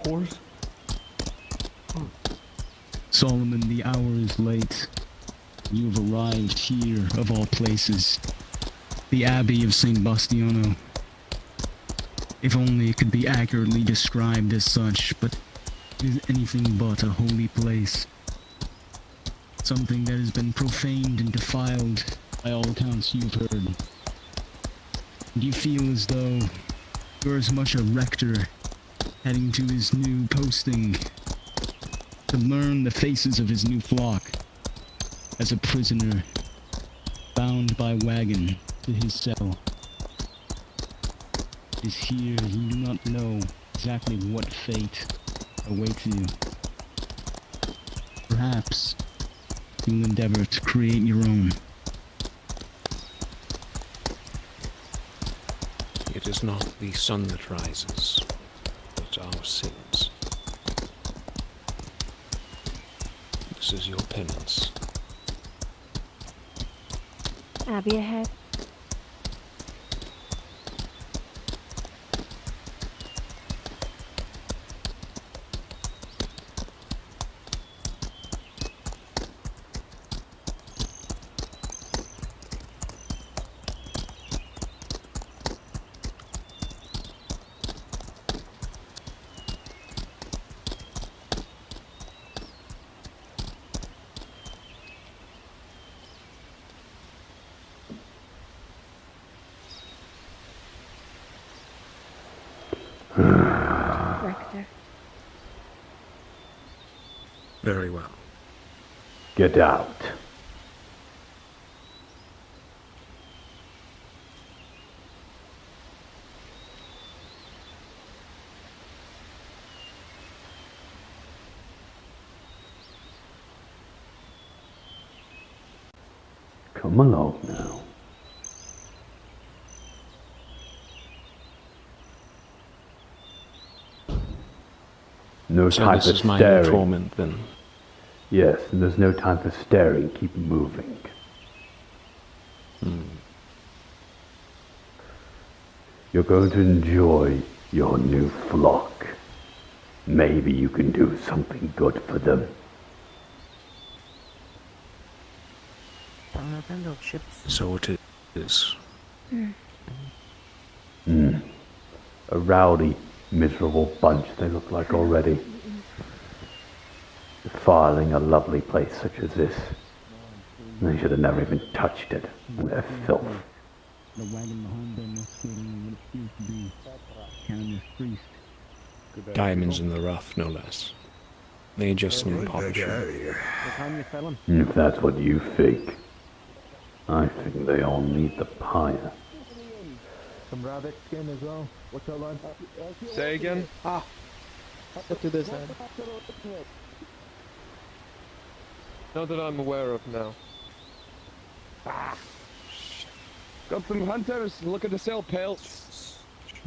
course. Solomon, the hour is late. You have arrived here, of all places. The Abbey of St. Bastiano. If only it could be accurately described as such, but it is anything but a holy place. Something that has been profaned and defiled by all accounts you've heard. Do you feel as though you're as much a rector heading to his new posting to learn the faces of his new flock as a prisoner bound by wagon to his cell? It is here you do not know exactly what fate awaits you. Perhaps you'll endeavor to create your own. It is not the sun that rises, but our sins. This is your penance. Abbey ahead. Rector. Very well. Get out. Come along now. No So time this for is my staring. new torment, then. Yes, and there's no time for staring. Keep moving. You're going to enjoy your new flock. Maybe you can do something good for them. So it is. A rowdy, miserable bunch they look like already. Defiling a lovely place such as this. They should have never even touched it. They're filth. The wagon behind them escorting what appears to be Cannabis Priest. Diamonds in the rough, no less. They just need polishing. If that's what you think, I think they all need the pyre. Some rabbit skin as well. What's that line? Say again? Let's do this then. Not that I'm aware of now. Got some hunters looking to sell pelts.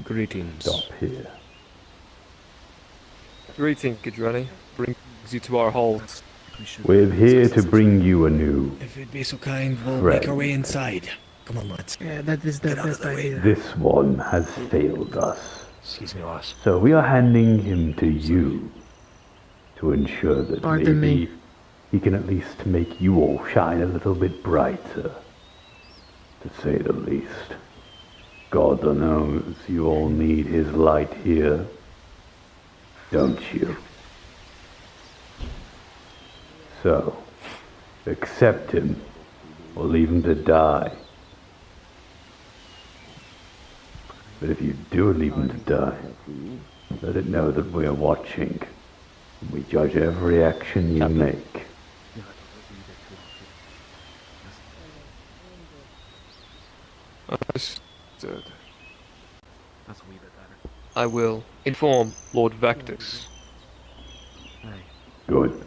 Greetings. Stop here. Greetings, Gidrani. Brings you to our halls. We're here to bring you a new If you'd be so kind, we'll friend. make our way inside. Come on, lads. Yeah, that is the Get out of best the way. idea. This one has failed us. Excuse me, lass. So we are handing him to you to ensure that Pardon maybe me. he can at least make you all shine a little bit brighter, to say the least. God knows you all need his light here, don't you? So, accept him, or leave him to die. But if you do leave him to die, let it know that we are watching. We judge every action you make. Understood. I will inform Lord Vectus. Good.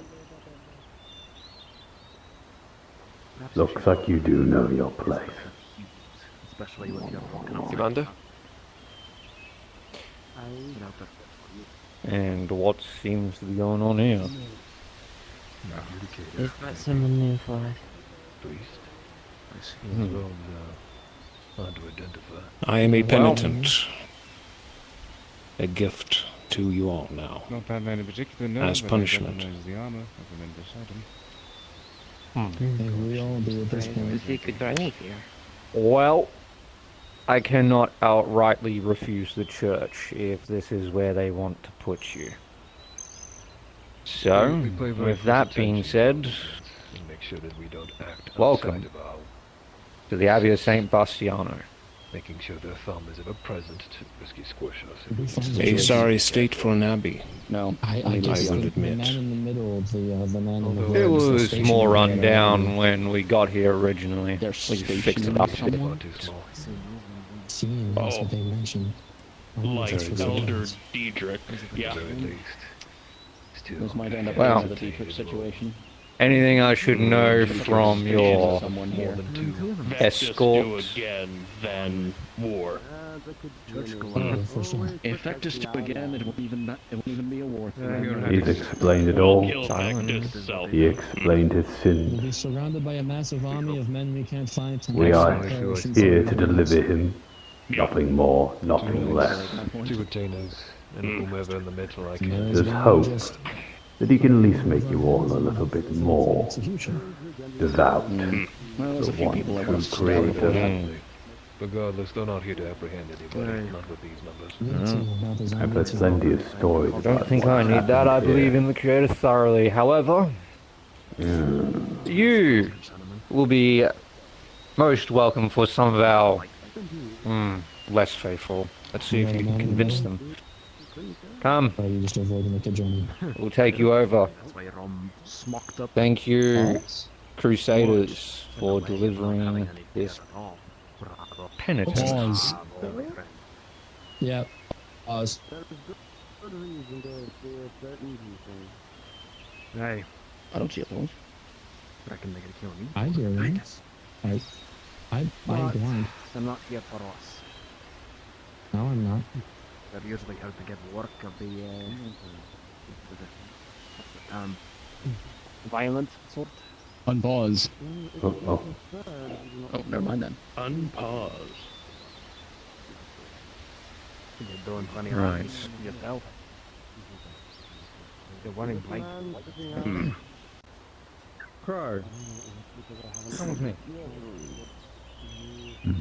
Looks like you do know your place. Commander? And what seems to be going on here? They've got someone new for us. I am a penitent. A gift to you all now. Not that man in particular, no. As but I punishment. recognize the armor of the men beside him. We all do at this point. secret right here. Well, I cannot outrightly refuse the church if this is where they want to put you. So, We pay very with close that being attention said, to make sure that we don't act welcome outside of our, to the Abbey of St. Bastiano. making sure their thumb is ever present to risky squish us. We find A the sorry state for an abbey. No. I guess will the admit. man in the middle of the man in the Although It middle is the was station more that, run down when we got here originally. They're We fixed it stationing up. someone? Far too small. Seeing that's what they mentioned. Like Just for Elder surveillance. Diedrich. Yeah. At the very least. Still, This might end up Well. being the Dietrich situation. Anything I should know from your Someone more here. than two. Let's just escort? do again, then war. For sure. If Vectus do again, it won't even be a war. He's explained it all. Kill Vectus self. He explained his We'll sins. be surrounded by a massive army of men we can't fight. We are Parachutes here and to guns. deliver him. Nothing more, nothing less. Two retainers and whomever in the middle I can. There's There's one hope just that he can at least make you all a little bit more execution. devout. Well, there's The a few one people that true want to start with creator. that. Regardless, they're not here to apprehend anybody. Not with these numbers. I've heard plenty of stories I don't about think what I need that. I happened believe here. in the Creator thoroughly. However, you will be most welcome for some of our less faithful. Let's see if you can convince them. Come, Or you just avoid make a journey. we'll take you over. Thank you, Crusaders, for delivering this penitence. Pause. Yeah. Pause. Hey, I don't see a point. reckon they could kill me. I hear you. I'm blind. They're not here for us. No, I'm not. They're usually here to get work of the violent sort. Unpause. Oh, Oh, never mind then. Unpause. You're doing plenty of Right. things yourself. You're running blank. Crow. Come with me. You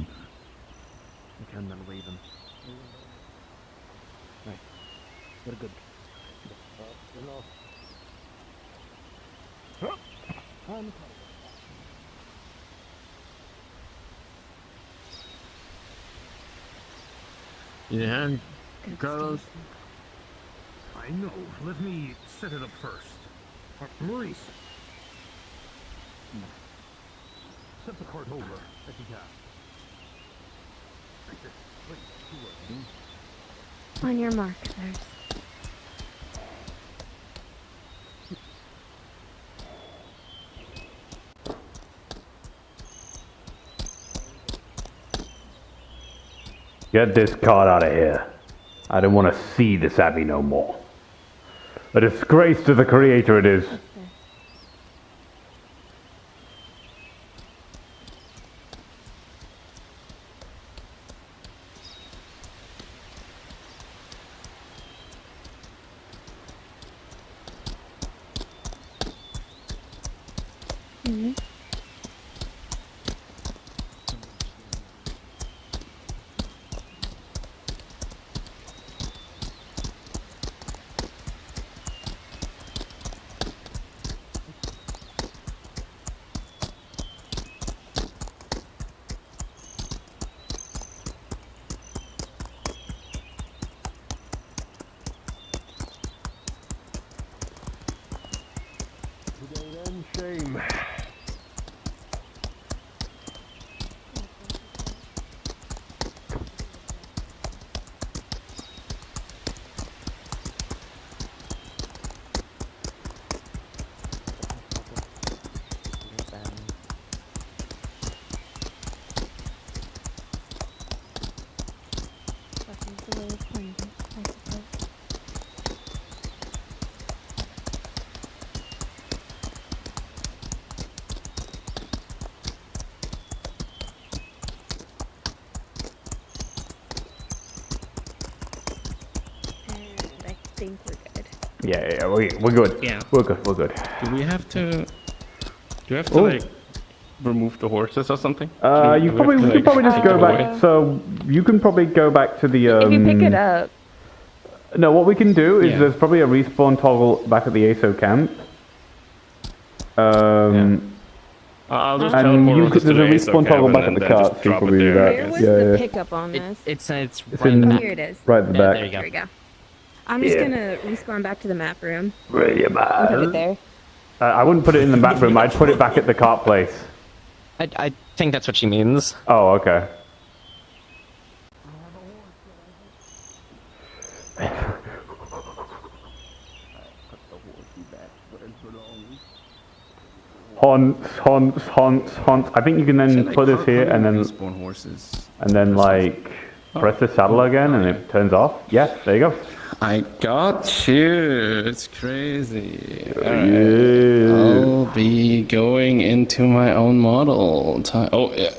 can then leave them. Right. We're good. Yeah, Carlos. I know. Let me set it up first. Maurice. Set the cart over as you can. Like this. Please. On your mark, sirs. get this cart out of here. I don't want to see this abbey no more. A disgrace to the Creator it is. Mm-hmm. Shame. That is the way it's planned, I suppose. think we're good. Yeah, we're good. Yeah. We're good. Do we have to? Do we have to like remove the horses or something? You could probably just take go it back. away? So you can probably go back to the. If you pick it up. No, what we can do is Yeah. there's probably a respawn toggle back at the ASO camp. I'll just And teleport you over could, to there's a the ASO respawn toggle cabin back at and the then cart, just so you drop it probably do there, that. I Where guess. was Yeah. the pickup on this? It's It's right in the in- back. Here it is. Right at the Yeah, back. there you go. There we go. I'm just Yeah. gonna respawn back to the map room Really and put it there. I wouldn't put it in the back room. I'd put it back at the cart place. I think that's what she means. Oh, okay. Haunts. I think you can then put this here and then Respawn horses. like press the saddle again and it turns off. Yeah, there you go. I got you. It's crazy. Yeah. I'll be going into my own model. Oh, yeah.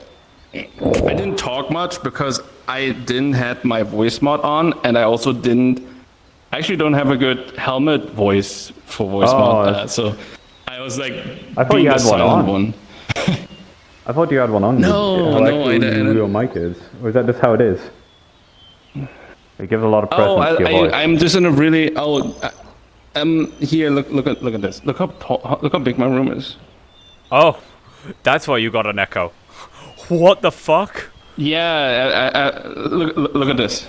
I didn't talk much because I didn't have my voice mod on, and I also didn't. I actually don't have a good helmet voice for voice mod, so I was like. I thought being you had the one silent on. I thought you had one on. No, how no, actually I didn't. Your mic is, or is that just how it is? It gives a lot of presence to your voice. I'm just in a really. Here. Look at this. Look how big my room is. Oh, that's why you got an echo. What the fuck? Yeah, look at this.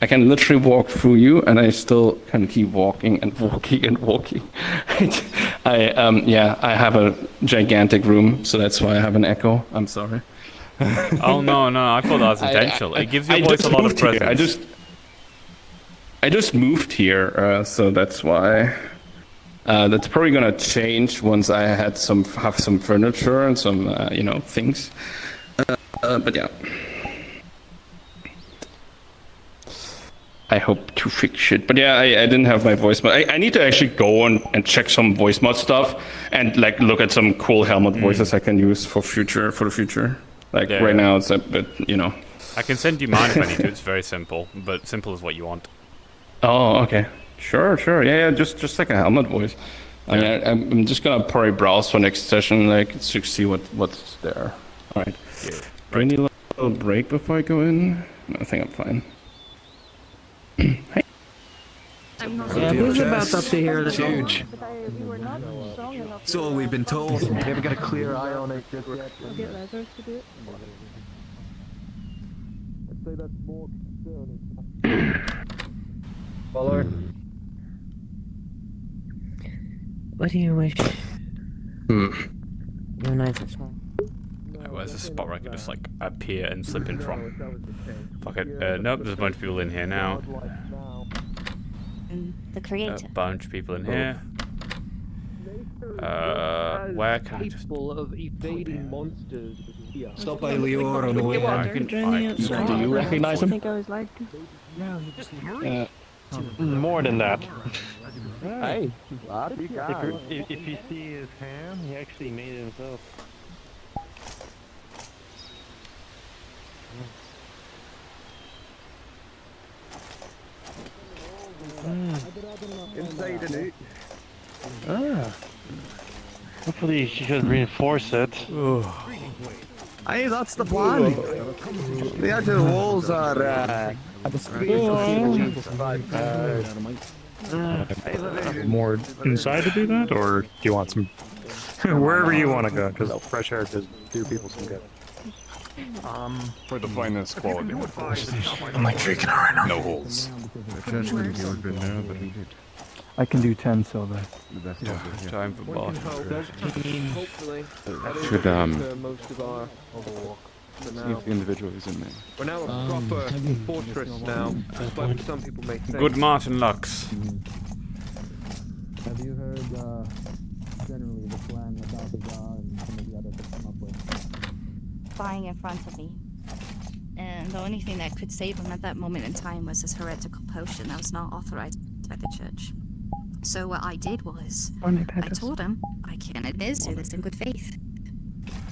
I can literally walk through you, and I still can keep walking and walking and walking. I have a gigantic room, so that's why I have an echo. I'm sorry. Oh no, I thought that was intentional. It gives your voice a lot of presence. I just moved here, so that's why. That's probably gonna change once I have some furniture and some things. But yeah. I hope to fix it. But yeah, I didn't have my voice mod. I need to actually go and check some voice mod stuff and like look at some cool helmet voices I can use for the future. Like right now it's a bit, I can send you mine if I need to. It's very simple, but simple is what you want. Oh, okay. Sure. Yeah, just like a helmet voice. I mean, I'm just gonna probably browse for next session, like to see what's there. All right. Yeah. Do I need a little break before I go in? No, I think I'm fine. Hey. Yeah, who's about up to here? That's huge. That's all we've been told. We haven't got a clear eye on it just yet. I'll get Lazarus to do it. I'd say that's more concerning. Follower. What do you wish? Your nice and small. Where's the spot where I can just like appear and slip in from? Fuck it. Nope, there's a bunch of people in here now. The creator. A bunch of people in here. Where can I just... of evading monsters. Stop by Lior on the way out. Do you recognize him? I think I was like. More than that. Hey, If you see his hand, he actually made it himself. Inside and out. Ah. Hopefully she should reinforce it. Hey, that's the plan. The edge of the walls are at the speed More inside to do that, or do you want some... Wherever you want to go, because fresh air does do people some good. For the finest quality. I'm like freaking out right now. No holes. I can do 10 silver. Time for boss. hopefully. Should Most of our see if the individual is in there. We're now a proper fortress now, despite what some people may think. Good Martin Lux. Have you heard generally the plan about the Bar and some of the others have come up with? Flying in front of me. And the only thing that could save him at that moment in time was his heretical potion that was not authorized by the church. So what I did was, I told him I can administer this in good faith.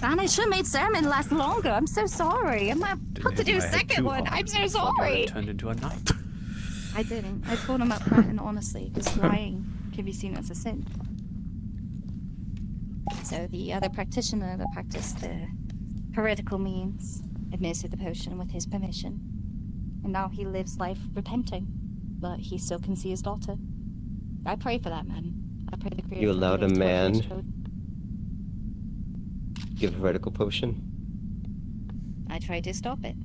And I should have made sermon last longer. I'm so sorry. I'm not about to do a second one. I'm so sorry. Turned into a knight. I didn't. I told him up front and honestly, because lying can be seen as a sin. So the other practitioner that practiced the heretical means administered the potion with his permission. And now he lives life repenting, but he still can see his daughter. I pray for that man. I pray the Creator You can allowed give a him to what he man has chosen. give a heretical potion? I tried to stop it,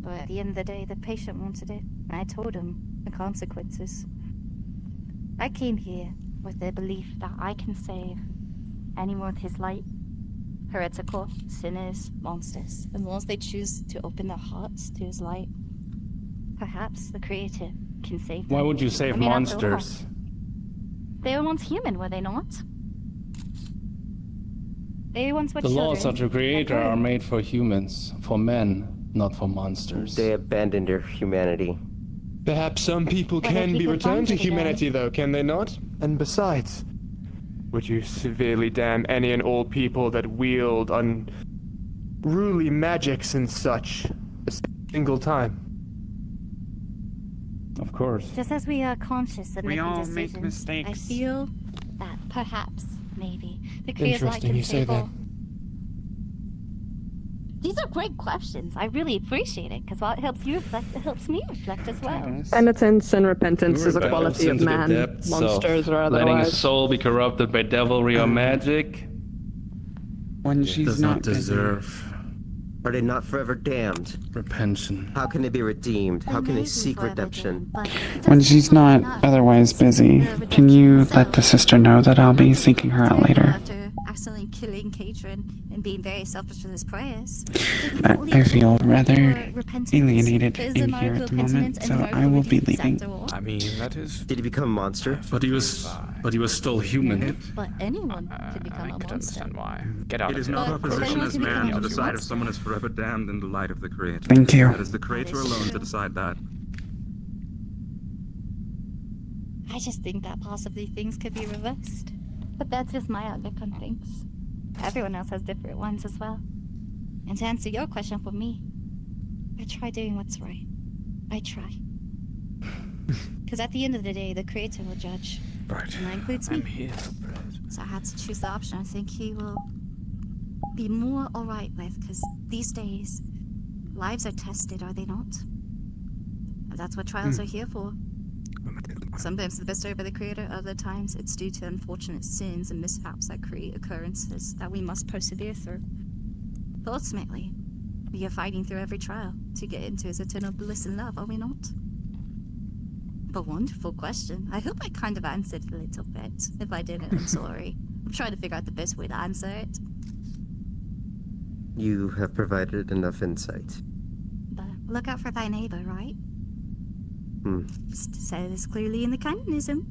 but at the end of the day, the patient wanted it. I told him the consequences. I came here with the belief that I can save anyone with his light. Heretical, sinners, monsters. And once they choose to open their hearts to his light, perhaps the Creator can save them. Why would you save I mean, after all, monsters? they were once human, were they not? They once were The children. laws of the Creator are made for humans, for men, not for monsters. They abandoned their humanity. Perhaps some people But can if be people returned to find it again- humanity, though, can they not? And besides, would you severely damn any and all people that wield unruly magics and such a single time? Of course. Just as we are conscious of We making all decisions, make mistakes. I feel that perhaps, maybe, the Creator's light Interesting can you say save that. all. These are great questions. I really appreciate it, because while it helps you reflect, it helps me reflect as well. Penitence and repentance is a quality of man. Monsters or letting a otherwise. soul be corrupted by devilry or magic. When she's does not not deserve Are they not forever damned? repentance. How can they be redeemed? How can they seek redemption? When she's not otherwise busy, can you let the sister know that I'll be seeking her out later? After accidentally killing Katrin and being very selfish with his prayers. I feel rather alienated Is the in here miracle at the moment, penitence and so the I will be miracle leaving. acceptable? I mean, that is. Did he become a monster? But he was still human. But anyone could become a I could monster. understand why. Get out It of is here. not our But position anyone as can become man to what he decide if wants. someone is forever damned in the light of the Creator. Thank you. That is the Creator alone to decide that. I just think that possibly things could be reversed. But that's just my outlook on things. Everyone else has different ones as well. And to answer your question for me, I try doing what's right. I try. Because at the end of the day, the Creator will judge. Right. And that includes me. I'm here for bread. So I had to choose the option I think he will be more alright with, because these days, lives are tested, are they not? And that's what trials are here for. Sometimes the bestowed by the Creator, other times it's due to unfortunate sins and mishaps that create occurrences that we must persevere through. But ultimately, we are fighting through every trial to get into his eternal bliss and love, are we not? But wonderful question. I hope I kind of answered it a little bit. If I didn't, I'm sorry. I'm trying to figure out the best way to answer it. You have provided enough insight. But look out for thy neighbor, right? Says clearly in the catechism.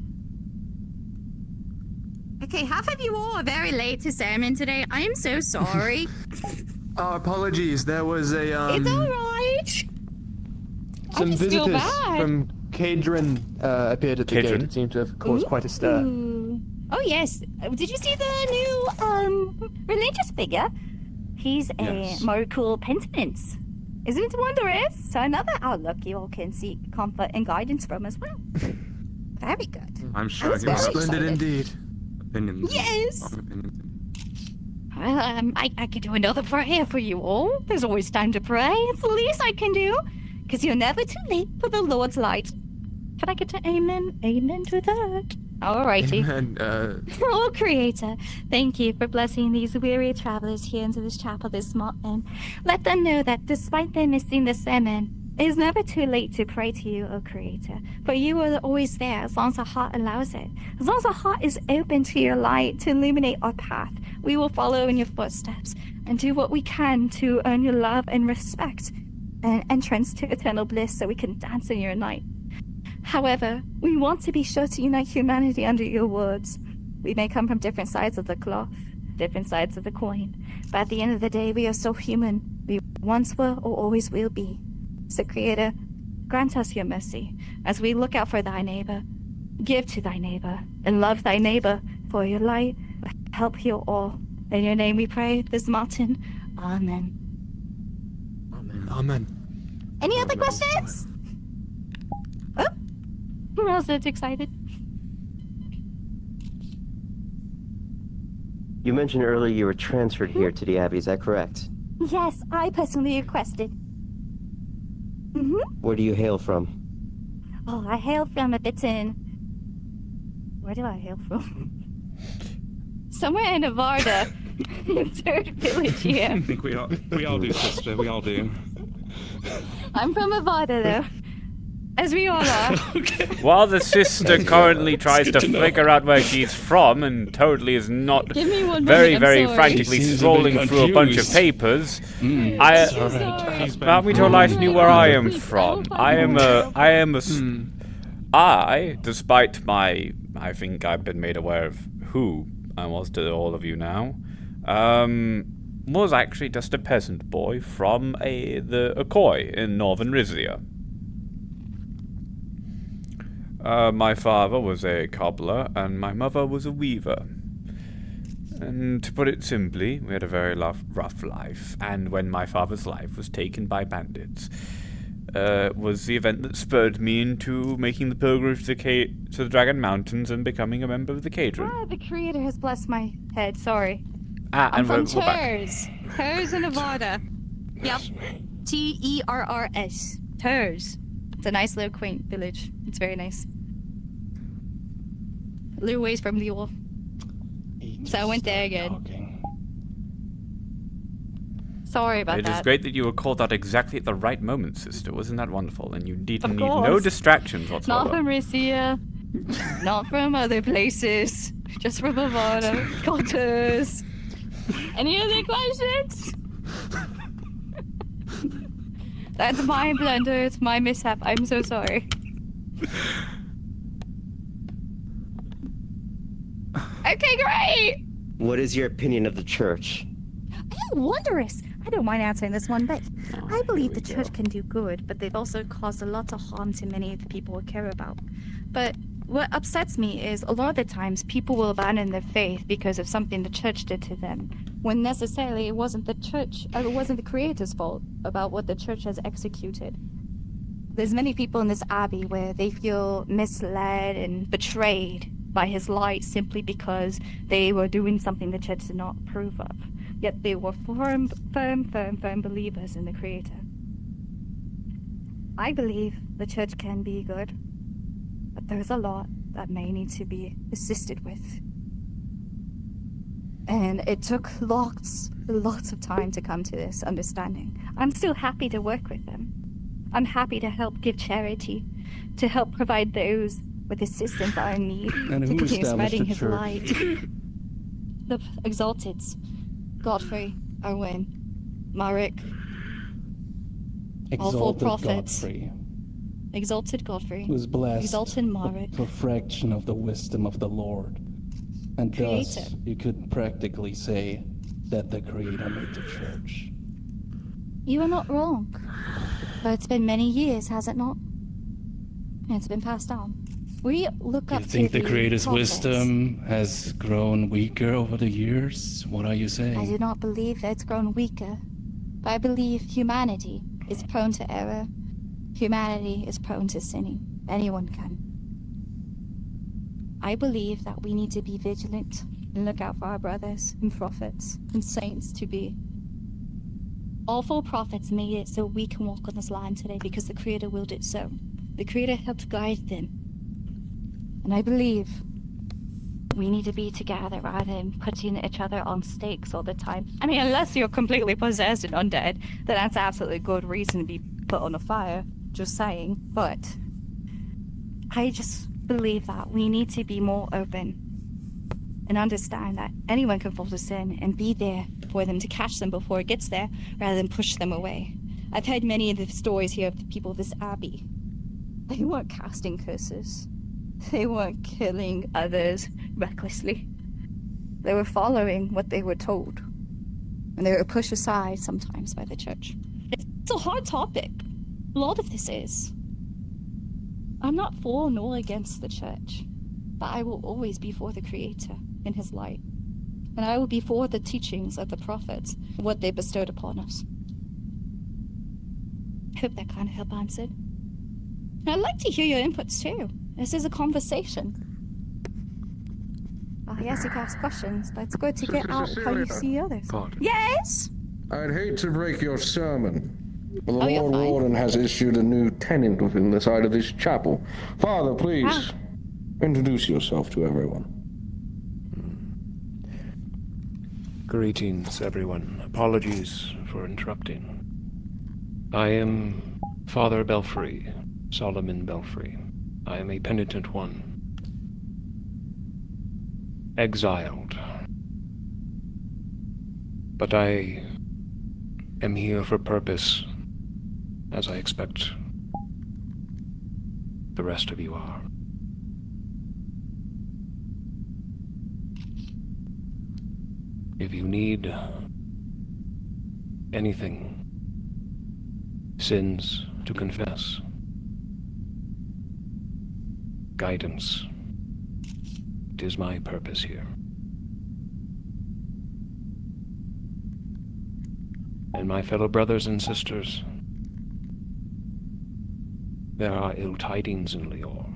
Okay, half of you all are very late to sermon today. I am so sorry. Apologies. There was a It's alright. some just feel visitors bad. from Cadron appeared at the gate. It seemed to have caused quite a stir. Ooh. Oh yes. Did you see the new religious figure? He's a Yes. Miracle Penitence. Isn't it wondrous? So another outlook you all can seek comfort and guidance from as well. Very good. I'm I sure was he was very Splendid excited. indeed. Opinions. Yes. Strong opinions. Well, I could do another prayer for you all. There's always time to pray. It's the least I can do. Because you're never too late for the Lord's light. Can I get to amen? Amen to that. Alrighty. Amen. Oh, Creator, thank you for blessing these weary travelers here into this chapel this morning. Let them know that despite them missing the sermon, it is never too late to pray to you, O Creator. For you are always there as long as our heart allows it. As long as our heart is open to your light to illuminate our path, we will follow in your footsteps and do what we can to earn your love and respect and entrance to eternal bliss so we can dance in your night. However, we want to be sure to unite humanity under your words. We may come from different sides of the cloth, different sides of the coin, but at the end of the day, we are still human. We once were or always will be. So, Creator, grant us your mercy as we look out for thy neighbor. Give to thy neighbor and love thy neighbor, for your light will help heal all. In your name we pray this Martin. Amen. Amen. Any other questions? Oh, We're all so excited. You mentioned earlier you were transferred here to the Abbey, is that correct? Yes, I personally requested. Where do you hail from? Oh, I hail from a bit in... Where do I hail from? Somewhere in Evarda. Third village here. I think we all do, sister. We all do. I'm from Evarda, though. As we all are. While the sister currently tries to figure out where she's from and totally is not Give me 1 very, minute, very I'm sorry. frantically scrolling through a bunch of papers, allow me to enlighten you where I am from. I, despite I think I've been made aware of who I was to all of you now, was actually just a peasant boy from the Akoi in northern Rizia. My father was a cobbler, and my mother was a weaver. And to put it simply, we had a very rough life, and when my father's life was taken by bandits, was the event that spurred me into making the pilgrimage to the Dragon Mountains and becoming a member of the Cadron. The creator has blessed my head, sorry. And I'm from we're back. Turs. Turs in Evarda. Yep. Ters. Turs. It's a nice little quaint village. It's very nice. A little ways from Lior. So I went there again. Sorry about that. It is great that you were called out exactly at the right moment, sister. Wasn't that wonderful? And you need Of no course. distractions whatsoever. Not from Rissia. Not from other places. Just from Evarda. Cotters. Any other questions? That's my blunder. It's my mishap. I'm so sorry. Okay, great! What is your opinion of the church? Wondrous! I don't mind answering this one bit. I believe the church can do good, but they've also caused a lot of harm to many of the people we care about. But what upsets me is a lot of the times people will abandon their faith because of something the church did to them, when necessarily it wasn't the church, it wasn't the creator's fault about what the church has executed. There's many people in this abbey where they feel misled and betrayed by his light simply because they were doing something the church did not approve of. Yet they were firm believers in the creator. I believe the church can be good, but there's a lot that may need to be assisted with. And it took lots of time to come to this understanding. I'm still happy to work with them. I'm happy to help give charity, to help provide those with assistance that I need, And to who continue established spreading the his church? light. The Exalteds. Godfrey, Owen, Marek, all four Exalted prophets. Godfrey Exalted Godfrey. was blessed Exalted with Marek. perfection of the wisdom of the Lord. And thus, Creator. you could practically say that the Creator made the church. You are not wrong. But it's been many years, has it not? And it's been passed on. We look up You think to the Creator's prophets. wisdom has grown weaker over the years? What are you saying? I do not believe that it's grown weaker. But I believe humanity is prone to error. Humanity is prone to sinning. Anyone can. I believe that we need to be vigilant and look out for our brothers and prophets and saints to be. All four prophets made it so we can walk on this land today because the Creator willed it so. The Creator helped guide them. And I believe we need to be together rather than putting each other on stakes all the time. I mean, unless you're completely possessed and undead, then that's absolutely good reason to be put on a fire. Just saying. But I just believe that we need to be more open and understand that anyone can fall to sin and be there for them to catch them before it gets there rather than push them away. I've heard many of the stories here of the people of this abbey. They weren't casting curses. They weren't killing others recklessly. They were following what they were told. And they were pushed aside sometimes by the church. It's a hard topic. A lot of this is. I'm not for nor against the church, but I will always be for the Creator in His light. And I will be for the teachings of the prophets, what they bestowed upon us. I hope that kind of helped answered. And I'd like to hear your inputs too. This is a conversation. Oh, yes, you can ask questions, but it's good to get out how you see others. Yes? I'd hate to break your sermon, but the Oh, you're Lord fine. Warden has issued a new tenant within the side of this chapel. Father, please, introduce yourself to everyone. Greetings, everyone. Apologies for interrupting. I am Father Belfry, Solomon Belfry. I am a penitent one. Exiled. But I am here for purpose, as I expect the rest of you are. If you need anything, sins to confess, guidance, it is my purpose here. And my fellow brothers and sisters, there are ill tidings in Lior.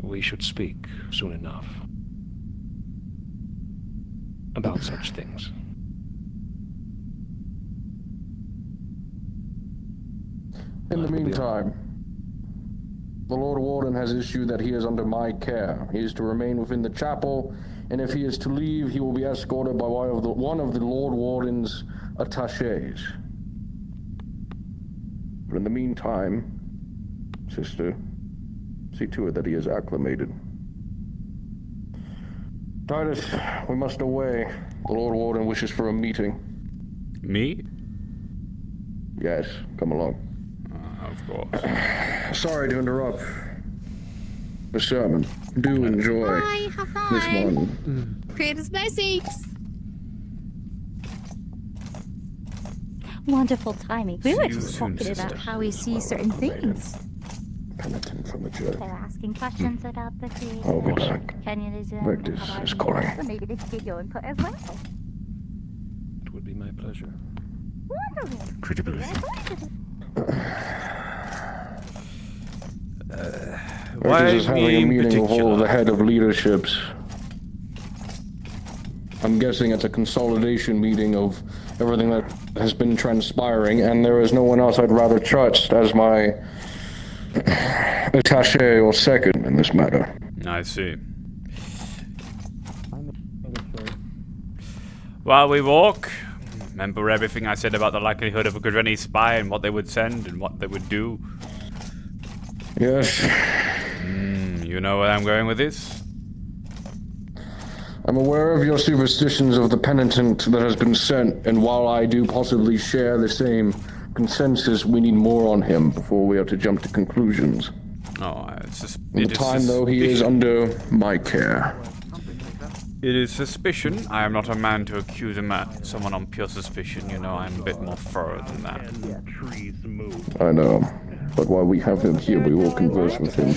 We should speak soon enough about such things. In the meantime, the Lord Warden has issued that he is under my care. He is to remain within the chapel, and if he is to leave, he will be escorted by one of the Lord Warden's attachés. But in the meantime, sister, see to it that he is acclimated. Titus, we must away. The Lord Warden wishes for a meeting. Me? Yes, come along. Of course. Sorry to interrupt the sermon. Do enjoy Bye, have this fun. one. Creators basics. Wonderful timing. We were just talking about how we see certain things. Penitent from the church. They're asking questions about the creation. I'll be back. Kenyanism. Victus is calling. So maybe they could get your input as well. It would be my pleasure. Why Victus is having a me in meeting with all of the particular? head of leaderships. I'm guessing it's a consolidation meeting of everything that has been transpiring, and there is no one else I'd rather trust as my attaché or second in this matter. I see. While we walk, remember everything I said about the likelihood of a Gureni spy and what they would send and what they would do? Yes. You know where I'm going with this? I'm aware of your superstitions of the penitent that has been sent, and while I do possibly share the same consensus, we need more on him before we are to jump to conclusions. Oh, it's just... In the time, though, he is under my care. It is suspicion. I am not a man to accuse someone on pure suspicion. You know, I'm a bit more thorough than that. I know. But while we have him here, we will converse with him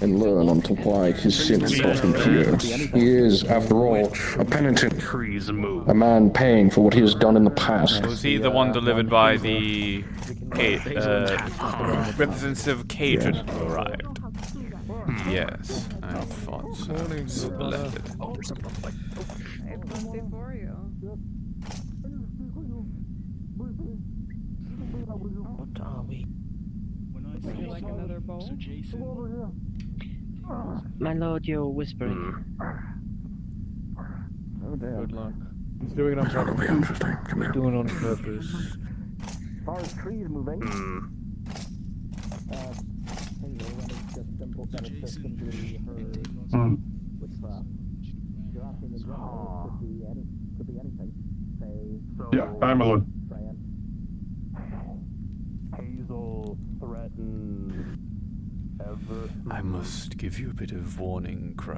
and learn onto why his sin has brought him here. He is, after all, a penitent. A man paying for what he has done in the past. Was he the one delivered by the representative Cajun who arrived? Yes, I thought so. Splendid. What are we? Like another bowl? So Jason. My lord, you're whispering. Oh damn. Good luck. He's doing it on purpose. Interesting. He's doing it on purpose. As far as trees moving. Yeah, I'm alone. Hazel threatened ever. I must give you a bit of warning, Crow.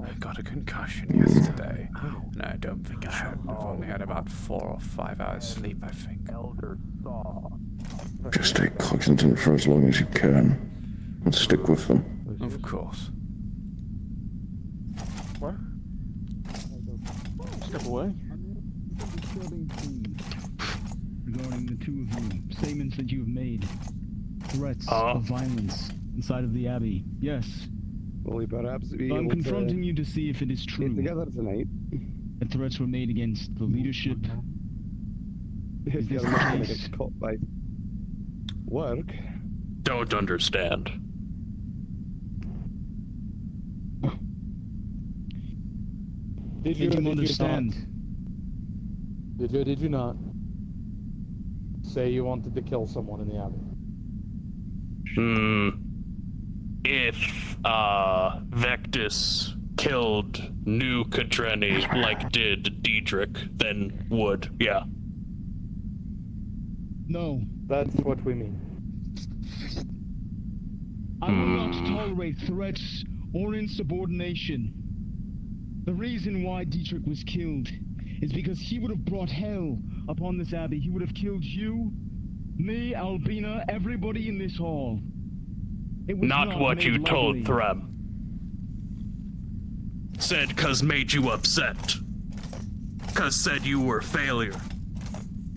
I got a concussion yesterday, and I don't think I have. I've only had about 4 or 5 hours sleep, I think. Just stay cognizant for as long as you can, and stick with them. Of course. What? Step away. Regarding the two of you, statements that you have made. threats of violence inside of the Abbey. Yes. Well, we perhaps be I'm able confronting to you to see if it is true. get together tonight. That threats were made against the leadership. Is this You're the not gonna case? get caught by work. Don't understand. Did you, Did or you understand? Did you or did you not say you wanted to kill someone in the Abbey? If Vectus killed New Kadreni like did Diedrich, then would, yeah. No. That's what we mean. I will not tolerate threats or insubordination. The reason why Dietrich was killed is because he would have brought hell upon this abbey. He would have killed you, me, Albina, everybody in this hall. It was Not what made you lovely. told Threm. Said 'cause made you upset. 'Cause said you were failure.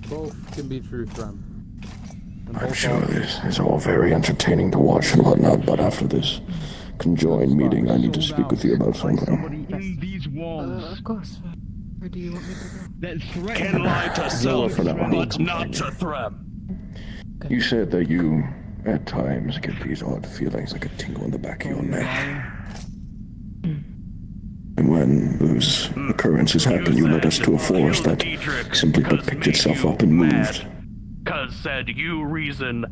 Both can be true, Threm. I'm sure this is all very entertaining to watch and whatnot, but after this conjoined meeting, I need to speak with you about something. In these walls. Of course. Where do you want me to go? That threat Can lie to self, for now. but not to Threm. You said that you, at times, get these odd feelings like a tingle in the back of your neck. And when those occurrences happen, you led us to a force that simply but picked itself up and moved. 'Cause said you reason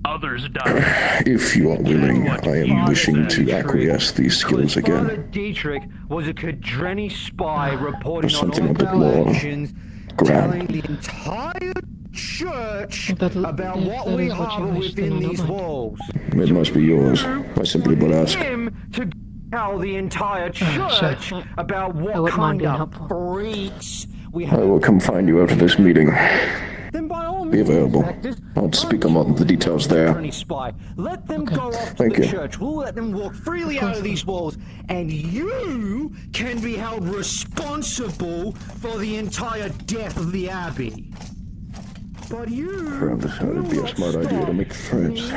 others died. If you are willing, I am wishing to acquiesce these skills Father again. Dietrich was a Kadreni spy reporting on something all a bit of our more actions, telling the entire church about what we harbor within these walls. It must be yours. I simply but ask. Him to tell the entire church about what kind of freaks we I have. will come find you after this meeting. Then by all Be means, available. Vectus, I'll speak on the details there. Kadreni spy. Let them go off to Thank the you. church. We'll let them walk freely out of these walls, and you can be held responsible for the entire death of the Abbey. But you Friend, this would be a smart idea to make threats.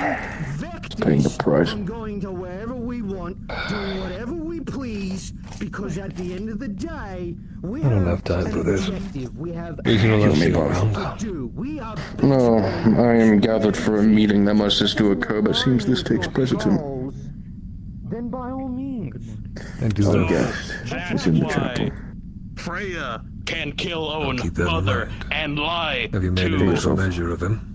Paying the price. from going to wherever we want, doing whatever we please, because at the end of the day, we I don't have time for this. We have He's gonna let me you both. around. No, I am gathered for a meeting that must is to occur, but seems this takes precedent. Then by all means. I do Our have. guest is in the chapel. Freya can kill own keep that in mother mind. and lie Have you made to any sort of measure of him?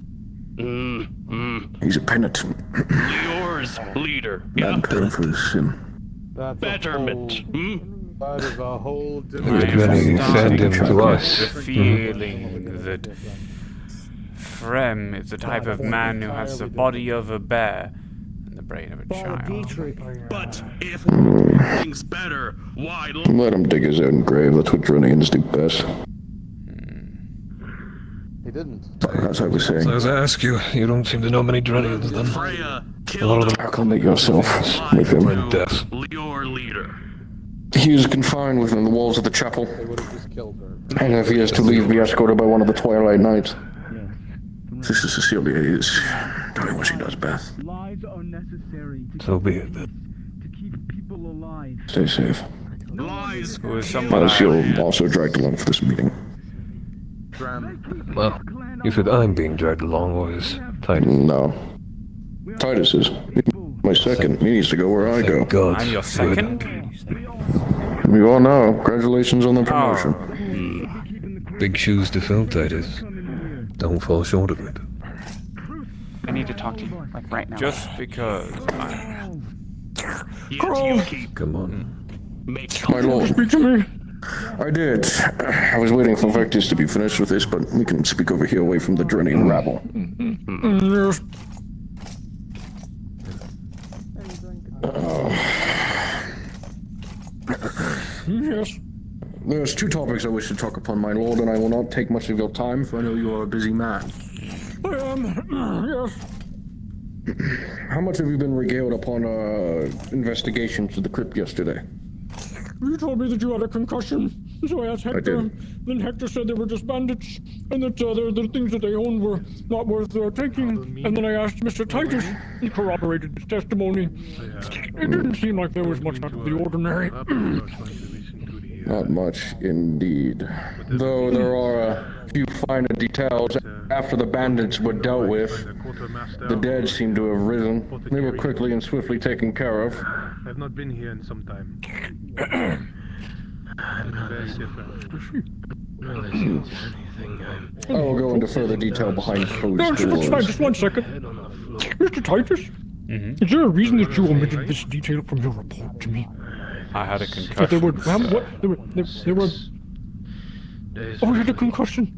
He's a penitent. Lior's leader. I'm paying for his sin. That's Betterment. That is a whole You're different... going to send him to us. The feeling that Frem is the type of man who has the body of a bear and the brain of a child. But if things better, why Let him dig his own grave. That's what Dronians do best. He didn't. As I was saying. As I ask you, you don't seem to know many Drenians then. Freya A lot of them Acclimate yourself with him. are deaf. Lior leader? He is confined within the walls of the chapel. They would have just killed her. And if he is to leave, be escorted by one of the Twilight Knights. Sister Cecilia is doing what she does best. Lies are necessary to So be it then. keep people alive. Stay safe. Lies. Who is someone As you're also dragged along for this meeting. Well, you said I'm being dragged along, or is Titus? No. Titus is my second. He needs to go where I go. God. I'm your second? You all know. Congratulations on the promotion. Big shoes to fill, Titus. Don't fall short of it. I need to talk to you, like right now. Just because Come on. My lord. Speak to me. I did. I was waiting for Vectus to be finished with this, but we can speak over here away from the Drenian rabble. Yes. There's two topics I wish to talk upon, my lord, and I will not take much of your time, for I know you are a busy man. I am. Yes. How much have you been regaled upon investigations to the crypt yesterday? You told me that you had a concussion. So I asked Hector, then Hector said they were just bandits, and that the things that they owned were not worth taking. And then I asked Mr. Titus, he corroborated his testimony. It didn't seem like there was much out of the ordinary. Not much, indeed. Though there are a few finer details. After the bandits were dealt with, the dead seem to have risen. They were quickly and swiftly taken care of. I've not been here in some time. Very different. I will go into further detail behind closed No, doors. it's fine, just 1 second. Mr. Titus, is there a reason that you omitted this detail from your report to me? I had a That concussion. they were... Oh, you had a concussion?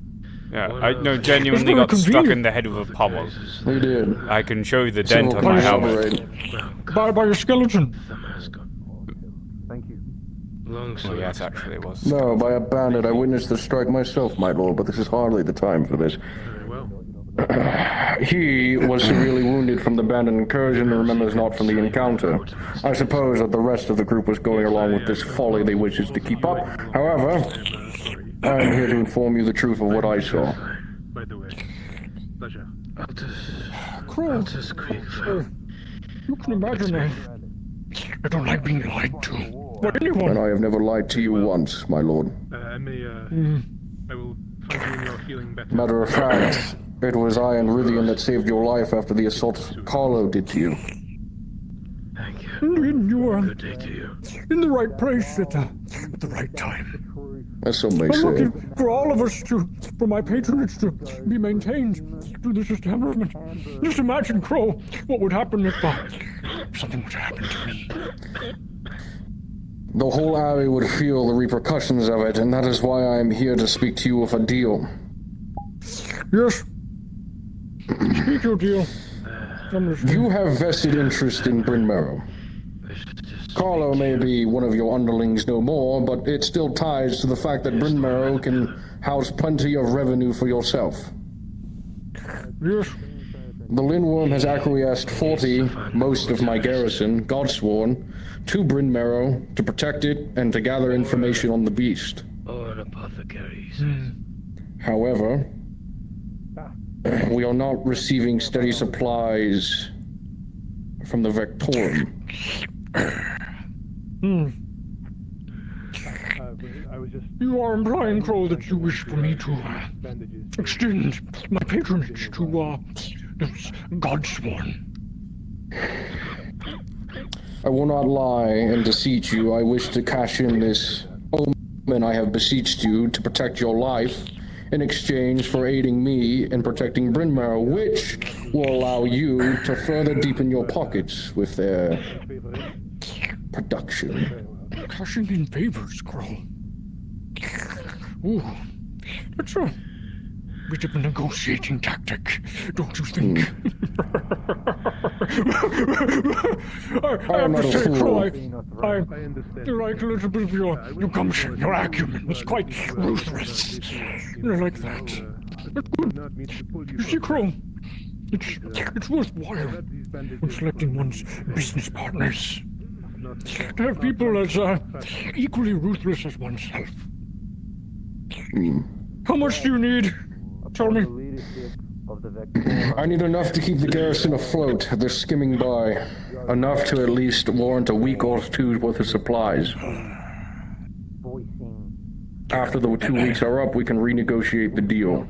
Yeah, I genuinely got struck in the head with a pommel. We did. I can show you the dent on my helmet. By your skeleton. Oh, yes, actually it was. No, by a bandit. I witnessed the strike myself, my lord, but this is hardly the time for this. He was severely wounded from the bandit incursion and remembers not from the encounter. I suppose that the rest of the group was going along with this folly they wishes to keep up. However, I am here to inform you the truth of what I saw. By the way, pleasure. Crow, you can imagine I don't like being lied to. But anyone... And I have never lied to you once, my lord. I will find you when you're feeling better. Matter of fact, it was I and Rithian that saved your life after the assault Carlo did to you. Indeed, you are in the right place at the right time. As some may I'm say. looking for all of us for my patronage to be maintained through this establishment. Just imagine, Crow, what would happen if something would happen to me. The whole abbey would feel the repercussions of it, and that is why I am here to speak to you of a deal. Yes. Speak your deal. You have vested interest in Bryn Mawr. Carlo may be one of your underlings no more, but it still ties to the fact that Bryn Mawr can house plenty of revenue for yourself. Yes. The Lindworm has acquiesced 40, most of my garrison, Godsworn, to Bryn Mawr to protect it and to gather information on the beast. Or apothecaries. However, we are not receiving steady supplies from the Vectorum. You are implying, Crow, that you wish for me to extend my patronage to this Godsworn. I will not lie and deceit you. I wish to cash in this omen I have beseeched you to protect your life in exchange for aiding me in protecting Bryn Mawr, which will allow you to further deepen your pockets with their production. Cashing in favors, Crow. Ooh, that's a bit of a negotiating tactic, don't you think? I have to say, Crow, I like a little bit of your gumption, your acumen. It's quite ruthless. I like that. That's good. You see, Crow, it's worthwhile when selecting one's business partners to have people as equally ruthless as oneself. How much do you need? Tell me. I need enough to keep the garrison afloat. They're skimming by. Enough to at least warrant a week or two's worth of supplies. After the 2 weeks are up, we can renegotiate the deal.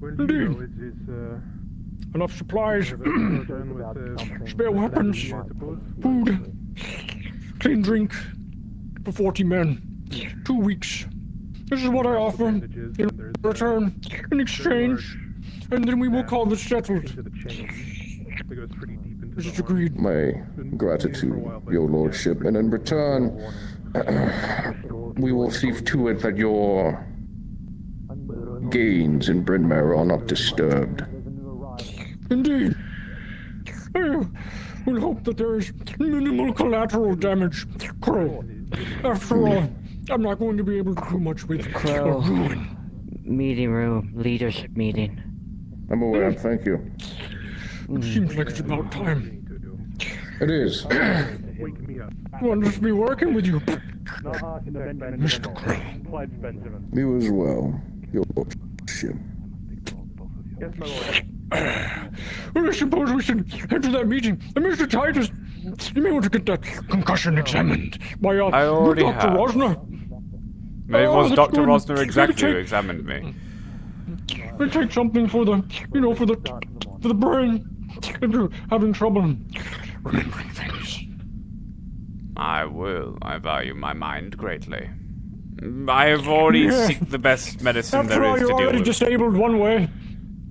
Indeed. Enough supplies, spare weapons, food, clean drink for 40 men. 2 weeks. This is what I offer in return, in exchange, and then we will call this settled. This is agreed. My gratitude, your lordship, and in return, we will see to it that your gains in Bryn Mawr are not disturbed. Indeed. I will hope that there is minimal collateral damage, Crow. After all, I'm not going to be able to do much with Crow. ruin. Meeting room, leadership meeting. I'm aware, thank you. It seems like it's about time. It is. I want to be working with you. Mr. Clay. You as well. Your lordship. Well, I suppose we should head to that meeting. And Mr. Titus, you may want to get that concussion examined by I already Dr. have. Rosner. Maybe it was that's Dr. good. Rosner exactly who Maybe examined me. They take something for the, for the brain. If you're having trouble remembering things. I will. I value my mind greatly. I have already seeked the best medicine there is to you're deal already with. disabled one way.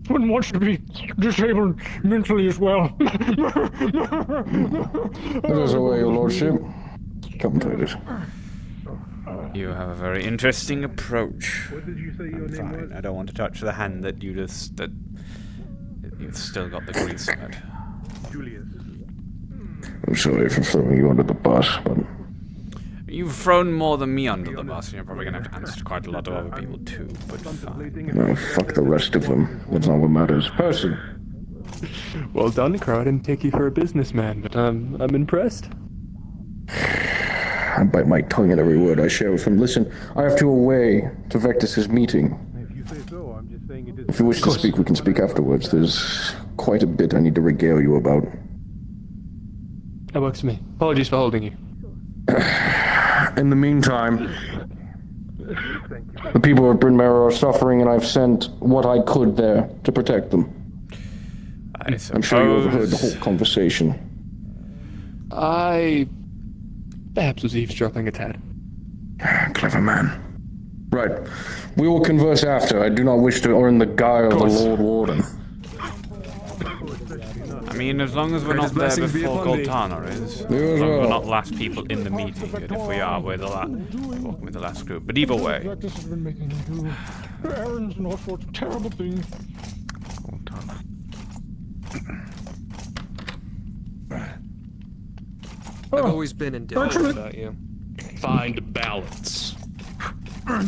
Wouldn't want you to be disabled mentally as well. Let us away, your lordship. Come, Titus. You have a very interesting approach. I'm fine. I don't want to touch the hand that you've still got the grease in it. I'm sorry for throwing you under the bus, but... You've thrown more than me under the bus, and you're probably going to have to answer to quite a lot of other people too, but fine. No, fuck the rest of them. That's not what matters. Person. Well done, Crow. I didn't take you for a businessman, but I'm impressed. I bite my tongue at every word I share with him. Listen, I have to away to Vectus's meeting. If you wish to speak, we can speak afterwards. There's quite a bit I need to regale you about. That works for me. Apologies for holding you. In the meantime, the people of Bryn Mawr are suffering, and I've sent what I could there to protect them. I'm sure you overheard the whole conversation. I perhaps was eavesdropping a tad. Clever man. Right. We will converse after. I do not wish to earn the guile of the Lord Warden. I mean, as long as we're not there before Goltana is, as long as we're not the last people in the meeting, and if we are, we're walking with the last group. But either way. This has been making me do errands and all sorts of terrible things. I've always been in doubt about you. Find balance.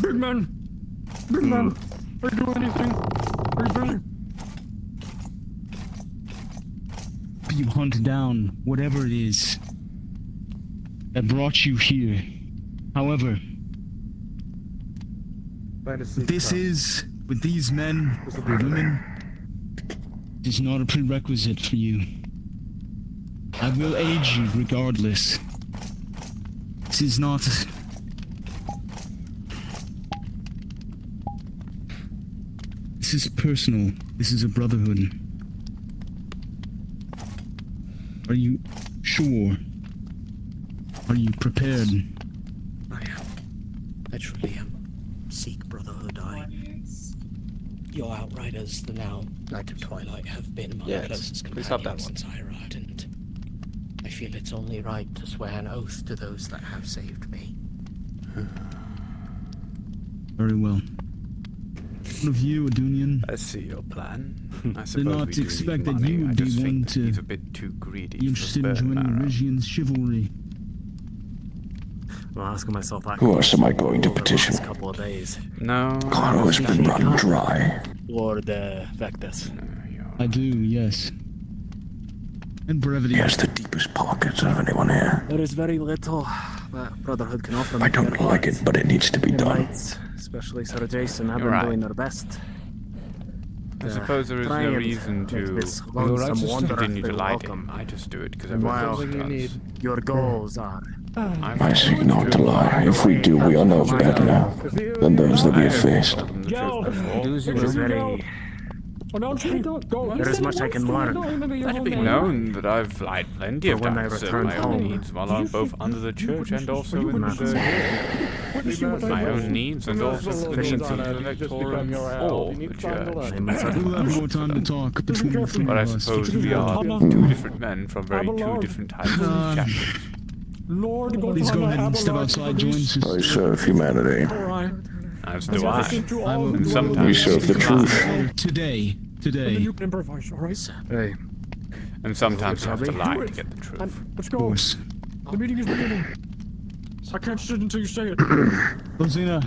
Big man! Big man! Are you doing anything? Are you busy? You hunt down whatever it is that brought you here. However, this is, with these men and women, is not a prerequisite for you. I will aid you regardless. This is not... This is personal. This is a brotherhood. Are you sure? Are you prepared? I am. I truly am. Seek brotherhood, Your outriders, the now Knight of Twilight, have been my closest companions since I arrived, and I feel it's only right to swear an oath to those that have saved me. Very well. One of you, Adunian. I see your plan. I did suppose not we do expect need that money. you I would just be one think to he's a bit too greedy be for interested in burn joining marrow. Rigian's chivalry. I'm asking myself that. Who else am I going to petition? Couple of days. No. Carlo has been run dry. Or the Vectus. I do, yes. And brevity. He has the deepest pockets of anyone here. There is very little that Brotherhood can offer me. I don't like it, but it needs to be done. Knights, especially Sir Jason, have You're been right. doing their best. I suppose there is try no and reason make to this lonesome wanderer continue to feel lie to welcome. him. I just do it because And everyone while else does. your goals are... I seek not to lie. If we do, we are no better than those that we have faced. It is very... There is much I can learn. Let it be known that I've lied plenty of But when I times to return my own home, needs while I'm both under the church and also in the my own needs and also the needs of the electoral or the church. We'll have more time to talk between the three But I of us. suppose we are two different men from very two different types of chapters. Please go ahead and step outside, join us. I serve humanity. As do I. And We sometimes serve the truth. Today. You can improvise, alright? Hey. And sometimes you have to lie to get the truth. Let's go. The meeting is beginning. I can't sit until you say it. Rosina.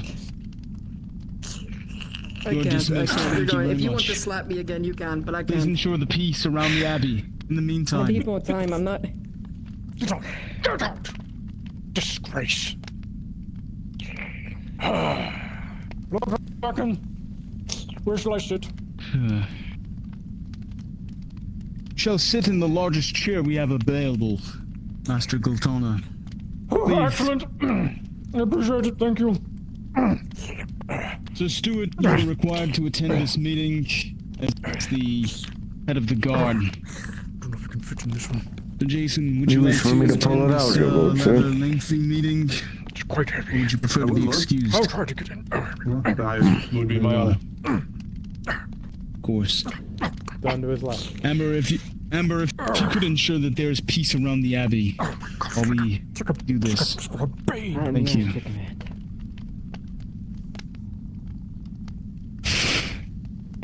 I You're can't. dismissed. Thank you If very you want much. to slap me again, you can, but I Please can't. ensure the peace around the Abbey. In the I meantime. need more time. I'm not. Get Get out! Disgrace. Lord Bracken, where shall I sit? Shall sit in the largest chair we have available, Master Gultana. Oh, excellent. I appreciate it, thank you. So, Stuart, you are required to attend this meeting as the head of the guard. I don't know if you can fit in this one. So, Jason, would you like to attend this rather lengthy meeting? It's quite heavy. Or would you prefer to be excused? I'll try to get in. That would be my honor. Of course. Down to his left. Amber, if you could ensure that there is peace around the Abbey while we do this. Thank you.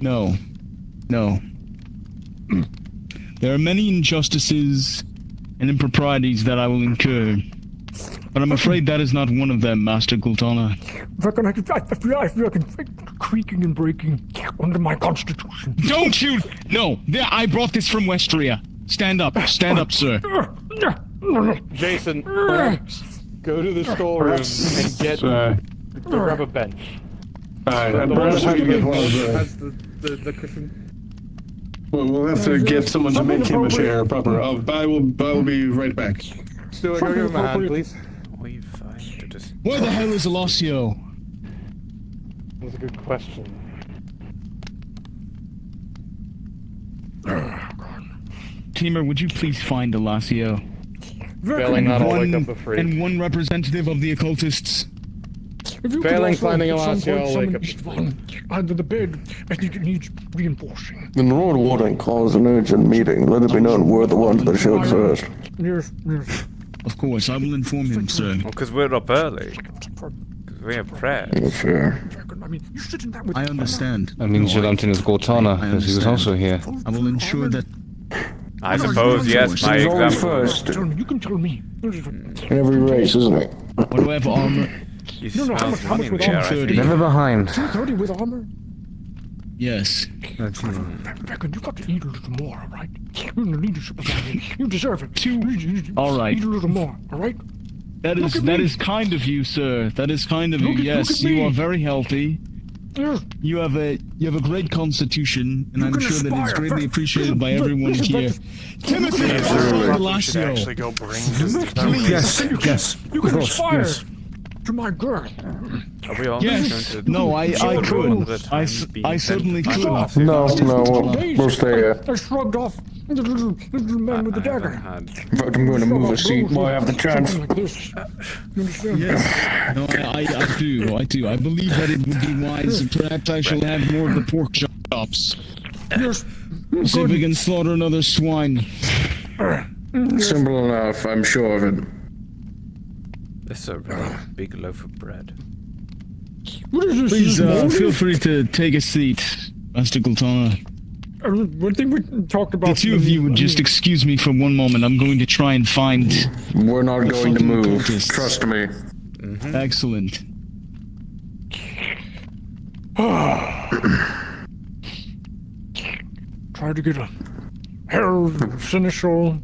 No. There are many injustices and improprieties that I will incur, but I'm afraid that is not one of them, Master Gultana. I feel like I'm creaking and breaking under my constitution. Don't you? No, I brought this from Westria. Stand up, sir. Jason, go to the storeroom and get grab a bench. Perhaps we can get one of has the cushion. Well, we'll have to get someone to make him a chair proper. I will be right back. Stuart, go give him a hand, please. Where the hell is Alacio? That's a good question. Teamer, would you please find Alacio? Failing that, I'll wake up a freak. And one representative of the occultists. Failing finding Alacio, I'll wake up a freak. Under the bed, I think it needs reinforcing. The Lord Warden calls an urgent meeting. Let it be known we're the ones that showed first. Yes. Of course, I will inform him, sir. Well, because we're up early. Because we have prayers. Fair. I understand. That means you're lumped in as Gultana, because he was also here. I will ensure that... I suppose, yes, my example. First. You can tell me. In every race, isn't it? What do I have armor? You how much with armor? 30. Never behind. 230 with armor? Yes. Bracken, you've got to eat a little more, alright? You're in the leadership of that. You deserve it. Alright. Eat a little more, alright? That is kind of you, sir. That is kind of you. Yes, you are very healthy. You have a great constitution, and I'm sure that it's greatly appreciated by everyone here. Timothy, should actually go bring this. Yes. You can aspire to my girl. Are we all yes. going to No, I could. I certainly could. No, we'll stay here. I shrugged off the little man with the dagger. In fact, I'm going to move a seat while I have the chance. Like this. You understand? Yes. No, I do. I believe that it would be wise. Perhaps I shall have more of the pork chops. Yes. See if we can slaughter another swine. Simple enough, I'm sure of it. This is a really big loaf of bread. What is this? Please feel free to take a seat, Master Gultana. One thing we talked about. The two of you would just excuse me for one moment. I'm going to try and find. We're not going to move. Trust me. Mm-hmm. Excellent. Try to get a herald, seneschal,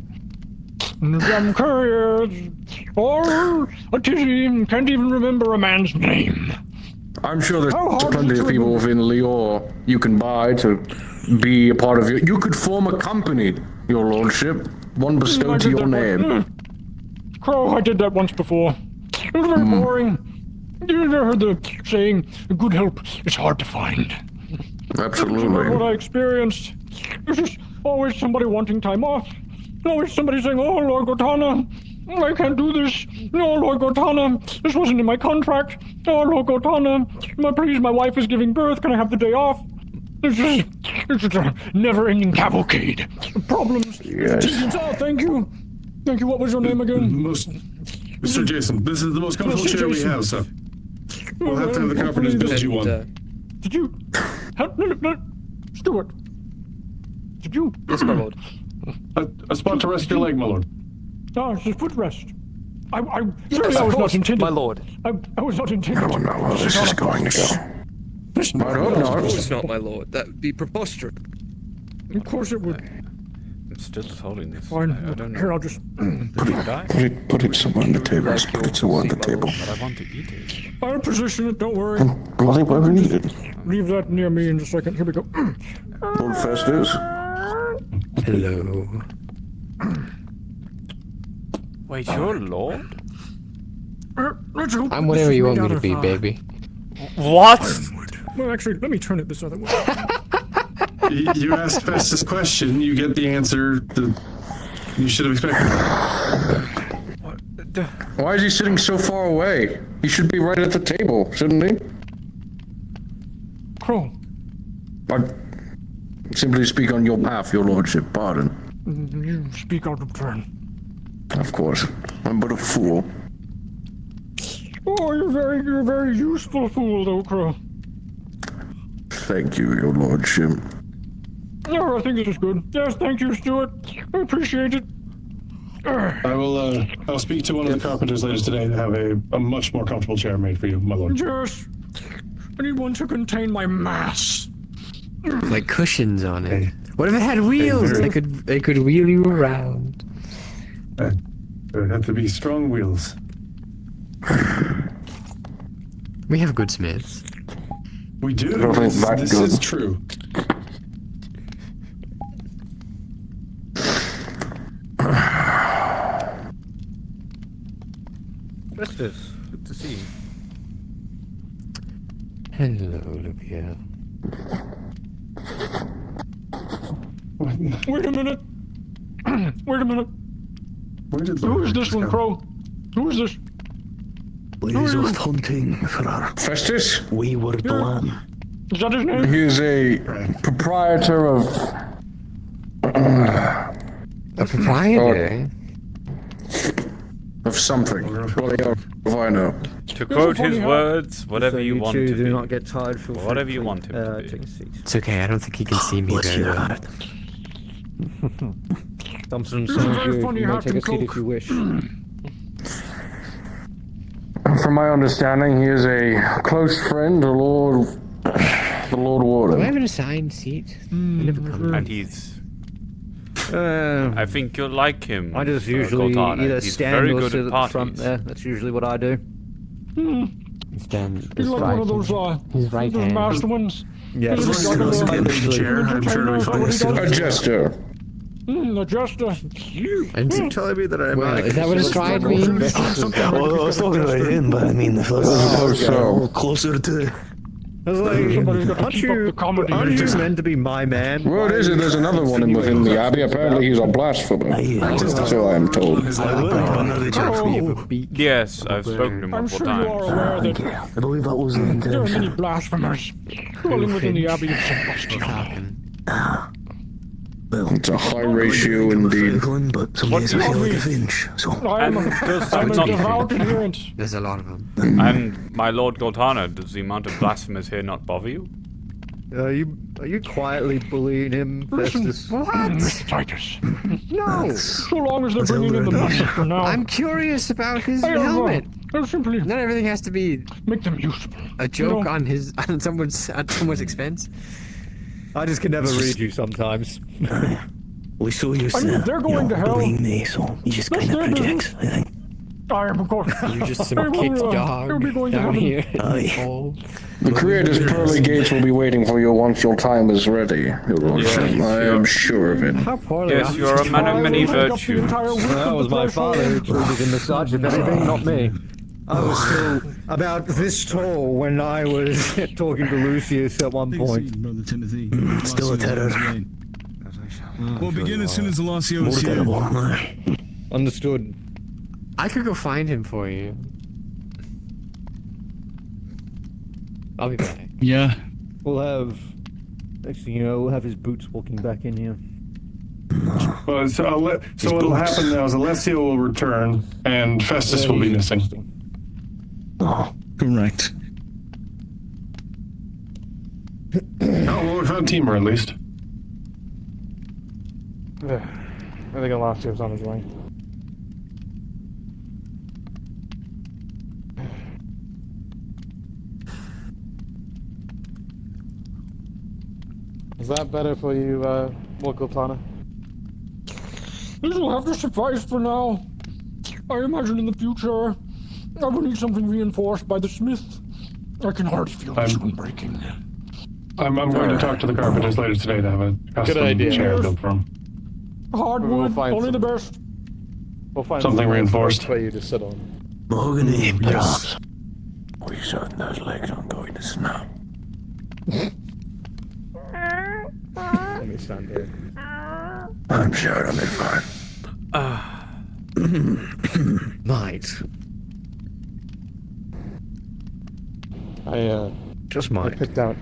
some couriers, or a tizzy can't even remember a man's name. I'm sure there's plenty of people within Lior you can buy to be a part of you could form a company, your lordship, one bestowed to your name. Crow, I did that once before. It was very boring. You never heard the saying, good help is hard to find. Absolutely. What I experienced. There's just always somebody wanting time off. Always somebody saying, oh, Lord Gultana, I can't do this. No, Lord Gultana, this wasn't in my contract. Oh, Lord Gultana, please, my wife is giving birth. Can I have the day off? It's just a never-ending cavalcade. Problems. Yes. Oh, thank you. Thank you. What was your name again? Mr. Jason, this is the most comfortable chair we have, sir. We'll have to have the carpenters build you one. Did you... No, Stuart. Did you... Yes, my lord. A spot to rest your leg, my lord. Ah, it's a footrest. I was not intended. My lord. I was not intended. I don't know how this is going to go. I hope Of not. course not, my lord. That would be preposterous. Of course it would. still holding this. Fine. I don't know. Here, I'll just... Put it somewhere on the table. Just put it somewhere on the table. But I want to eat it. I'll position it, don't worry. Bloody wherever needed. Leave that near me in a second. Here we go. Lord Festus. Hello. Wait, you're a lord? I'm whatever you want me to be, baby. What? Well, actually, let me turn it this other way. You asked Festus a question, you get the answer that you should have expected. Why is he sitting so far away? He should be right at the table, shouldn't he? Crow. I simply speak on your behalf, your lordship. Pardon. You speak out of turn. Of course. I'm but a fool. Oh, you're a very useful fool, though, Crow. Thank you, your lordship. Oh, I think this is good. Yes, thank you, Stuart. I appreciate it. I'll speak to one of the carpenters later today to have a much more comfortable chair made for you, my lord. Yes. I need one to contain my mass. Like cushions on it. What if it had wheels? They could wheel you around. There have to be strong wheels. We have good smiths. We do. This is true. Festus, good to see you. Hello, Olivia. Wait a minute. Wait a minute. Who is this one, Crow? Who is this? We was off hunting for our Festus? wayward lamb. Is that his name? He is a proprietor of... a proprietor? Of something. What I know. To quote his words, whatever you want to do be. not get tired. Feel Whatever you want him to be. Take a seat. It's okay, I don't think he can see me very well. Thompson, This is very funny you how may take to a seat if cook. you wish. From my understanding, he is a close friend of the Lord Warden. Do I have an assigned seat? I never come. And he's... I think you'll like him. I just usually Cortana. either He's stand very or good sit at at the parties. front there. That's usually what I do. Stand. He's like one of those, His right those hand. master ones. Yeah, He's it's like a a chair. I'm sure we find a jester. A jester. And You telling me that I'm well, is that what a stride means? Well, I was talking about him, but I mean, the fellow's closer to... I was like, aren't you meant to be my man? Well, it isn't. There's another one within the Abbey. Apparently, he's a blasphemer. So I am told. Yes, I've spoken to him I'm multiple sure you are times. aware that I believe that was the there are intention. many blasphemers dwelling within the Abbey of St. Bastian. Well, It's a high ratio indeed. but some days I feel like a finch, so... I'm a devout adherent. There's a lot of them. And my Lord Cortana, does the amount of blasphemers here not bother you? Are you quietly bullying him, Festus? Mr. Titus. No! So long as they're bringing in the message for now. I'm curious about his I have, helmet. simply Not everything has to be make them useful. a joke on someone's expense. I just can never read you sometimes. We saw you I mean, they're going to hell. bullying me, so he just kind of projects, I think. I am, of course. You're just They some will, kicked they'll dog be going to down heaven. here. Aye. The Creator's pearly gates will be waiting for you once your time is ready, your lordship. Yes, I am sure of it. How poorly Yes, you're a man of many virtues. That was my father who treated him as such, if anything, not me. I was still about this tall when I was talking to Lucius at one point. Brother Timothy. Still a terror. We'll begin as soon as Alacio More is here. terrible. Understood. I could go find him for you. I'll be back. Yeah. We'll have... Next thing you know, we'll have his boots walking back in here. Well, so what'll happen now is Alessio will return, and Festus will be missing. Oh. Correct. Oh, well, we found Timur at least. I think Alacio's on his way. Is that better for you, Lord Cortana? This will have to suffice for now. I imagine in the future, I will need something reinforced by the smith. I can already feel this one breaking. I'm going to talk to the carpenters later today to have a custom chair built for him. Hardwood, only the best. We'll find Something reinforced. for you to sit on. Mahogany, yes. We shut those legs on going to snow. Let me stand here. I'm sure I'll be fine. Might. Just I might. picked out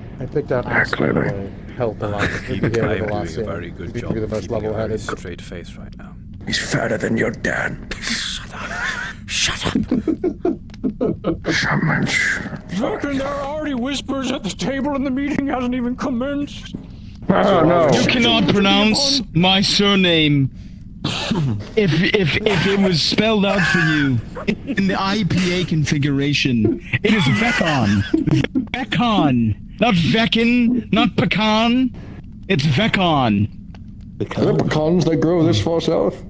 clearly. help a lot. Keep Here with doing the a last very good job be the most keeping a very level-headed. straight face right now. He's fatter than your dad. Shut up. Reckon there are already whispers at the table and the meeting hasn't even commenced. Oh, no. You cannot pronounce my surname. If it was spelled out for you in the IPA configuration, it is Vecon. Vecon. Not Veckin, not Pecan. It's Vecon. Are there pecans that grow this far south?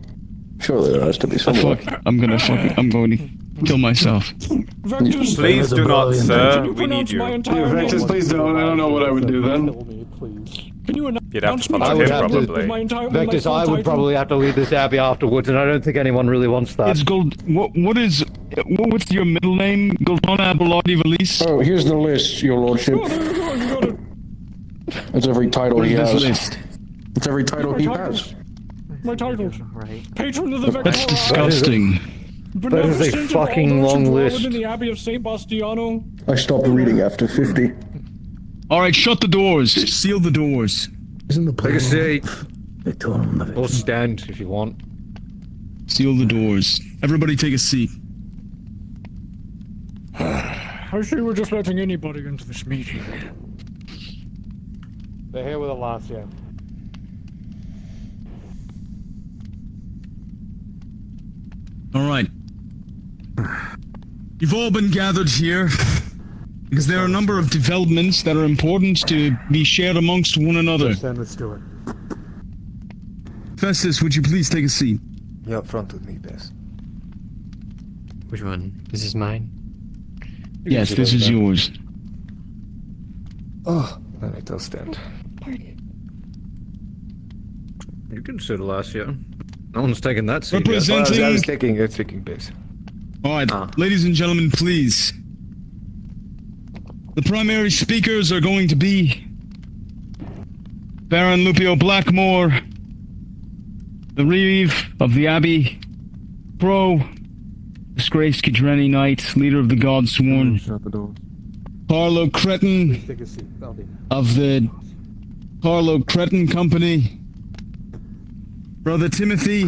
Surely there has to be somewhere. I'm going to kill myself. Vectus, Please do not, sir. We need you. Vectus, please don't. I don't know what I would do then. Can you You'd have to announce follow me him, to probably. Vectus, I would probably have to lead this abbey afterwards, and I don't think anyone really wants that. It's Gold. What's your middle name? Goldona Abaladi Valise? Oh, here's the list, your lordship. Oh, there you go, you got it. It's every title What he is has. this list? It's every title he My has. titles. My titles. Patron of the That's Vectora. disgusting. That is a fucking long list. In the Abbey of Saint Bastiano. I stopped reading after 50. All right, shut the doors. Seal the doors. Isn't the Take a seat. Victor, Or stand if you want. Seal the doors. Everybody take a seat. I see we're just letting anybody into this meeting. They're here with Alasia. All right. You've all been gathered here because there are a number of developments that are important to be shared amongst one another. Then let's do it. Festus, would you please take a seat? You're up front with me, Bess. Which one? This is mine? Yes, this is yours. Oh, then I will stand. You can sit, Alasia. No one's taking that seat. Representing... I was taking base. All right, ladies and gentlemen, please. The primary speakers are going to be Baron Lupio Blackmore, the Reeve of the Abbey, Pro, disgraced Kidreni Knight, leader of the Godsworn, Shut the doors. Carlo Cretin Take a seat. of the Carlo Cretin Company, Brother Timothy,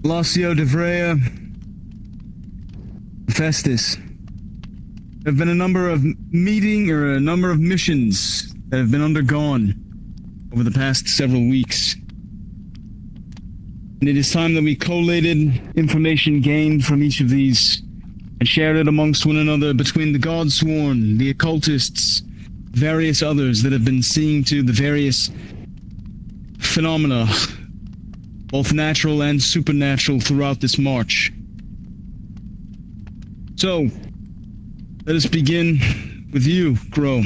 Lacio de Vrea, Festus. There have been a number of missions that have been undergone over the past several weeks. And it is time that we collated information gained from each of these and shared it amongst one another between the Godsworn, the occultists, various others that have been seeing to the various phenomena, both natural and supernatural, throughout this march. So, let us begin with you, Crow.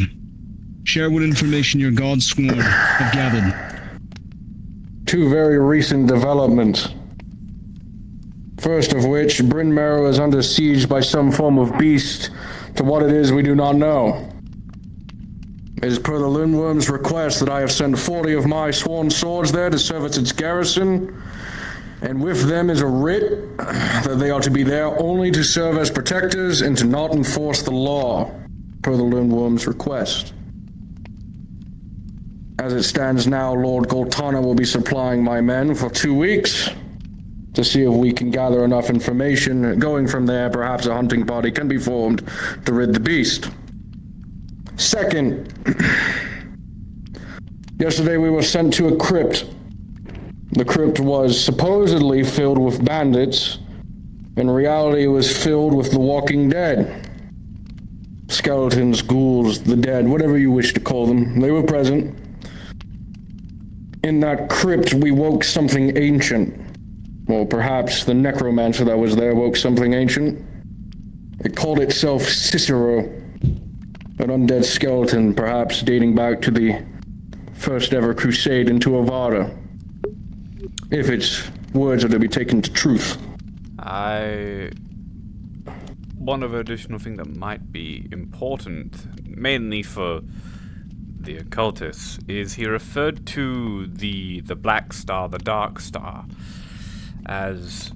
Share what information your Godsworn have gathered. Two very recent developments. First of which, Bryn Mawr is under siege by some form of beast. To what it is, we do not know. It is per the Lindworm's request that I have sent 40 of my sworn swords there to serve as its garrison, and with them is a writ that they are to be there only to serve as protectors and to not enforce the law, per the Lindworm's request. As it stands now, Lord Goltana will be supplying my men for 2 weeks to see if we can gather enough information. Going from there, perhaps a hunting party can be formed to rid the beast. Second, yesterday we were sent to a crypt. The crypt was supposedly filled with bandits. In reality, it was filled with the walking dead. Skeletons, ghouls, the dead, whatever you wish to call them. They were present. In that crypt, we woke something ancient. Well, perhaps the necromancer that was there woke something ancient. It called itself Cicero, an undead skeleton, perhaps dating back to the first ever crusade into Evarda. If its words are to be taken to truth. One other additional thing that might be important, mainly for the occultists, is he referred to the Black Star, the Dark Star, as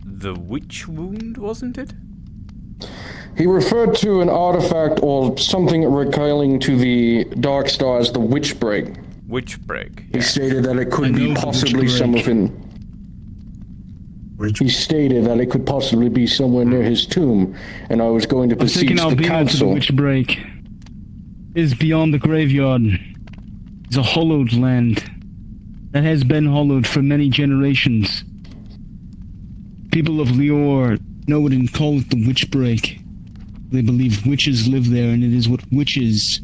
the Witch Wound, wasn't it? He referred to an artifact or something recalling to the Dark Star as the Witch Break. Witch Break. He stated that it could be possibly some of him. He stated that it could possibly be somewhere near his tomb, and I was going to besiege the council. To the Witch Break is beyond the graveyard. It's a hollowed land that has been hollowed for many generations. People of Lior know it and call it the Witch Break. They believe witches live there, and it is what witches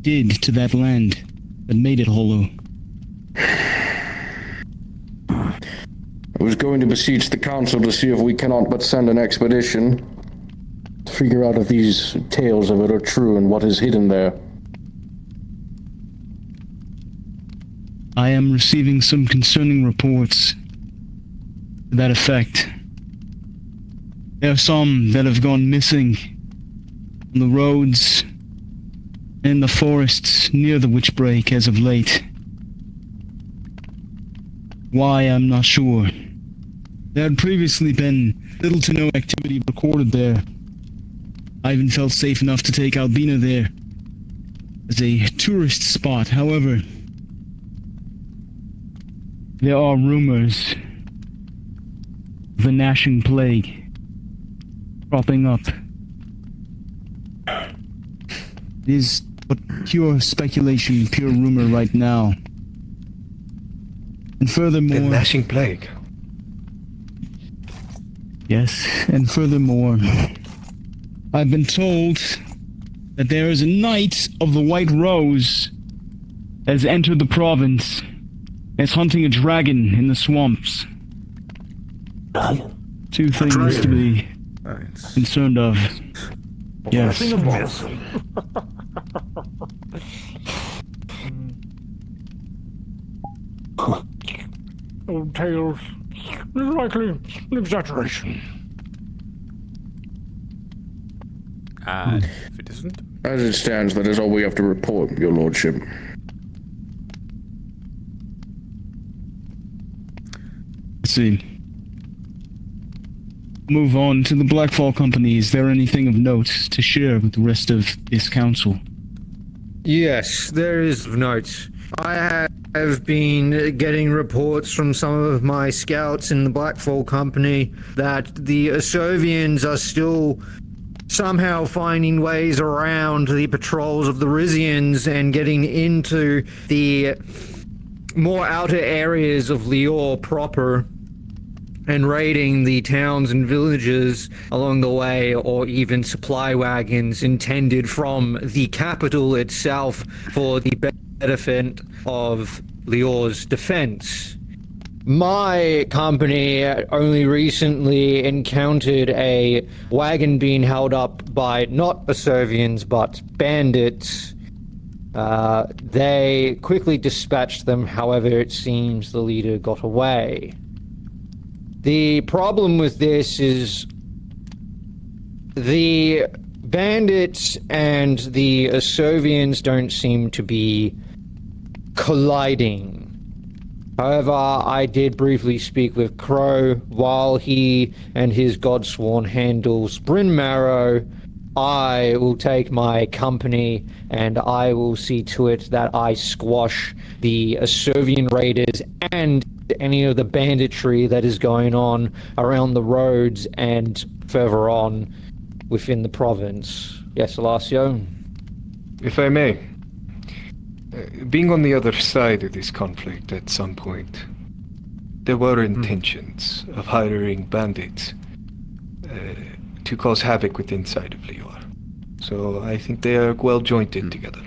did to that land that made it hollow. I was going to besiege the council to see if we cannot but send an expedition to figure out if these tales of it are true and what is hidden there. I am receiving some concerning reports to that effect. There are some that have gone missing on the roads and in the forests near the Witch Break as of late. Why, I'm not sure. There had previously been little to no activity recorded there. I even felt safe enough to take Albina there as a tourist spot. However, there are rumors of the gnashing plague cropping up. It is but pure speculation, pure rumor right now. And furthermore... The gnashing plague? Yes, and furthermore, I've been told that there is a knight of the White Rose has entered the province and is hunting a dragon in the swamps. Two things to be concerned of. Yes. Old tales. It's likely an exaggeration. And if it isn't? As it stands, that is all we have to report, your lordship. Let's see. Move on to the Blackfall Company. Is there anything of note to share with the rest of this council? Yes, there is of note. I have been getting reports from some of my scouts in the Blackfall Company that the Osovians are still somehow finding ways around the patrols of the Rizians and getting into the more outer areas of Lior proper and raiding the towns and villages along the way, or even supply wagons intended from the capital itself for the benefit of Lior's defense. My company only recently encountered a wagon being held up by not Osovians but bandits. They quickly dispatched them, however it seems the leader got away. The problem with this is the bandits and the Osovians don't seem to be colliding. However, I did briefly speak with Crow. While he and his godsworn handles Bryn Marrow, I will take my company and I will see to it that I squash the Osovian raiders and any of the banditry that is going on around the roads and further on within the province. Yes, Alacio? If I may, being on the other side of this conflict at some point, there were intentions of hiring bandits to cause havoc within inside of Lior. So I think they are well jointed together.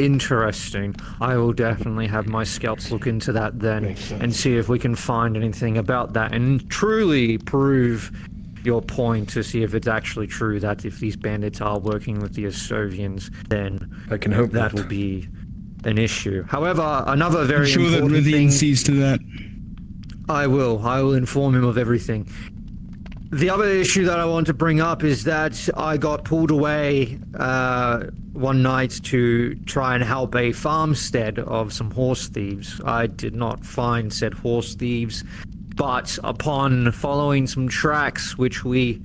interesting. I will definitely have my scouts look into that then and see if we can find anything about that and truly prove your point to see if it's actually true that if these bandits are working with the Osovians, then I can hope that will be an issue. However, another very I'm sure that important Rithian thing... sees to that. I will inform him of everything. The other issue that I want to bring up is that I got pulled away one night to try and help a farmstead of some horse thieves. I did not find said horse thieves, but upon following some tracks, which we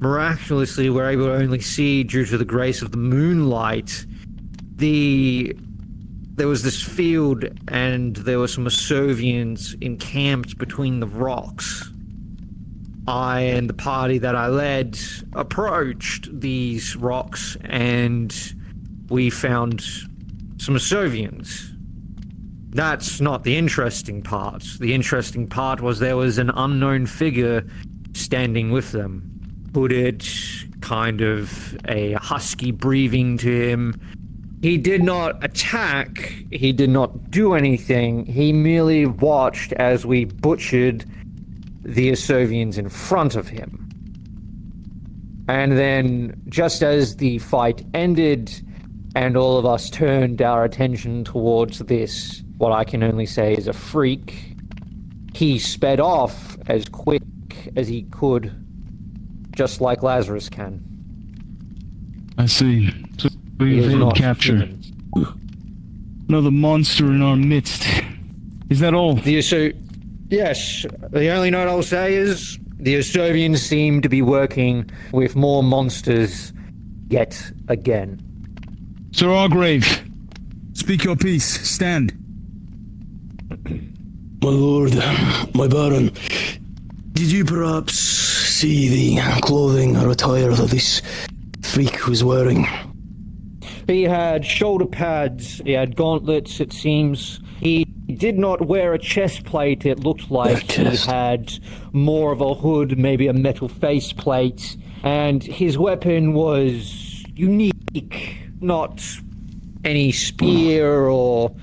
miraculously were able to only see due to the grace of the moonlight, there was this field and there were some Osovians encamped between the rocks. I and the party that I led approached these rocks and we found some Osovians. That's not the interesting part. The interesting part was there was an unknown figure standing with them. Put it kind of a husky breathing to him. He did not attack. He did not do anything. He merely watched as we butchered the Osovians in front of him. And then, just as the fight ended, and all of us turned our attention towards this, what I can only say is a freak, he sped off as quick as he could, just like Lazarus can. I see. So we evaded capture. Another monster in our midst. Is that all? Yes, the only note I'll say is the Osovians seem to be working with more monsters yet again. Sir Argrave, speak your piece. Stand. My lord, my baron, did you perhaps see the clothing or attire that this freak was wearing? He had shoulder pads, he had gauntlets, it seems. He did not wear a chest plate, it looked like he had more of a hood, maybe a metal faceplate, and his weapon was unique, not any spear or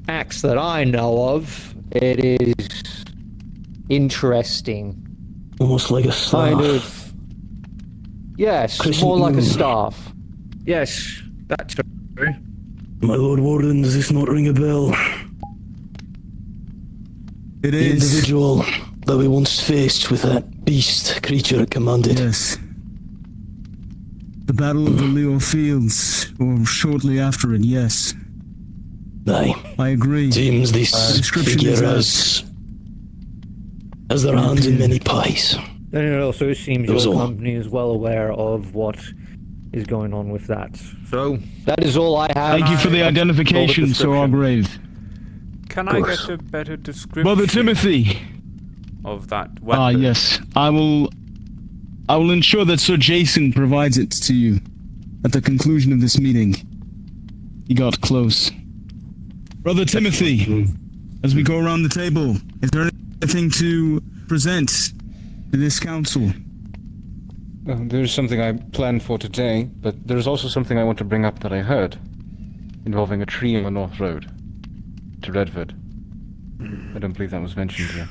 axe that I know of. It is interesting. Almost like a staff. Kind of. Yes, Crescent more like a moon. staff. Yes, that's true. My lord warden, does this not ring a bell? It the is. individual that we once faced with that beast creature it commanded. Yes. The Battle of the Leo Fields, or shortly after it, yes. Aye. I agree. Seems this figure has their hands in many pies. And it also seems That was your all. company is well aware of what is going on with that. So, that is all I have. Thank you for the identification, Sir Argrave. Can I get a better description Brother Timothy! of that weapon? Ah, yes. I will ensure that Sir Jason provides it to you at the conclusion of this meeting. He got close. Brother Timothy, as we go around the table, is there anything to present to this council? There's something I planned for today, but there's also something I want to bring up that I heard, involving a tree on the North Road to Redford. I don't believe that was mentioned here.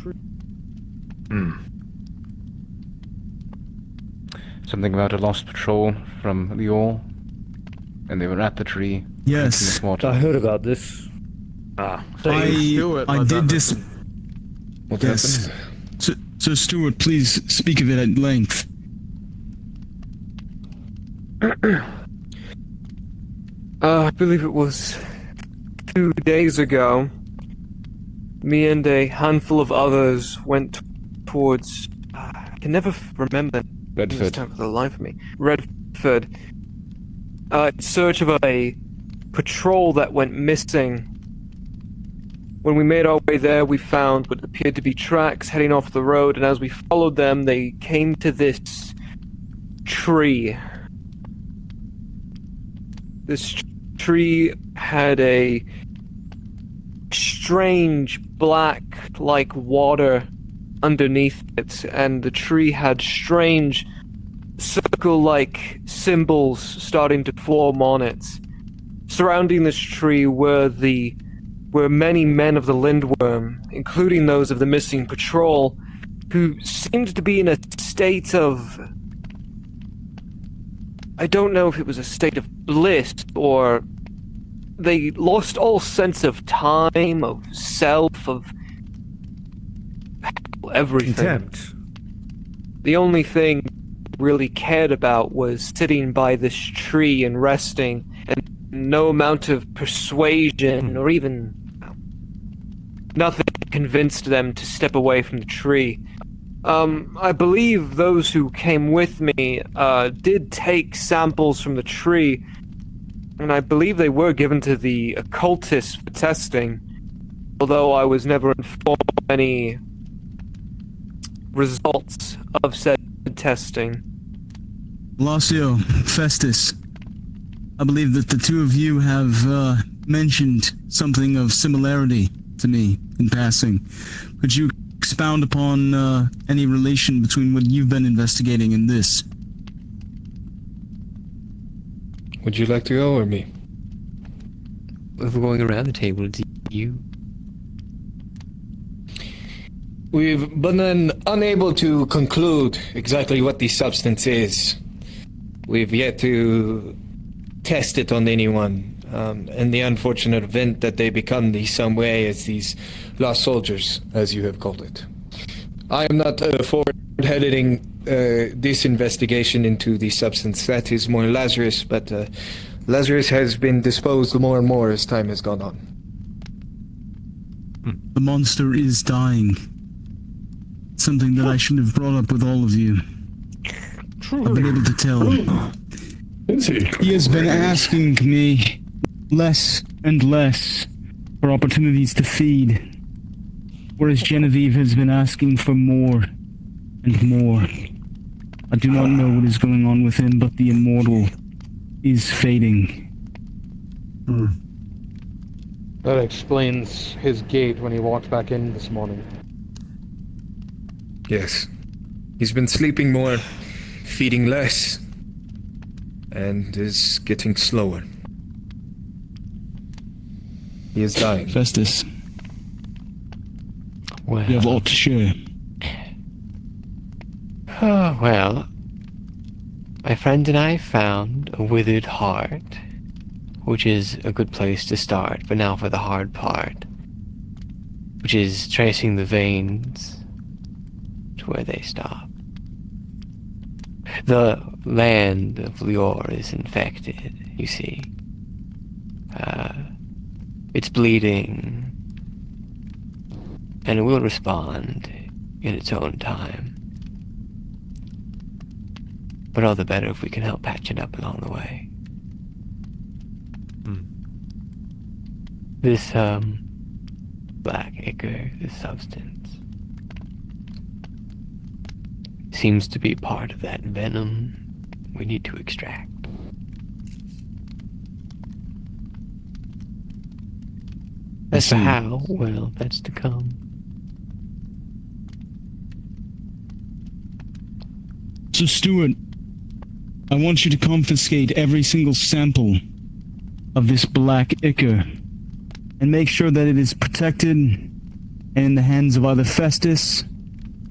Something about a lost patrol from Lior, and they were at the tree. Yes. I heard about this. I did this. What yes. happened? Sir Stewart, please speak of it at length. I believe it was 2 days ago. Me and a handful of others went towards. I can never remember Redford. this time for the life of me. Redford. In search of a patrol that went missing. When we made our way there, we found what appeared to be tracks heading off the road, and as we followed them, they came to this tree. This tree had a strange black like water underneath it, and the tree had strange circle like symbols starting to form on it. surrounding this tree were many men of the Lindworm, including those of the missing patrol, who seemed to be in a state of... I don't know if it was a state of bliss, or they lost all sense of time, of self, of everything. Contempt. The only thing really cared about was sitting by this tree and resting, and no amount of persuasion or even nothing convinced them to step away from the tree. I believe those who came with me did take samples from the tree, and I believe they were given to the occultists for testing, although I was never informed of any results of said testing. Lacio, Festus, I believe that the two of you have mentioned something of similarity to me in passing. Could you expound upon any relation between what you've been investigating and this? Would you like to go or me? If we're going around the table, do you? We've been unable to conclude exactly what the substance is. We've yet to test it on anyone. And the unfortunate event that they become some way as these lost soldiers, as you have called it. I am not forward-heading this investigation into the substance. That is more Lazarus, but Lazarus has been disposed more and more as time has gone on. The monster is dying. Something that I should have brought up with all of you. I've been able to tell. He has been asking me less and less for opportunities to feed, whereas Genevieve has been asking for more and more. I do not know what is going on with him, but the immortal is fading. That explains his gait when he walked back in this morning. Yes. He's been sleeping more, feeding less, and is getting slower. He is dying. Festus, well, you have all to share. Oh, well, my friend and I found a withered heart, which is a good place to start, but now for the hard part, which is tracing the veins to where they stop. The land of Lior is infected, you see. It's bleeding, and it will respond in its own time. But all the better if we can help patch it up along the way. This, black ichor, this substance, seems to be part of that venom we need to extract. As for how, well, that's to come. So, Stuart, I want you to confiscate every single sample of this black ichor and make sure that it is protected and in the hands of either Festus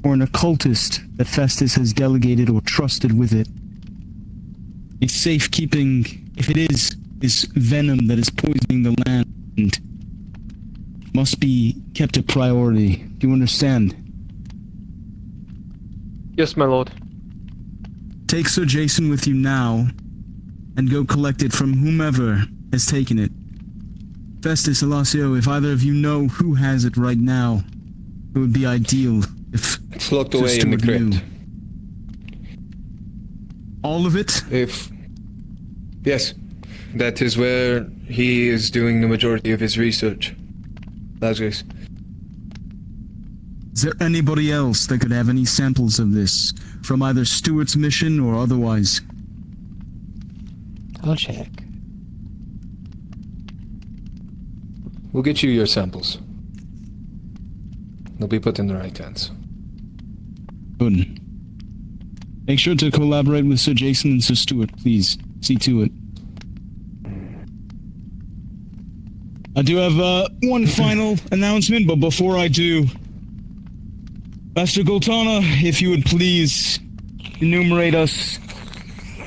or an occultist that Festus has delegated or trusted with it. It's safekeeping, if it is this venom that is poisoning the land, must be kept a priority. Do you understand? Yes, my lord. Take Sir Jason with you now, and go collect it from whomever has taken it. Festus, Alacio, if either of you know who has it right now, it would be ideal if it's locked away in the crypt. All of it? Yes. That is where he is doing the majority of his research. Lazarus. Is there anybody else that could have any samples of this, from either Stuart's mission or otherwise? I'll check. We'll get you your samples. They'll be put in the right hands. Good. Make sure to collaborate with Sir Jason and Sir Stuart, please. See to it. I do have one final announcement, but before I do, Master Goltana, if you would please enumerate us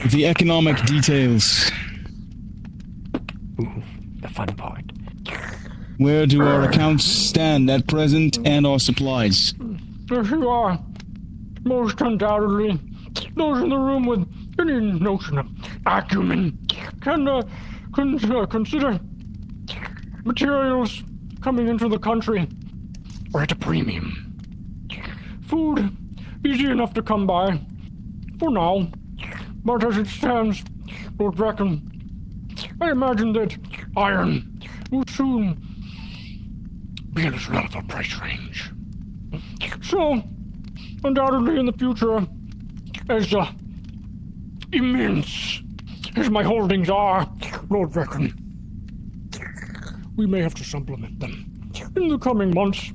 the economic details. Ooh, the fun part. Where do our accounts stand at present and our supplies? There you are. Most undoubtedly, those in the room with any notion of acumen can consider materials coming into the country are at a premium. Food, easy enough to come by, for now. But as it stands, Lord Bracken, I imagine that iron will soon be in its relevant price range. So, undoubtedly in the future, as immense as my holdings are, Lord Bracken, we may have to supplement them. In the coming months,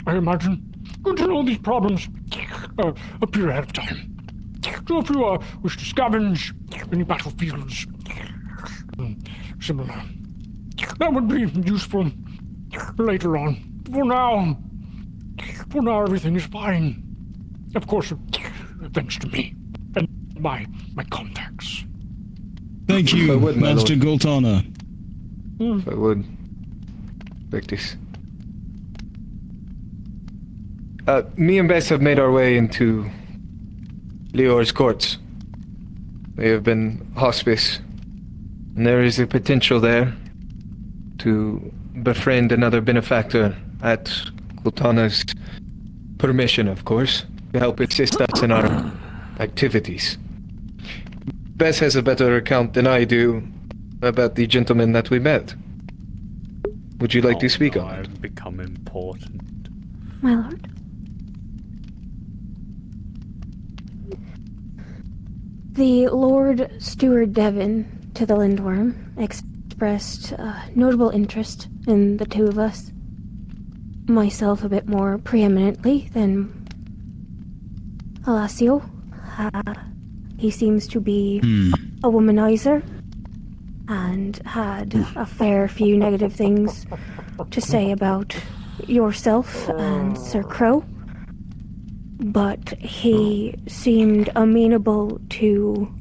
I imagine, good to know these problems appear ahead of time. So if you wish to scavenge any battlefields, similar, that would be useful later on. For now, everything is fine. Of course, thanks to me and my contacts. Thank you, Master Goltana. If I would, like this. Me and Bess have made our way into Lior's courts. They have been hospice, and there is a potential there to befriend another benefactor at Goltana's permission, of course, to help assist us in our activities. Bess has a better account than I do about the gentleman that we met. Would you like to speak on it? I've become important. My lord? The Lord Steward Devon to the Lindworm expressed notable interest in the two of us. Myself a bit more preeminently than Alacio. He seems to be a womanizer and had a fair few negative things to say about yourself and Sir Crow. But he seemed amenable to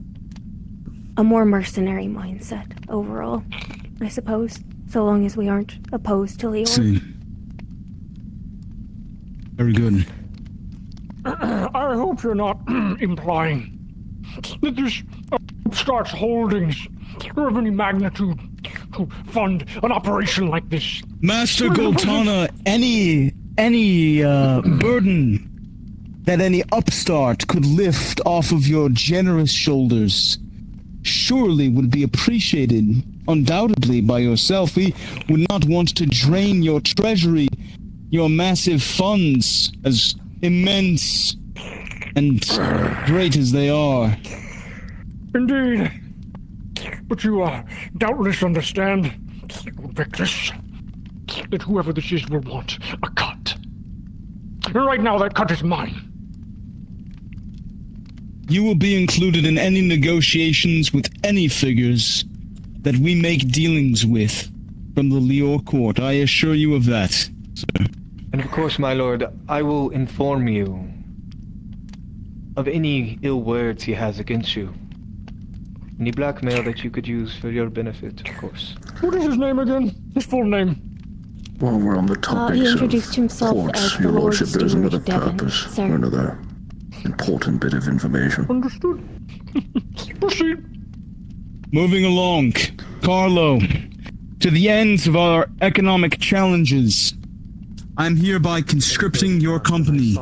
a more mercenary mindset overall, I suppose, so long as we aren't opposed to Leor. See. Very good. I hope you're not implying that this upstart's holdings are of any magnitude to fund an operation like this. Master Goltana, any burden that any upstart could lift off of your generous shoulders surely would be appreciated, undoubtedly, by yourself. We would not want to drain your treasury, your massive funds, as immense and great as they are. Indeed. But you doubtless understand, Victus, that whoever this is will want a cut. And right now that cut is mine. You will be included in any negotiations with any figures that we make dealings with from the Lior court. I assure you of that, sir. And of course, my lord, I will inform you of any ill words he has against you. Any blackmail that you could use for your benefit, of course. What is his name again? His full name? While we're on the topic he introduced of himself courts, as the your Lord lordship, there's Steward another Devon, purpose, sir. or another important bit of information. Understood. Proceed. Moving along, Carlo, to the ends of our economic challenges, I'm hereby conscripting your company.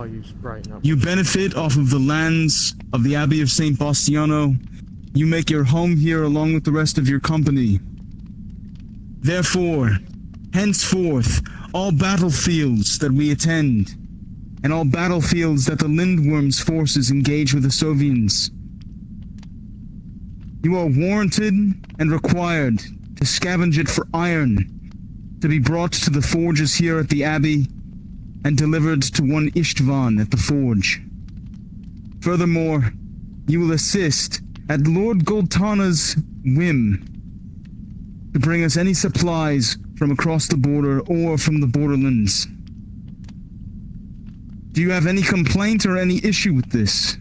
You benefit off of the lands of the Abbey of St. Bastiano. You make your home here along with the rest of your company. Therefore, henceforth, all battlefields that we attend, and all battlefields that the Lindworm's forces engage with the Sovians, you are warranted and required to scavenge it for iron, to be brought to the forges here at the Abbey, and delivered to one Istvan at the forge. Furthermore, you will assist, at Lord Goltana's whim, to bring us any supplies from across the border or from the borderlands. Do you have any complaint or any issue with this?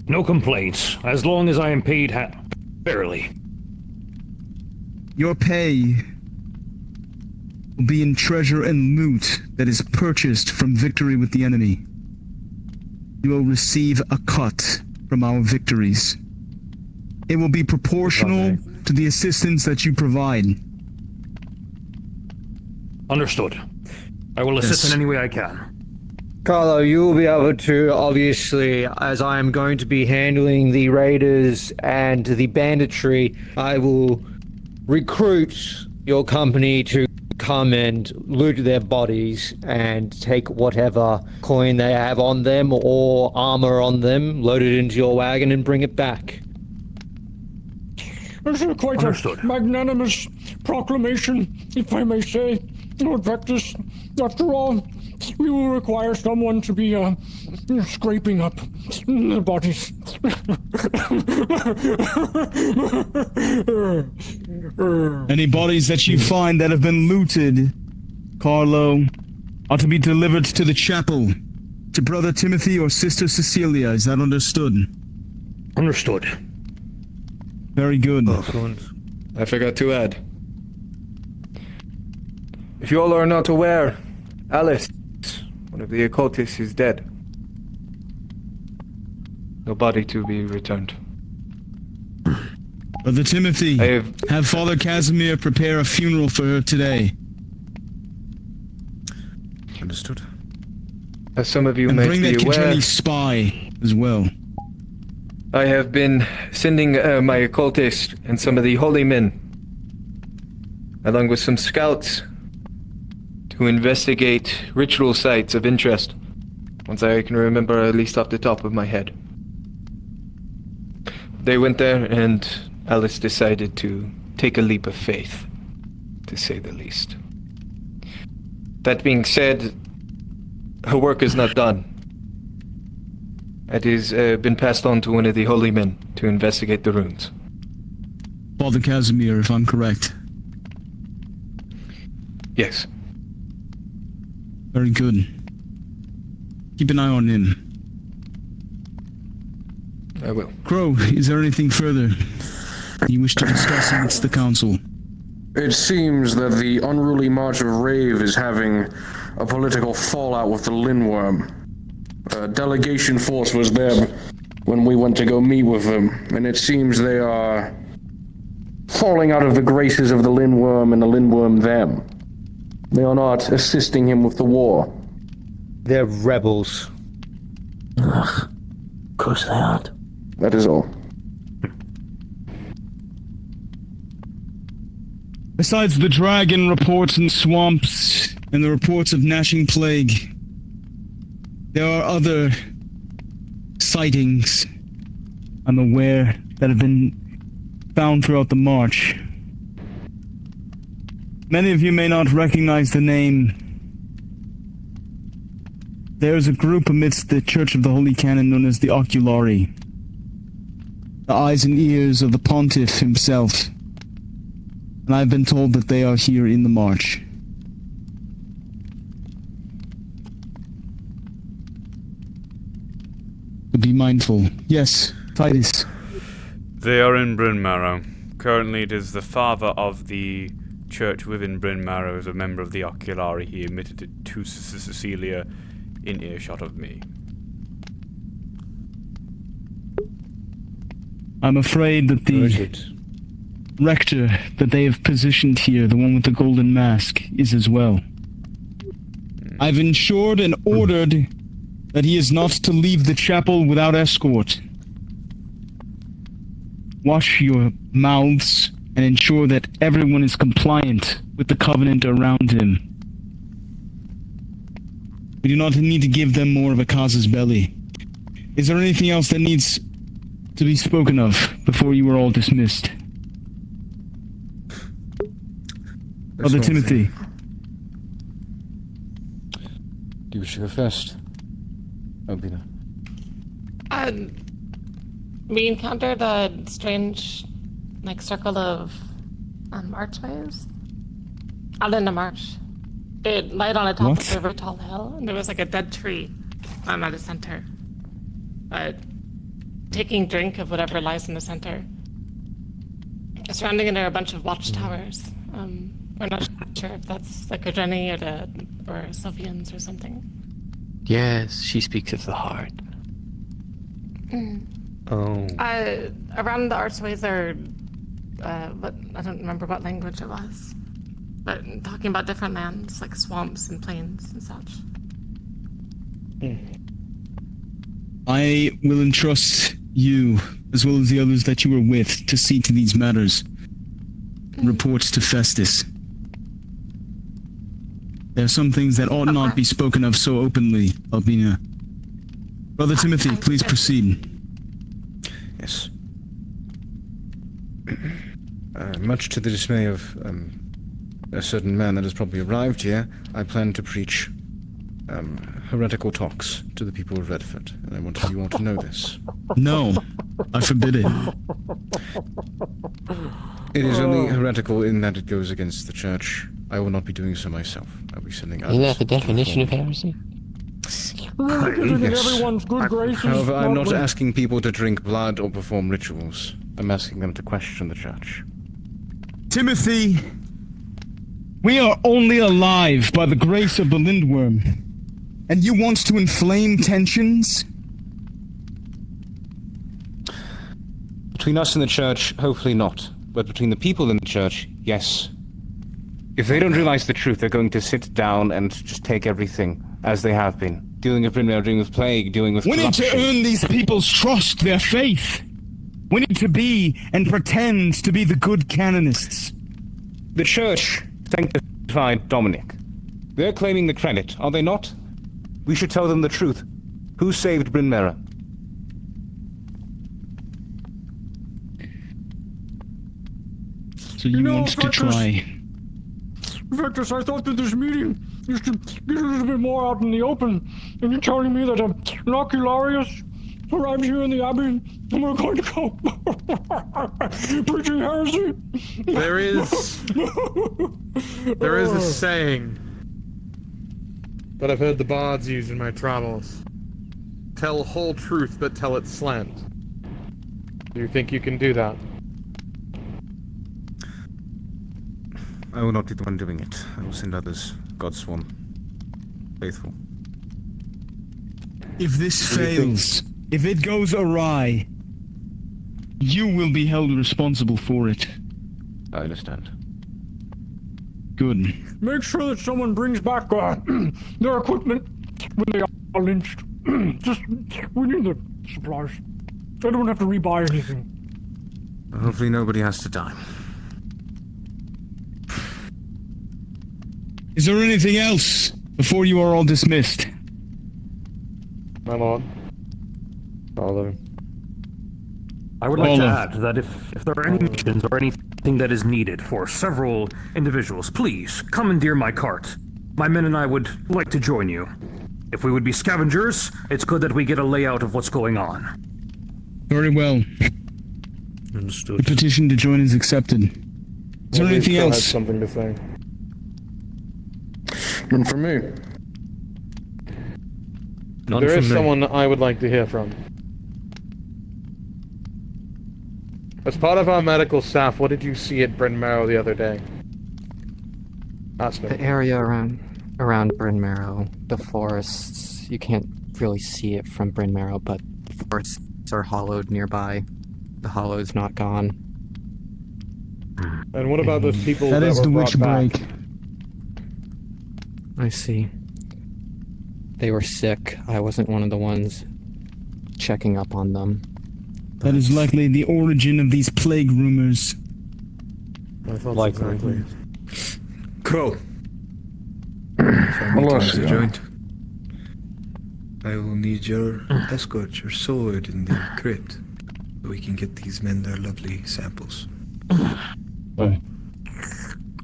No complaints, as long as I am paid fairly. Your pay will be in treasure and loot that is purchased from victory with the enemy. You will receive a cut from our victories. It will be proportional to the assistance that you provide. Understood. I will assist in any way I can. Carlo, you will be able to, obviously, as I am going to be handling the raiders and the banditry, I will recruit your company to come and loot their bodies and take whatever coin they have on them or armor on them, load it into your wagon and bring it back. This is quite a magnanimous proclamation, if I may say, Lord Vectus. After all, we will require someone to be scraping up the bodies. Any bodies that you find that have been looted, Carlo, are to be delivered to the chapel, to Brother Timothy or Sister Cecilia. Is that understood? Understood. Very good. I forgot to add. If you all are not aware, Alice, one of the occultists, is dead. No body to be returned. Brother Timothy, have Father Casimir prepare a funeral for her today. Understood. As some of you And may bring be that aware, Kijani spy as well. I have been sending my occultist and some of the holy men, along with some scouts, to investigate ritual sites of interest, ones I can remember at least off the top of my head. They went there and Alice decided to take a leap of faith, to say the least. That being said, her work is not done. It has been passed on to one of the holy men to investigate the runes. Father Casimir, if I'm correct. Yes. Very good. Keep an eye on him. I will. Crow, is there anything further you wish to discuss amidst the council? It seems that the unruly March of Rave is having a political fallout with the Lindworm. A delegation force was there when we went to go meet with them, and it seems they are falling out of the graces of the Lindworm and the Lindworm them. They are not assisting him with the war. They're rebels. Ugh, of course they aren't. That is all. Besides the dragon reports in swamps and the reports of gnashing plague, there are other sightings, I'm aware, that have been found throughout the march. Many of you may not recognize the name. There is a group amidst the Church of the Holy Canon known as the Oculari, the eyes and ears of the Pontiff himself, and I've been told that they are here in the march. So be mindful. Yes, Titus. They are in Bryn Marrow. Currently it is the father of the church within Bryn Marrow, as a member of the Oculari. He admitted it to Cecilia in earshot of me. I'm afraid that the rector that they have positioned here, the one with the golden mask, is as well. I've ensured and ordered that he is not to leave the chapel without escort. Wash your mouths and ensure that everyone is compliant with the covenant around him. We do not need to give them more of a casus belli. Is there anything else that needs to be spoken of before you are all dismissed? Brother Timothy. Do you wish to go first? Albina. We encountered a strange, circle of archways. out in the marsh. It lied on the top What? of a very tall hill, and there was like a dead tree at the center. Taking drink of whatever lies in the center. Surrounding it are a bunch of watchtowers. We're not sure if that's like a Jenny or Sylvians or something. Yes, she speaks of the heart. Oh. Around the archways are, what I don't remember what language it was, but talking about different lands like swamps and plains and such. I will entrust you, as well as the others that you were with, to see to these matters. Reports to Festus. There are some things that ought not be spoken of so openly, Albina. Brother Timothy, please proceed. Yes. Much to the dismay of a certain man that has probably arrived here, I plan to preach heretical talks to the people of Redford, and I want you all to know this. No, I forbid it. It is only heretical in that it goes against the church. I will not be doing so myself. I'll be sending others. Isn't that the definition of heresy? Yes. Everyone's good graces. However, I'm not asking people to drink blood or perform rituals. I'm asking them to question the church. Timothy, we are only alive by the grace of the Lindworm. And you want to inflame tensions? Between us and the church, hopefully not. But between the people in the church, yes. If they don't realize the truth, they're going to sit down and just take everything as they have been. Dealing with Brynmare, dealing with plague, dealing with corruption. We need to earn these people's trust, their faith. We need to be and pretend to be the good canonists. The church sanctified Dominic. They're claiming the credit, are they not? We should tell them the truth. Who saved Brynmare? So you want to try... Victus, I thought that this meeting is to get a little bit more out in the open, and you're telling me that Nocularius arrives here in the Abbey, and we're going to go preaching heresy? There is a saying that I've heard the bards use in my travels. Tell whole truth, but tell it slant. Do you think you can do that? I will not be the one doing it. I will send others. Godsworn. Faithful. If this fails, if it goes awry, you will be held responsible for it. I understand. Good. Make sure that someone brings back their equipment when they are lynched. We need the supplies. They don't have to rebuy anything. Hopefully nobody has to die. Is there anything else before you are all dismissed? My lord. Father. I would like to add that if there are any missions or anything that is needed for several individuals, please commandeer my cart. My men and I would like to join you. If we would be scavengers, it's good that we get a layout of what's going on. Very well. Understood. The petition to join is accepted. Is there anything else? Has something to say. None from me. There is someone I would like to hear from. As part of our medical staff, what did you see at Bryn Mawr the other day? Ask me. The area around Bryn Mawr, the forests, you can't really see it from Bryn Mawr, but the forests are hollowed nearby. The hollow's not gone. And what about those people that is were the brought witch back? break. I see. They were sick. I wasn't one of the ones checking up on them. That is likely the origin of these plague rumors. I thought exactly. Crow. Melissa. Joint. I will need your escort, your sword in the crypt, so we can get these men their lovely samples.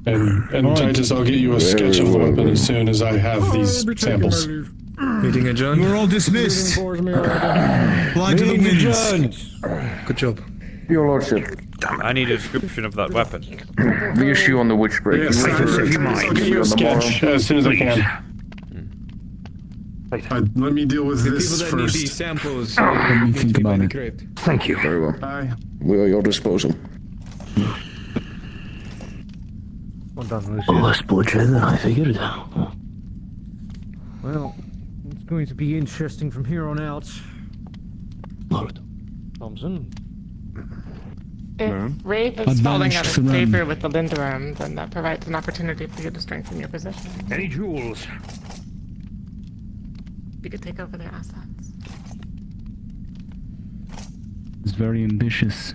And Titus, I'll get you a sketch of the weapon as soon as I have these samples. Meeting adjourned. You are all dismissed. Fly to the winds. Good job. Your Lordship, I need a description of that weapon. the issue on the witch break. Yes, I'll get you a sketch as soon as I can. Let me deal with this People that need these first. samples, Let me think about it. Thank you. Very well. Aye. We are at your disposal. Well done, Lucius. Oh, that's bloodshed than I figured. Well, it's going to be interesting from here on out. Lord. Thompson. If Rafe is falling out of favor with the Linderworm, then that provides an opportunity for you to strengthen your position. Any jewels? You could take over their assets. It's very ambitious.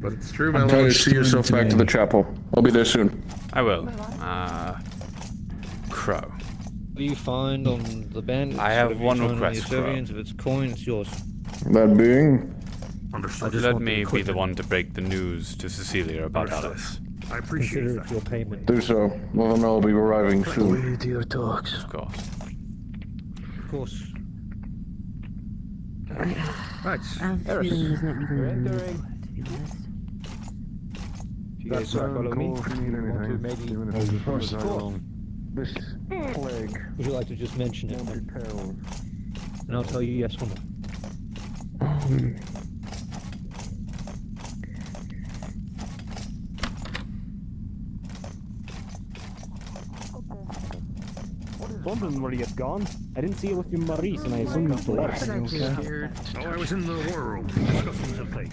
But it's true, my lord. See yourself back to the chapel. I'll be there soon. I will. Crow. What do you find on the bandits? I have one request, If it's coin, it's yours. That being? Let me be the one to break the news to Cecilia about Alice. I appreciate Consider that. it your payment. Do so. Well, then I'll be arriving soon. Dear talks. Of course. Of course. Right. I have a feeling he's not even We're entering. to be honest. If you guys follow me, want to maybe This plague. would you like to just mention it? And I'll tell you yes or no. Wondering where you had gone. I didn't see you with your Maurice, and I assumed it's the worst. Oh, I was in the war room discussing something.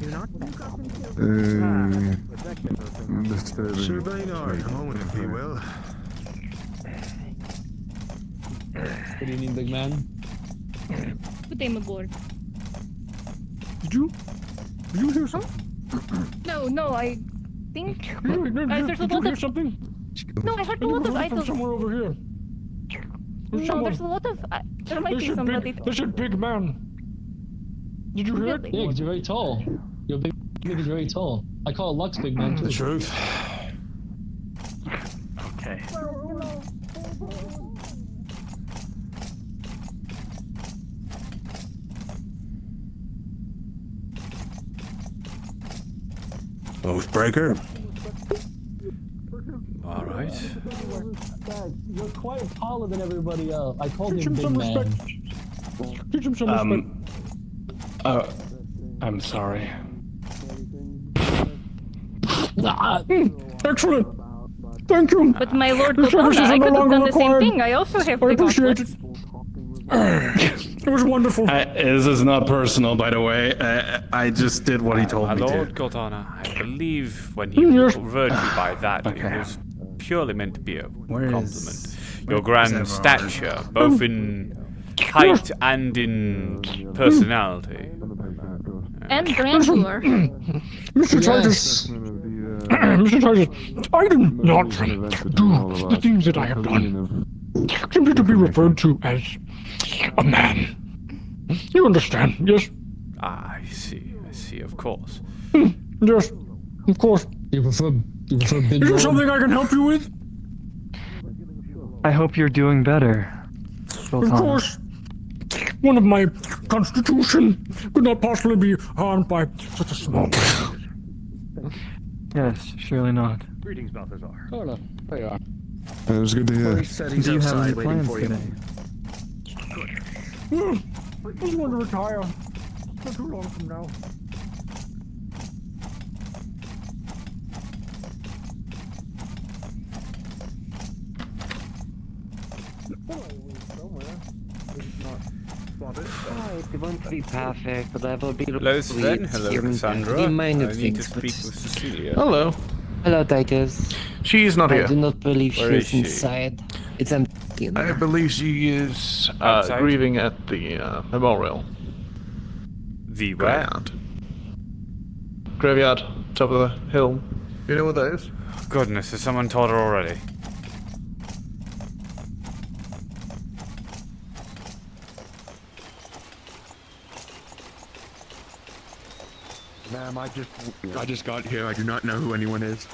Sir Baynard, a moment if you will. Good evening, big man. Good day, my lord. Did you hear something? No, I think... Did there's a you lot hear of... something? No, I heard a lot of items. Somewhere over here. No, there's a lot of... there might be somebody... There's a big man. Did you hear it? Yeah, because you're very tall. You're big because you're very tall. I call Lux big man too. The truth. Okay. Oathbreaker. All right. You're quite taller than everybody else. I called him big man. Teach him some respect. I'm sorry. Excellent. Thank you. But my lord Your services Godana, are I no could have longer done the same required. thing. I also have I big appreciate gauntlets. It was wonderful. This is not personal, by the way. I just did what he told My me Lord to. Godana, I believe when he referred to you by that, it was purely meant to be a compliment. Your grand stature, both in height and in personality. And grandeur. Mr. Titus. Mr. Titus, I did not do the things that I have done. Simply to be referred to as a man. You understand, yes? I see, of course. Yes, of course. You prefer big Is there lord? something I can help you with? I hope you're doing better. Of course. One of my constitution could not possibly be harmed by such a small man. Yes, surely not. Greetings, Balthazar. Oh no, there you are. It was good to hear. Do you have any plans today? I just want to retire. Not too long from now. It won't be perfect, but I will be Hello, Sven. Hello, Cassandra. The minor I need things, to but- speak with Cecilia. Hello. Hello, Titus. She's not I here. do not believe Where she's is she? inside. It's empty. I believe she is Outside? grieving at the memorial. The where? Graveyard, top of the hill. You know what that is? Goodness, has someone told her already? Ma'am, I just got here. I do not know who anyone is.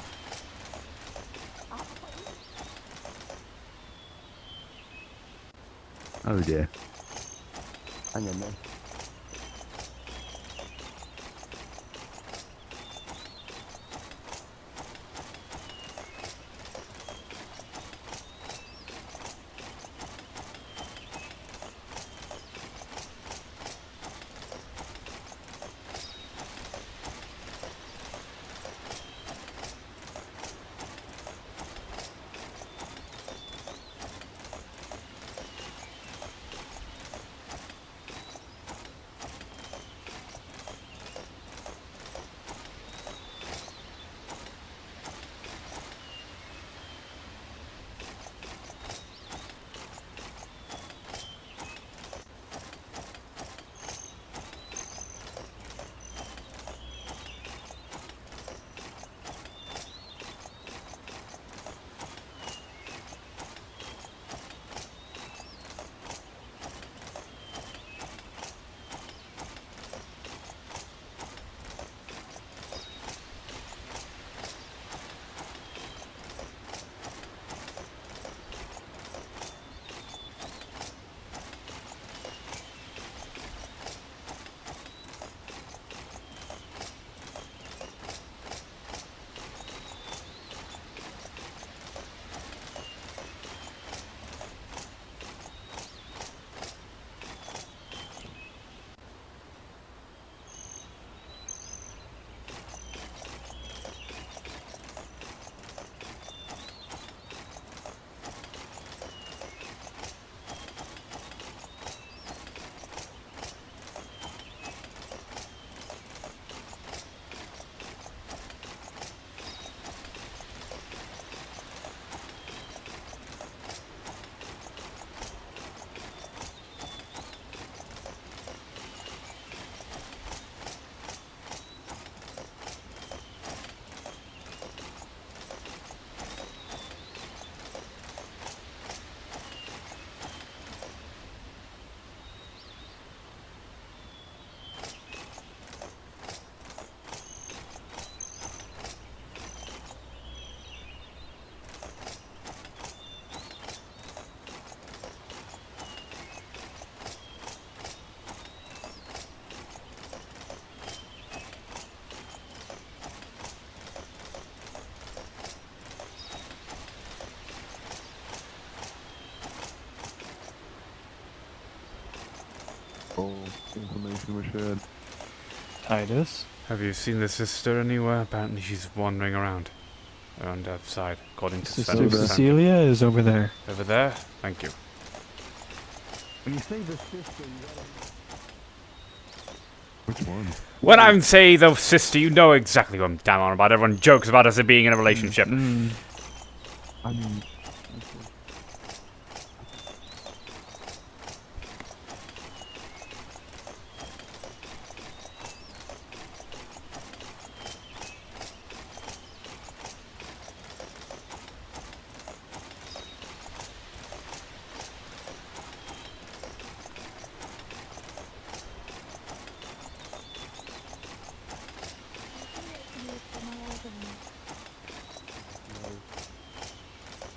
Oh dear. Hang on, man. information was shared. Titus? Have you seen the sister anywhere? Apparently she's wandering around outside, according to Sister Cecilia is over there. Over there? Thank you. When you say the sister, you gotta... Which one? When I say the sister, you know exactly what I'm down on about. Everyone jokes about us being in a relationship. I mean...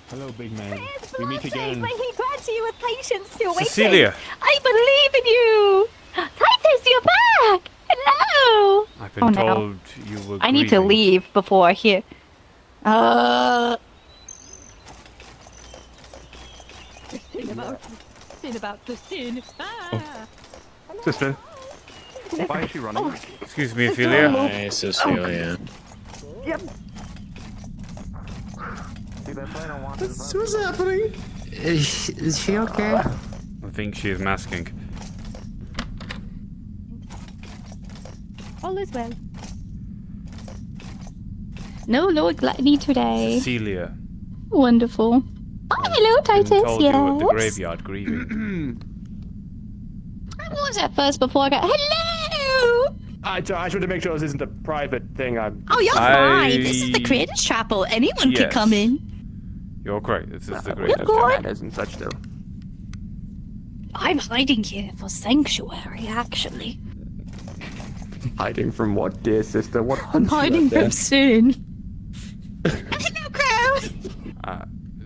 Hello, big man. We meet May again. he grant you with patience still waiting. Cecilia. I believe in you. Titus, you're back. Hello. I've been told you were I need to grieving. leave before I hear. Sin about the sin. Ah. Sister, why is she running? Excuse me, Ophelia. Hey, Cecilia. Yep. What's happening? Is she okay? I think she is masking. All is well. No Lord Gluttony today. Cecilia. Wonderful. Oh, hello, Been Titus. told Yes. you were at the graveyard grieving. I was at first before I got. Hello. I just wanted to make sure this isn't a private thing. Oh, you're fine. This is the Creators Chapel. Anyone could Yes. come in. You're correct. This is the You're greatest. good. Manners and such though. I'm hiding here for sanctuary, actually. Hiding from what, dear sister? What? I'm hiding from sin.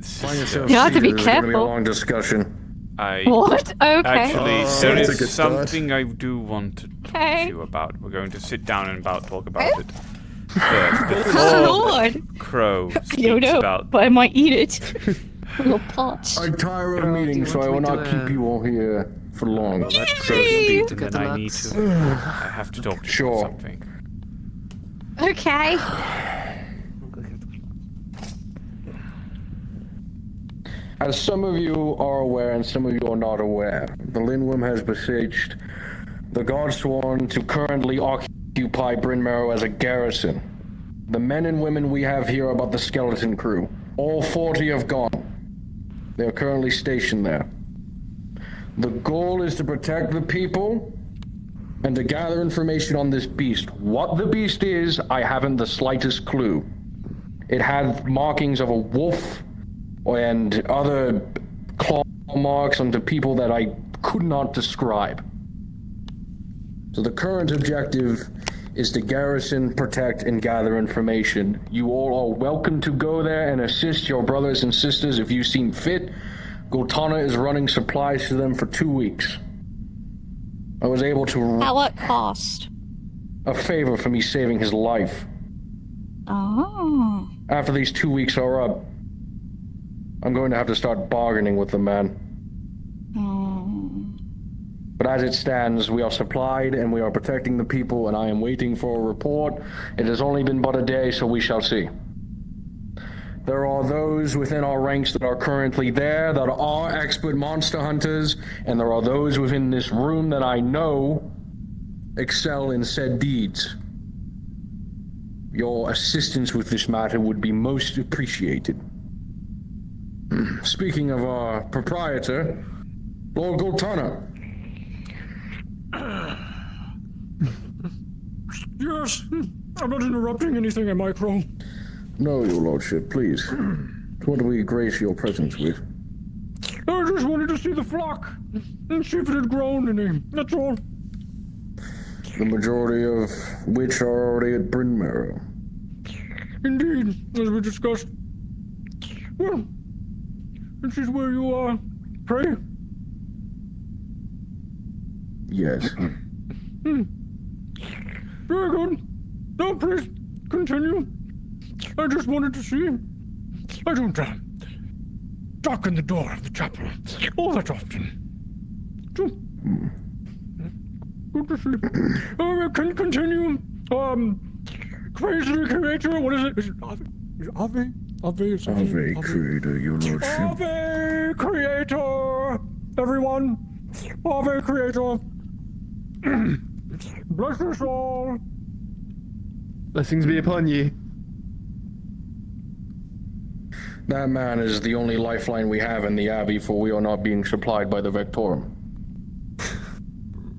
Find yourself You have to be seated. It's gonna be a careful. long discussion. What? Okay. Actually, there that's a is good start. something I do want to talk Okay. to you about. We're going to sit down and talk about it first. Oh, Before Lord. Crow I don't speaks know, about but I might eat it. A little pot. I'm tired of meetings, so I will not keep you all here for long. Crow speak, and then I need to. I have to talk to you about something. Okay. As some of you are aware and some of you are not aware, the Lindworm has besieged the Godsworn to currently occupy Bryn Mawr as a garrison. The men and women we have here are about the skeleton crew. All 40 have gone. They are currently stationed there. The goal is to protect the people and to gather information on this beast. What the beast is, I haven't the slightest clue. It had markings of a wolf and other claw marks onto people that I could not describe. So the current objective is to garrison, protect, and gather information. You all are welcome to go there and assist your brothers and sisters if you seem fit. Gotana is running supplies to them for 2 weeks. I was able to... At what cost? A favor for me saving his life. Oh. After these 2 weeks are up, I'm going to have to start bargaining with the man. But as it stands, we are supplied and we are protecting the people, and I am waiting for a report. It has only been but a day, so we shall see. There are those within our ranks that are currently there that are expert monster hunters, and there are those within this room that I know excel in said deeds. Your assistance with this matter would be most appreciated. Speaking of our proprietor, Lord Gotana. Yes, I'm not interrupting anything, am I, Crow? No, your lordship, please. What do we grace your presence with? I just wanted to see the flock and see if it had grown any. That's all. The majority of which are already at Bryn Mawr. Indeed, as we discussed. Well, this is where you are. Pray. Yes. Very good. No, please, continue. I just wanted to see. I don't darken the door of the chapel all that often. Good to see you. Can continue. Crazy creator, what is it? Is it Ave? Is it Ave? Ave or something? Ave, Creator, your lordship. Ave Creator! Everyone! Ave Creator! Bless us all! Blessings be upon ye. That man is the only lifeline we have in the Abbey, for we are not being supplied by the Vectorum.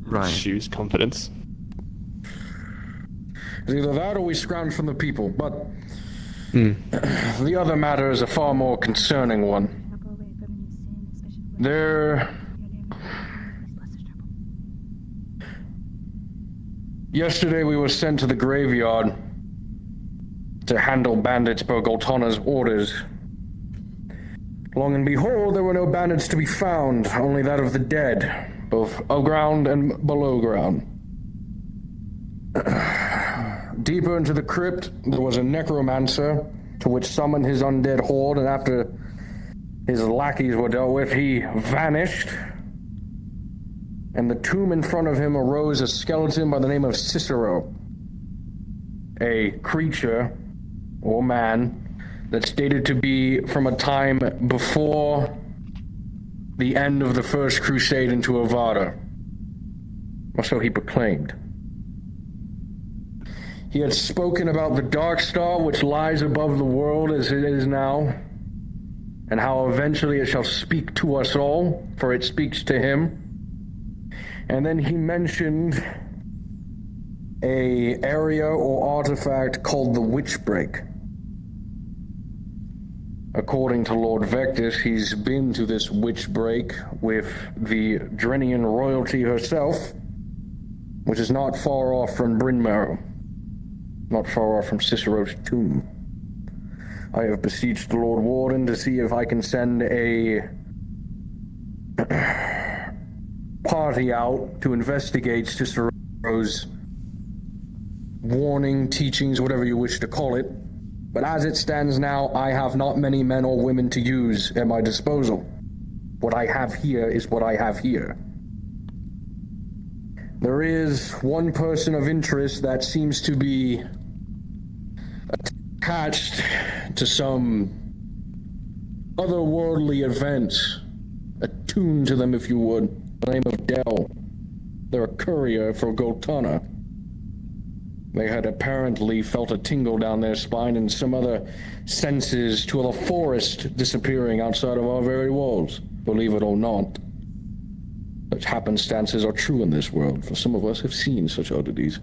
Right. Shoes confidence. It's either that or we scrounge from the people, but the other matter is a far more concerning one. Yesterday we were sent to the graveyard to handle bandits per Goltana's orders. Long and behold, there were no bandits to be found, only that of the dead, both above ground and below ground. Deeper into the crypt, there was a necromancer, to which summoned his undead horde, and after his lackeys were dealt with, he vanished. And the tomb in front of him arose a skeleton by the name of Cicero, a creature, or man, that's stated to be from a time before the end of the First Crusade into Evarda. Or so he proclaimed. He had spoken about the Dark Star which lies above the world as it is now, and how eventually it shall speak to us all, for it speaks to him. And then he mentioned a area or artifact called the Witchbreak. According to Lord Vectus, he's been to this Witchbreak with the Drenian royalty herself, which is not far off from Bryn Mawr, not far off from Cicero's tomb. I have beseeched the Lord Warden to see if I can send a party out to investigate Cicero's warning, teachings, whatever you wish to call it. But as it stands now, I have not many men or women to use at my disposal. What I have here is what I have here. There is one person of interest that seems to be attached to some otherworldly events, attuned to them, if you would. The name of Dell. They're a courier for Goltana. They had apparently felt a tingle down their spine and some other senses to a forest disappearing outside of our very walls. Believe it or not, such happenstances are true in this world, for some of us have seen such oddities.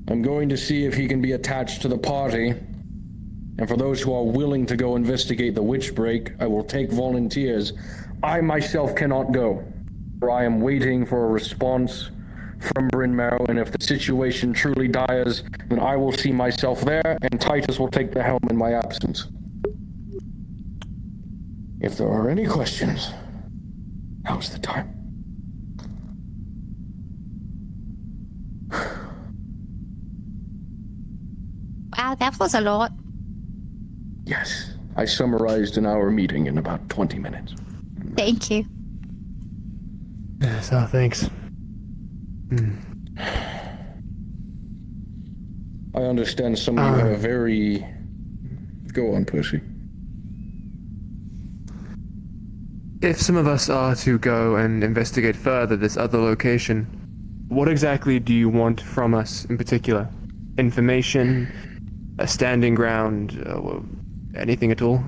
I'm going to see if he can be attached to the party, and for those who are willing to go investigate the Witchbreak, I will take volunteers. I myself cannot go, for I am waiting for a response from Bryn Mawr, and if the situation truly dire, then I will see myself there, and Titus will take the helm in my absence. If there are any questions, now's the time. Wow, that was a lot. Yes, I summarized an hour meeting in about 20 minutes. Thank you. Yes, thanks. I understand some of you have very... Go on, Percy. If some of us are to go and investigate further this other location, what exactly do you want from us in particular? Information? A standing ground? Anything at all?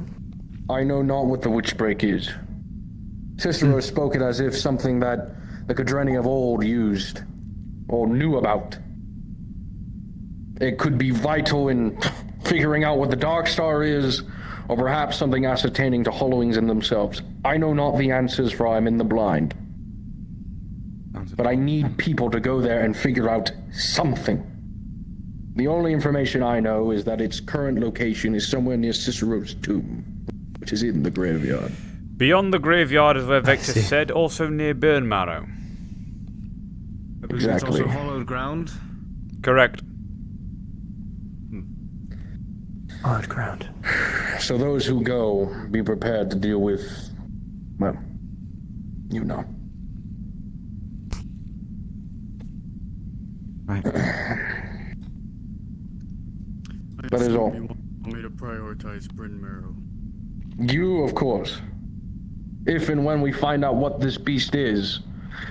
I know not what the Witchbreak is. Cicero spoke it as if something that the Cadreni of old used, or knew about. It could be vital in figuring out what the Dark Star is, or perhaps something ascertaining to Hollowings in themselves. I know not the answers, for I am in the blind. But I need people to go there and figure out something. The only information I know is that its current location is somewhere near Cicero's tomb, which is in the graveyard. Beyond the graveyard is where Vector said, also near Bryn Mawr. Exactly. It's also hollowed ground? Correct. Hard ground. So those who go, be prepared to deal with, well, you know. Right. That is all. You want me to prioritize Bryn Marrow? You, of course. If and when we find out what this beast is,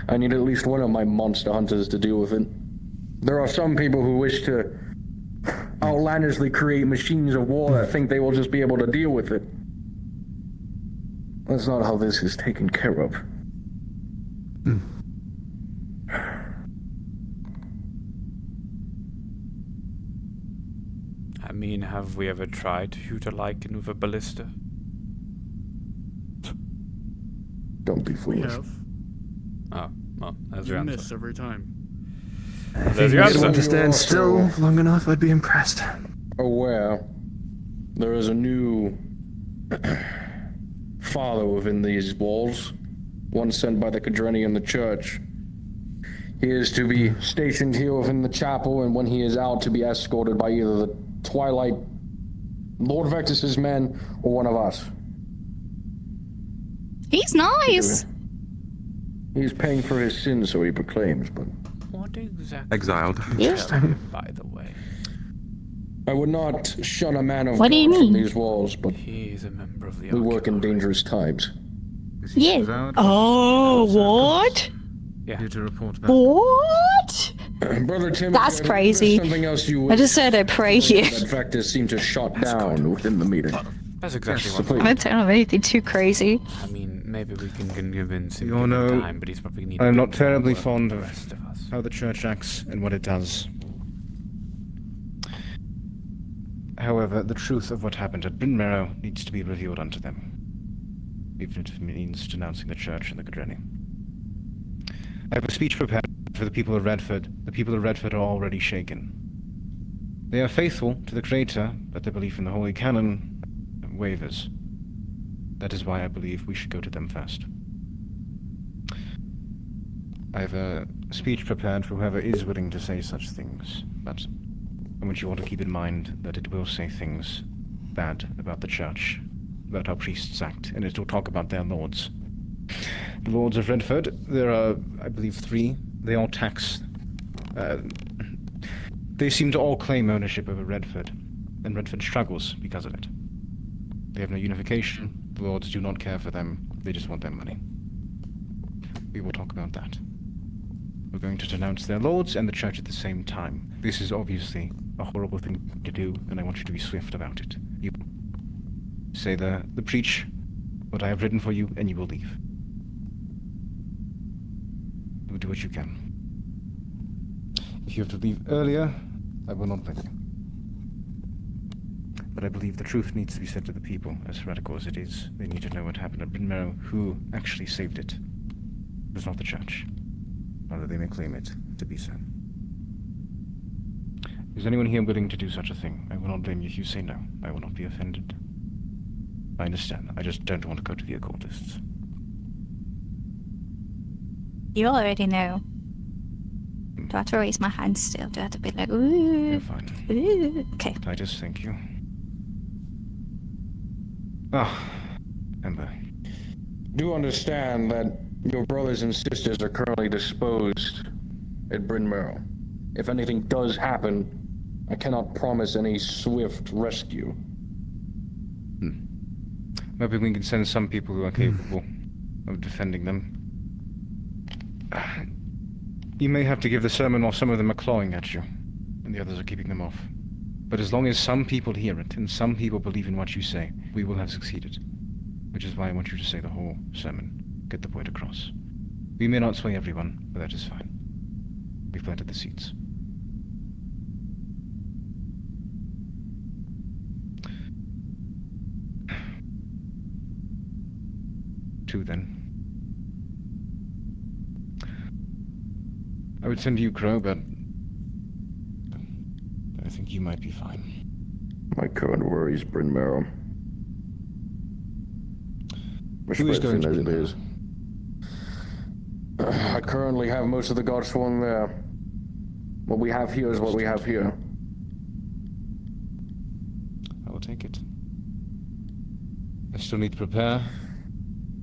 I need at least one of my monster hunters to deal with it. There are some people who wish to outlandishly create machines of war that think they will just be able to deal with it. That's not how this is taken care of. I mean, have we ever tried to shoot a Lycan with a ballista? Don't be foolish. We have. Oh, well, there's You your miss answer. every time. There's your answer. To stand still long enough, I'd be impressed. Aware, there is a new father within these walls, one sent by the Cadreni and the church. He is to be stationed here within the chapel, and when he is out, to be escorted by either the Twilight, Lord Vectus's men, or one of us. He's nice. He's paying for his sins, so he proclaims, but... What exactly? Exiled. Yes. By the way. I would not shun a man of What do you God from mean? these walls, but He's a member of the we work in dangerous times. Yes. Oh, what? Yeah. Here to report back. What? Brother Tim, That's crazy. something else you I just said I pray here. that Vectus seemed to shut down within the meeting. That's exactly Yes, what please. I don't tell him anything too crazy. I mean, maybe we can convince him You all to give him know, time, but he's probably need I'm a not bit more terribly work fond than the of rest of us. how the church acts and what it does. However, the truth of what happened at Bryn Marrow needs to be revealed unto them, even if it means denouncing the church and the Cadreni. I have a speech prepared for the people of Redford. The people of Redford are already shaken. They are faithful to the Creator, but their belief in the Holy Canon wavers. That is why I believe we should go to them first. I have a speech prepared for whoever is willing to say such things, but I want you all to keep in mind that it will say things bad about the church, about how priests act, and it will talk about their lords. The lords of Redford, there are, I believe, 3. They all tax... they seem to all claim ownership over Redford, and Redford struggles because of it. They have no unification. The lords do not care for them. They just want their money. We will talk about that. We're going to denounce their lords and the church at the same time. This is obviously a horrible thing to do, and I want you to be swift about it. You say the preach, what I have written for you, and you will leave. You will do what you can. If you have to leave earlier, I will not blame you. But I believe the truth needs to be said to the people, as radical as it is. They need to know what happened at Bryn Marrow, who actually saved it. It was not the church. Although they may claim it to be so. Is anyone here willing to do such a thing? I will not blame you if you say no. I will not be offended. I understand. I just don't want to go to the occultists. You already know. Do I have to raise my hand still? Do I have to be like, ooh? You're fine. Ooh. Okay. Titus, thank you. Ah, Ember. Do understand that your brothers and sisters are currently disposed at Bryn Marrow. If anything does happen, I cannot promise any swift rescue. Maybe we can send some people who are capable of defending them. You may have to give the sermon while some of them are clawing at you, and the others are keeping them off. But as long as some people hear it, and some people believe in what you say, we will have succeeded. Which is why I want you to say the whole sermon. Get the point across. We may not sway everyone, but that is fine. We've planted the seeds. Two, then. I would send you, Crow, but I think you might be fine. My current worry is Bryn Marrow. Who is going to as it is. I currently have most of the guards sworn there. What we have here is what we have here. I will take it. I still need to prepare.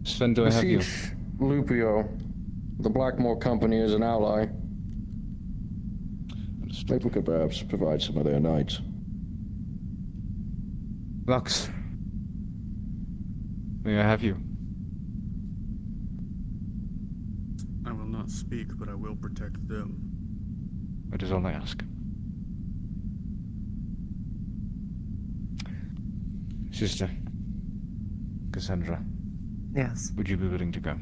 Sven, do I have you? Beseech Lupio. The Blackmore Company is an ally. Understood. Maybe we could perhaps provide some of their nights. Lux, may I have you? I will not speak, but I will protect them. That is all I ask. Sister, Cassandra. Yes. Would you be willing to go?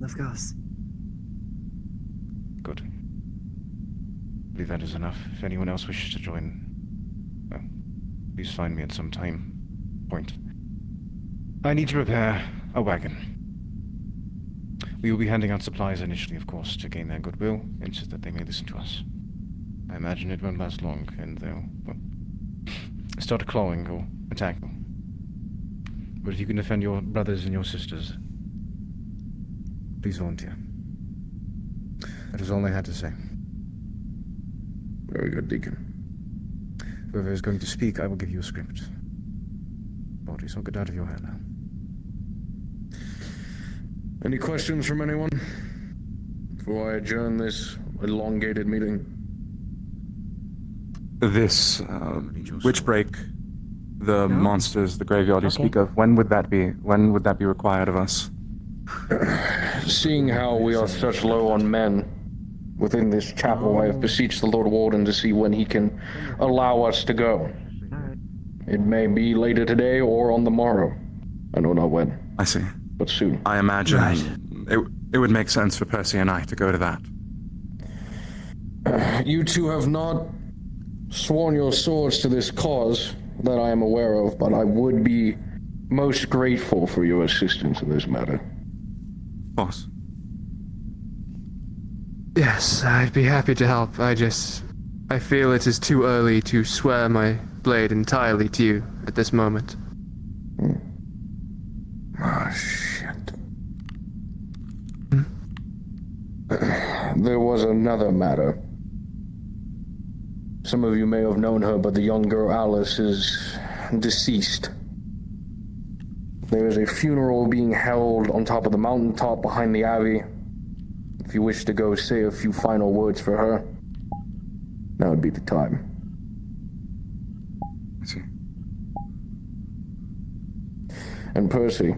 Of course. Good. I believe that is enough. If anyone else wishes to join, well, please find me at some point. I need to prepare a wagon. We will be handing out supplies initially, of course, to gain their goodwill, and so that they may listen to us. I imagine it won't last long, and they'll, well, start clawing or attacking. But if you can defend your brothers and your sisters, please volunteer. That is all I had to say. Very good, Deacon. Whoever is going to speak, I will give you a script. Apologies, I'll get out of your hair now. Any questions from anyone before I adjourn this elongated meeting? This witch break, the monsters, the graveyard you speak of, when would that be? When would that be required of us? Seeing how we are such low on men within this chapel, I have beseeched the Lord Warden to see when he can allow us to go. It may be later today or on the morrow. I know not when. I see. But soon. I imagine it would make sense for Percy and I to go to that. You two have not sworn your swords to this cause that I am aware of, but I would be most grateful for your assistance in this matter. Boss. Yes, I'd be happy to help. I feel it is too early to swear my blade entirely to you at this moment. Ah, shit. There was another matter. Some of you may have known her, but the young girl Alice is deceased. There is a funeral being held on top of the mountaintop behind the abbey. If you wish to go say a few final words for her, now would be the time. I see. And Percy.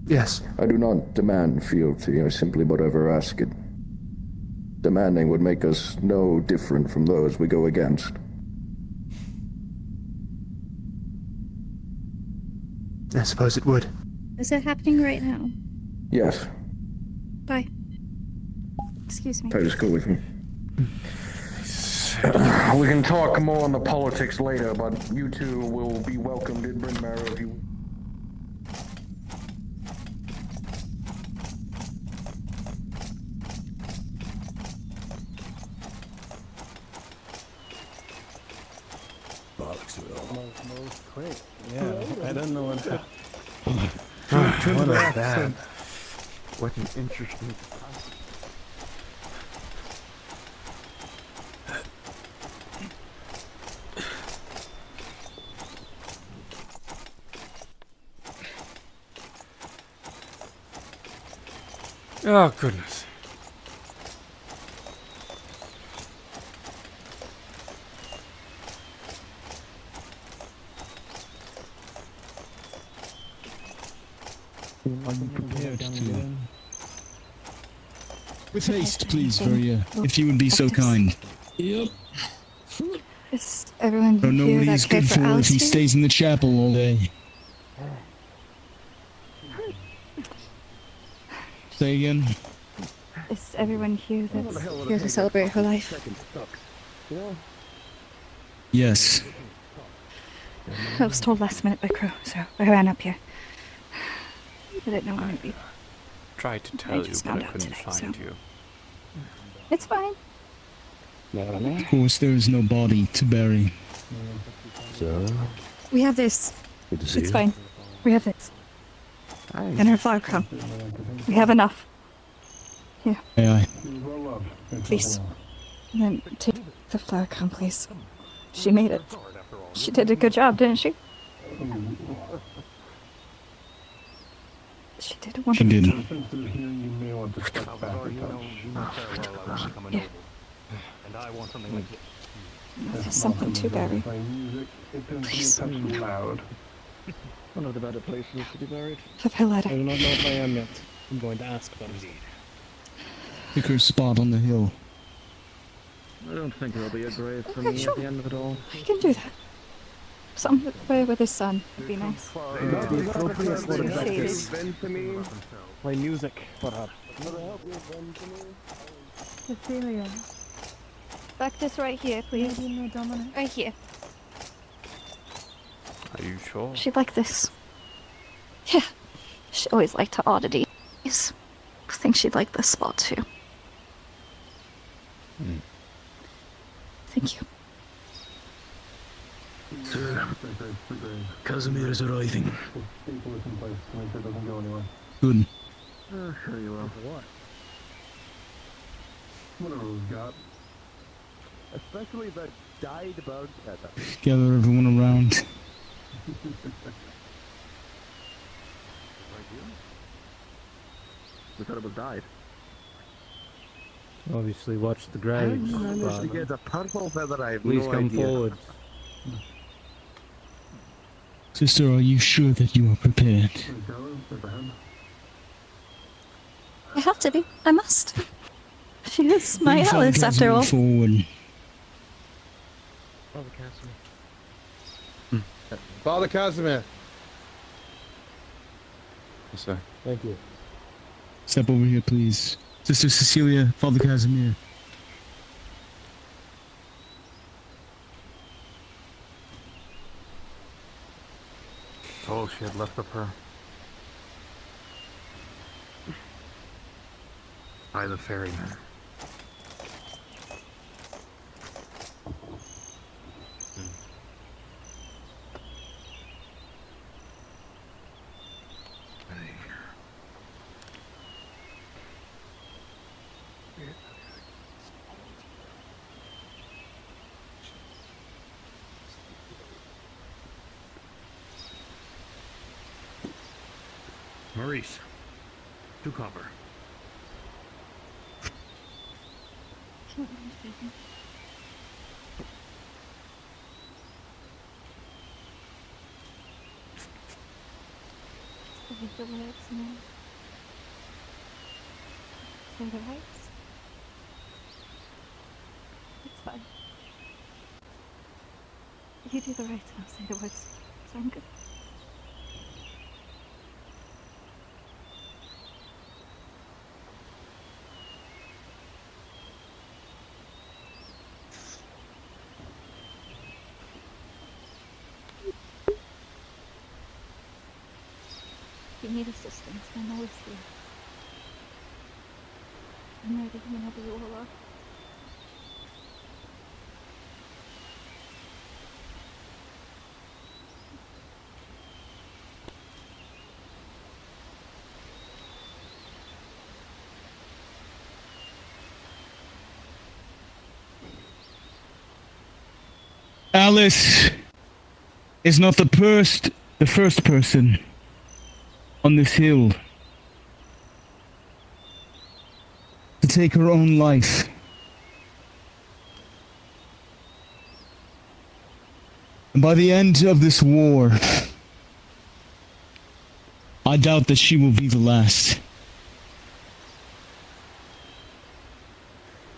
Yes. I do not demand fealty, I simply but ever ask it. Demanding would make us no different from those we go against. I suppose it would. Is it happening right now? Yes. Bye. Excuse me. That is cool with me. We can talk more on the politics later, but you two will be welcomed in Bryn Mawr if you... Most quick. Yeah, I don't know what that. What a bad. What an interesting. Oh, goodness. Are you prepared to? With haste, please, Furia, if you would be so kind. Yep. Is everyone So here nobody that is cared good for for if he Alistair? stays in the chapel all day. Say again. Is everyone here that's here to celebrate her life? Yes. I was told last minute by Crow, so I ran up here. I didn't know when it'd be. Tried to I tell you, just but found I out couldn't today, find so. you. It's fine. Of course, there is no body to bury. So, We have this. good to see It's you. fine. We have this. And her flower crown. We have enough. Here, Aye, aye. please. And then take the flower crown, please. She made it. She did a good job, didn't she? She did a wonderful She did. job. Yeah. And I want something like this. There's something to bury. Please. Loud. One of the better places to be buried. Have her letter. I do not know if I am yet. I'm going to ask first. Pick her spot on the hill. I don't think there'll be a grave for Okay, me sure. at the end of it all. I can do that. Somewhere with his son would be nice. The appropriate sort of Shaded. Play music, perhaps. Cecilia. Back this right here, please. Right here. Are you sure? She'd like this. Yeah. She always liked her oddities. I think she'd like this spot too. Thank you. Sir, Casimir is arriving. Good. Sure you will. What? Whatever we've got. Especially the dyed bird feather. Gather everyone around. We thought it was dyed. Obviously, watch the graves. How did you manage to get a purple feather? I have Please no come idea. forward. Sister, are you sure that you are prepared? I have to be. I must. She is my Bring Father Alice, after Casimir all. forward. Father Casimir. Father Casimir. Yes, sir. Thank you. Step over here, please. Sister Cecilia, Father Casimir. All she had left of her. By the ferryman. Maurice, 2 copper. The words now. Say the rights. It's fine. You do the rights and I'll say the words. Sound good? If you need assistance, I'm always here. I'm ready whenever you all are. Alice is not the first person on this hill to take her own life. And by the end of this war, I doubt that she will be the last.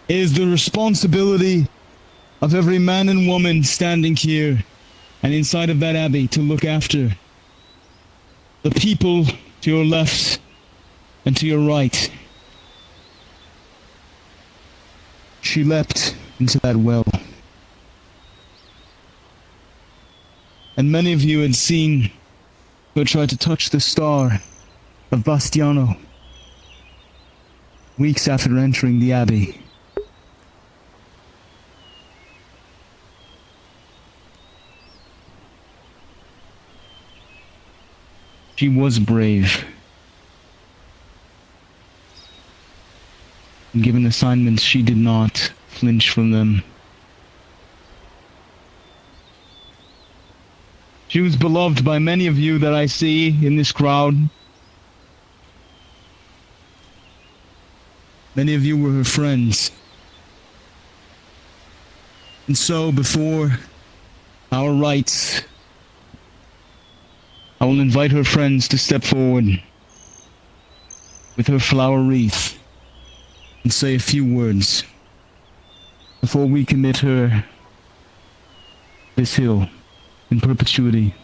It is the responsibility of every man and woman standing here and inside of that abbey to look after the people to your left and to your right. She leapt into that well. And many of you had seen her try to touch the star of Bastiano weeks after entering the abbey. She was brave. And given assignments, she did not flinch from them. She was beloved by many of you that I see in this crowd. Many of you were her friends. And so, before our rites, I will invite her friends to step forward with her flower wreath and say a few words before we commit her this hill in perpetuity.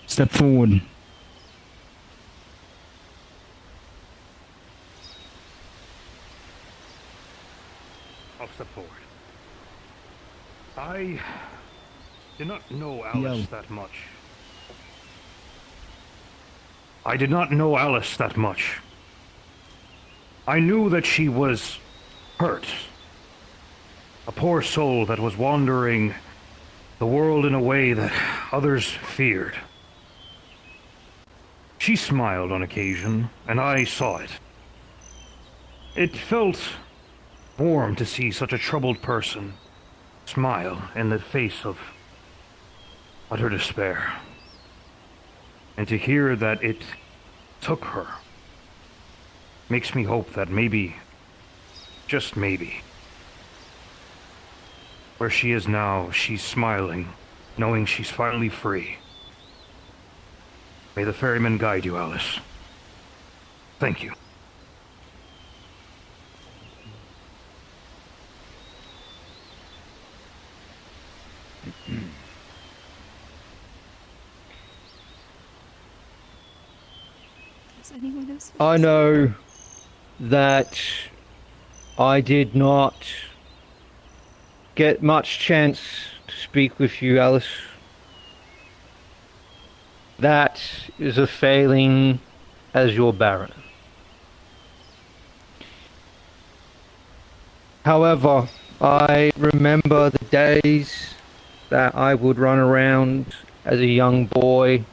Step forward. I'll step forward. I did not know Alice that much. I did not know Alice that much. I knew that she was hurt. A poor soul that was wandering the world in a way that others feared. She smiled on occasion, and I saw it. It felt warm to see such a troubled person smile in the face of utter despair. And to hear that it took her makes me hope that maybe, just maybe, where she is now, she's smiling, knowing she's finally free. May the ferryman guide you, Alice. Thank you. I know that I did not get much chance to speak with you, Alice. That is a failing as your Baron. However, I remember the days that I would run around as a young boy,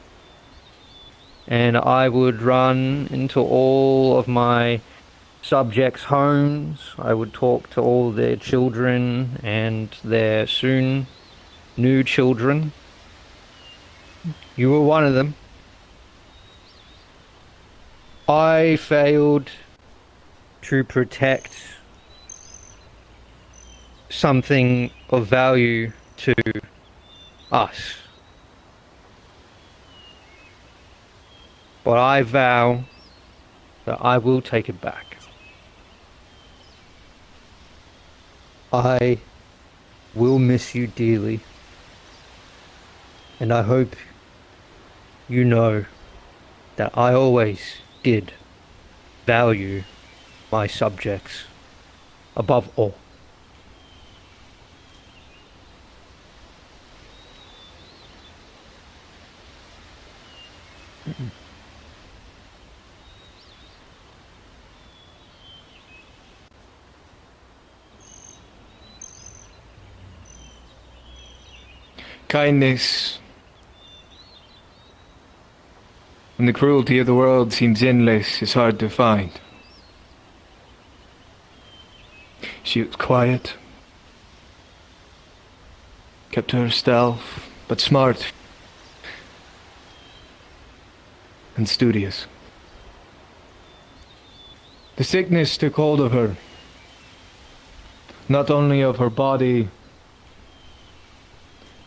and I would run into all of my subjects' homes. I would talk to all their children and their soon new children. You were one of them. I failed to protect something of value to us. But I vow that I will take it back. I will miss you dearly, and I hope you know that I always did value my subjects above all. Kindness when the cruelty of the world seems endless is hard to find. She was quiet, kept to herself, but smart and studious. The sickness took hold of her, not only of her body,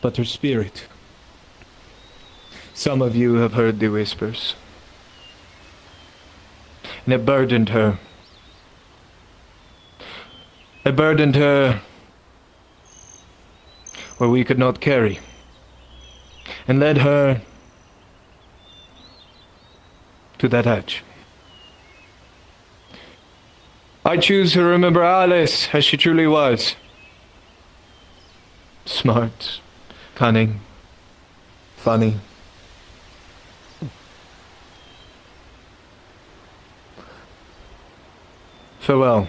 but her spirit. Some of you have heard the whispers, and it burdened her. It burdened her where we could not carry, and led her to that edge. I choose to remember Alice as she truly was. Smart, cunning, funny. Farewell,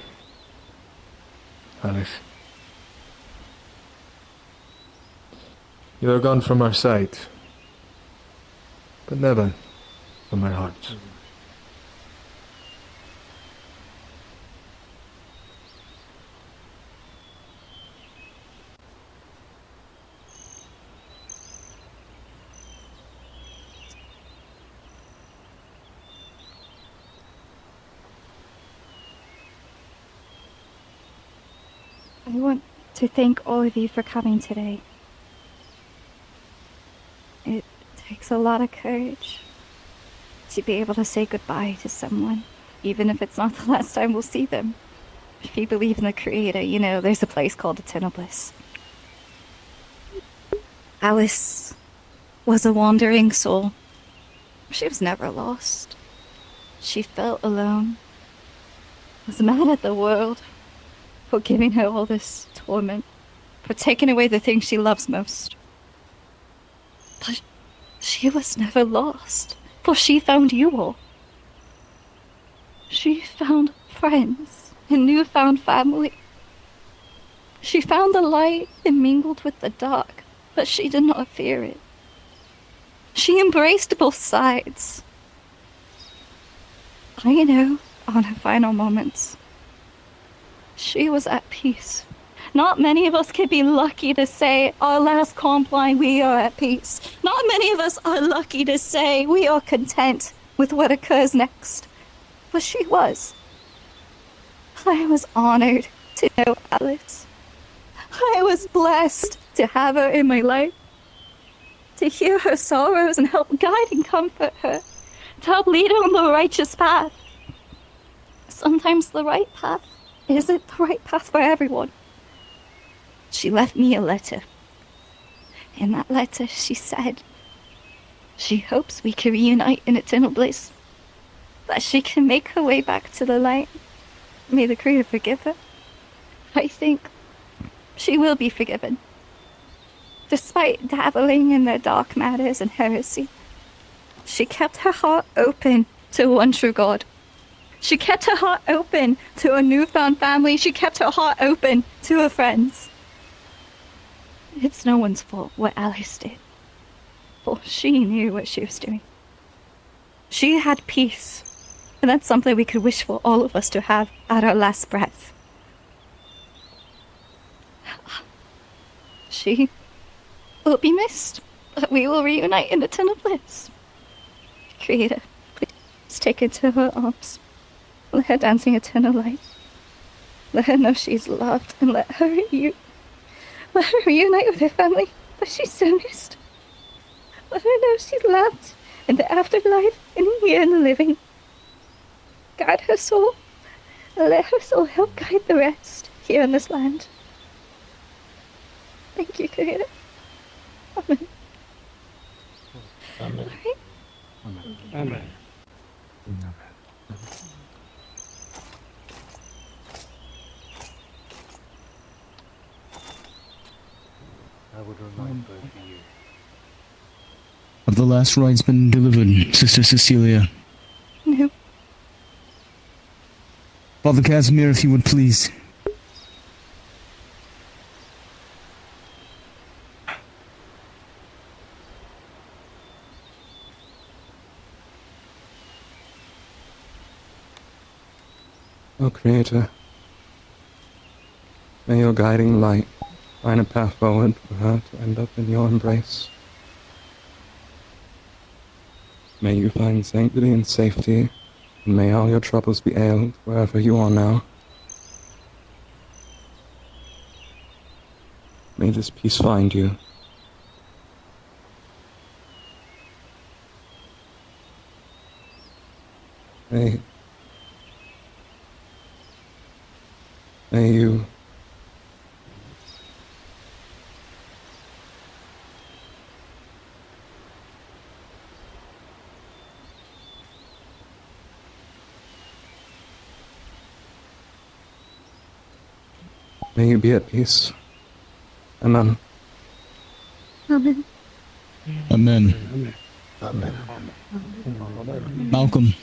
Alice. You are gone from our sight, but never from our hearts. I want to thank all of you for coming today. It takes a lot of courage to be able to say goodbye to someone, even if it's not the last time we'll see them. If you believe in the Creator, you know there's a place called Eternal Bliss. Alice was a wandering soul. She was never lost. She felt alone, was mad at the world for giving her all this torment, for taking away the thing she loves most. But she was never lost, for she found you all. She found friends and newfound family. She found the light and mingled with the dark, but she did not fear it. She embraced both sides. I know, on her final moments, she was at peace. Not many of us can be lucky to say our last comp line, we are at peace. Not many of us are lucky to say we are content with what occurs next. But she was. I was honored to know Alice. I was blessed to have her in my life, to hear her sorrows and help guide and comfort her, to help lead her on the righteous path. Sometimes the right path isn't the right path for everyone. She left me a letter. In that letter, she said she hopes we can reunite in eternal bliss, that she can make her way back to the light. May the Creator forgive her. I think she will be forgiven. Despite dabbling in the dark matters and heresy, she kept her heart open to one true God. She kept her heart open to a newfound family. She kept her heart open to her friends. It's no one's fault what Alice did, for she knew what she was doing. She had peace, and that's something we could wish for all of us to have at our last breath. She will be missed, but we will reunite in eternal bliss. Creator, please take her to her arms. Let her dance in eternal light. Let her know she's loved, and let her reunite with her family that she's so missed. Let her know she's loved in the afterlife and here in the living. Guide her soul, and let her soul help guide the rest here in this land. Thank you, Creator. Amen. Amen. Right? Amen. Amen. I would remind both of you. Have the last rites been delivered, Sister Cecilia? No. Father Casimir, if you would please. O Creator, may your guiding light find a path forward for her to end up in your embrace. May you find sanctity and safety, and may all your troubles be allayed wherever you are now. May this peace find you. May you be at peace. Amen. Amen. Amen. Amen. Malcolm.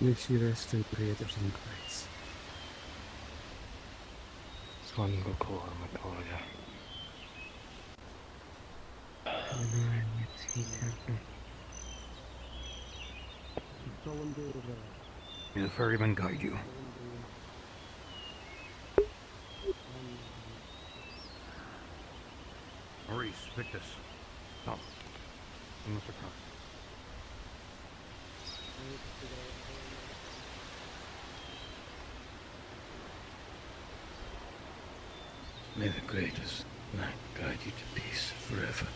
May she rest in creators in grace. May the ferryman guide you. Maurice, Victus. Come. Mr. Cross. May the greatest light guide you to peace forever.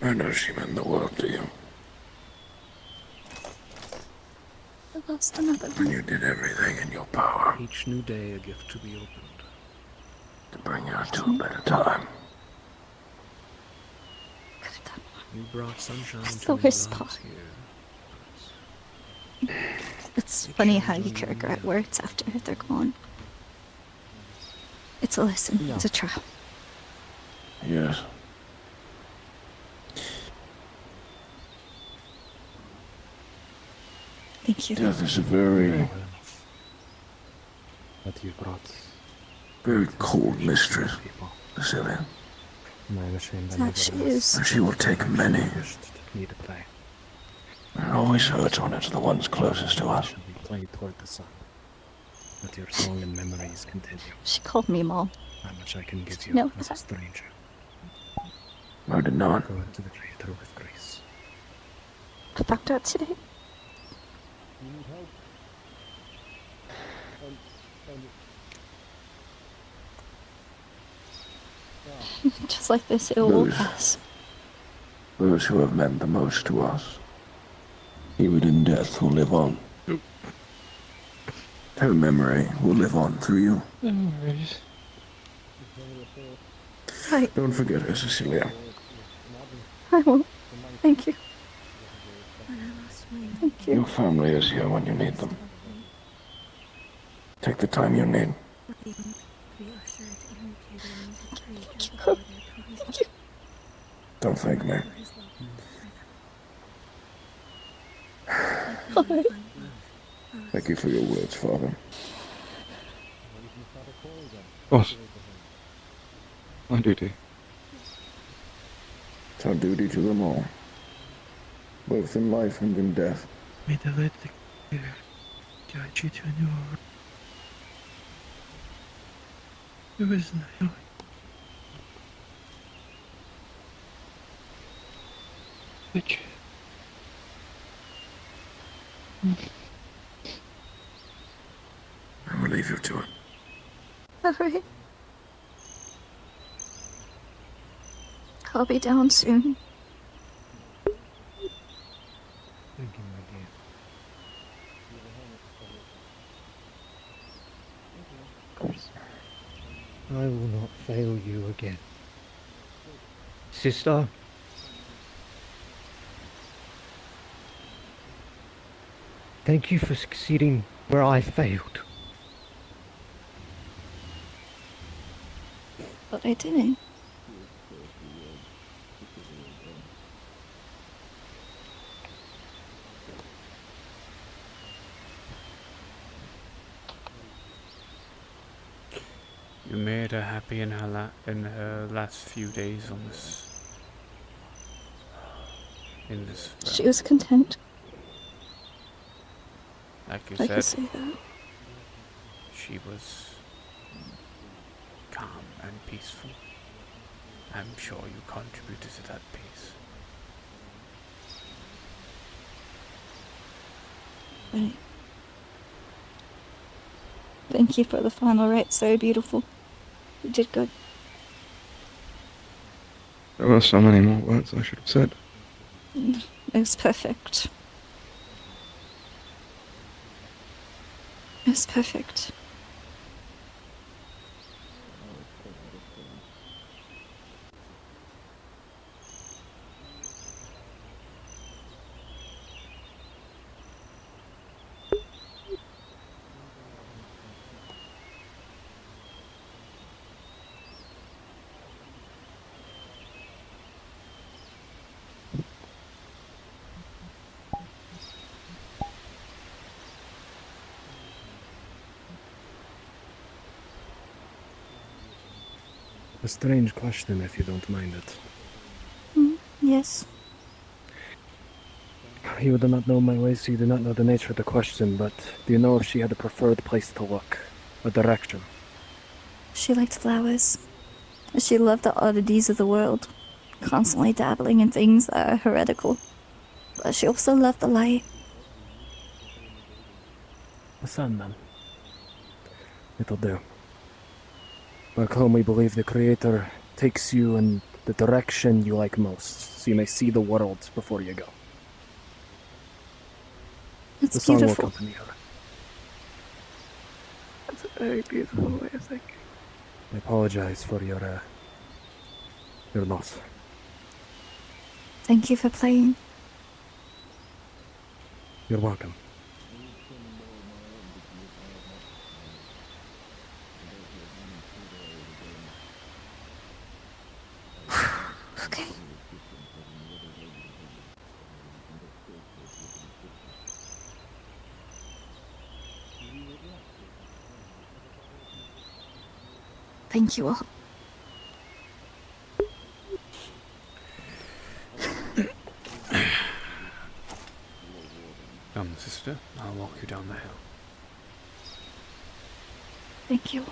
I know she meant the world to you. I lost another And you one. did everything in your power Each new day a gift to be opened. to bring her to a better time. You brought sunshine That's to the many worst lives part. here. It's funny how you can regret words after they're gone. It's a lesson. Yeah. It's a trial. Yes. Thank you. Death is a very, But you brought. very cold mistress, Cecilia. I'm ashamed I That never she asked. is. And she will take many. Me to play. It always hurts when it's the ones closest to us. We play toward the sun. Let your song and memories continue. She called me Mom. How much I can give you No, as a stranger. I did not. Go into the Creator with grace. I found out today. Just like this, it will pass. Those who have meant the most to us, even in death, will live on. Her memory will live on through you. Right. Don't forget her, Cecilia. I won't. Thank you. Thank you. Your family is here when you need them. Take the time you need. Don't thank me. Thank you for your words, Father. Boss. My duty. It's our duty to them all, both in life and in death. May the light guide you to a new world. Who is now? Which? I will leave you to it. Alright. I'll be down soon. Thank you, my dear. I will not fail you again. Sister? Thank you for succeeding where I failed. But I didn't. You made her happy in her last few days on this. In this. She was content. Like you I can said, say that. she was calm and peaceful. I'm sure you contributed to that peace. Right. Thank you for the final rites. So beautiful. You did good. There were so many more words I should have said. It was perfect. It was perfect. A strange question, if you don't mind it. Yes. You do not know my ways, so you do not know the nature of the question, but do you know if she had a preferred place to look? A direction? She liked flowers. She loved the oddities of the world, constantly dabbling in things that are heretical. But she also loved the light. The sun, then. It'll do. Back home, we believe the Creator takes you in the direction you like most, so you may see the world before you go. It's the song beautiful. will accompany her. That's a very beautiful way of thinking. I apologize for your loss. Thank you for playing. You're welcome. Okay. Thank you all. Come, sister. I'll walk you down the hill. Thank you.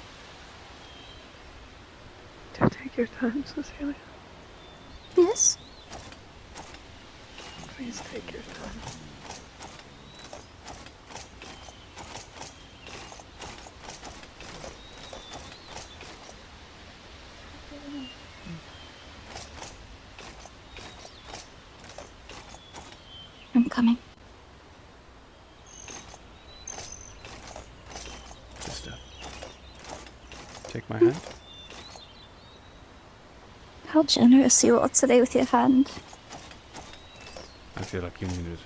Do take your time, Cecilia. Yes? Please take your time. I'm coming. Sister. Take my hand. How generous you are today with your hand. I feel like you need it.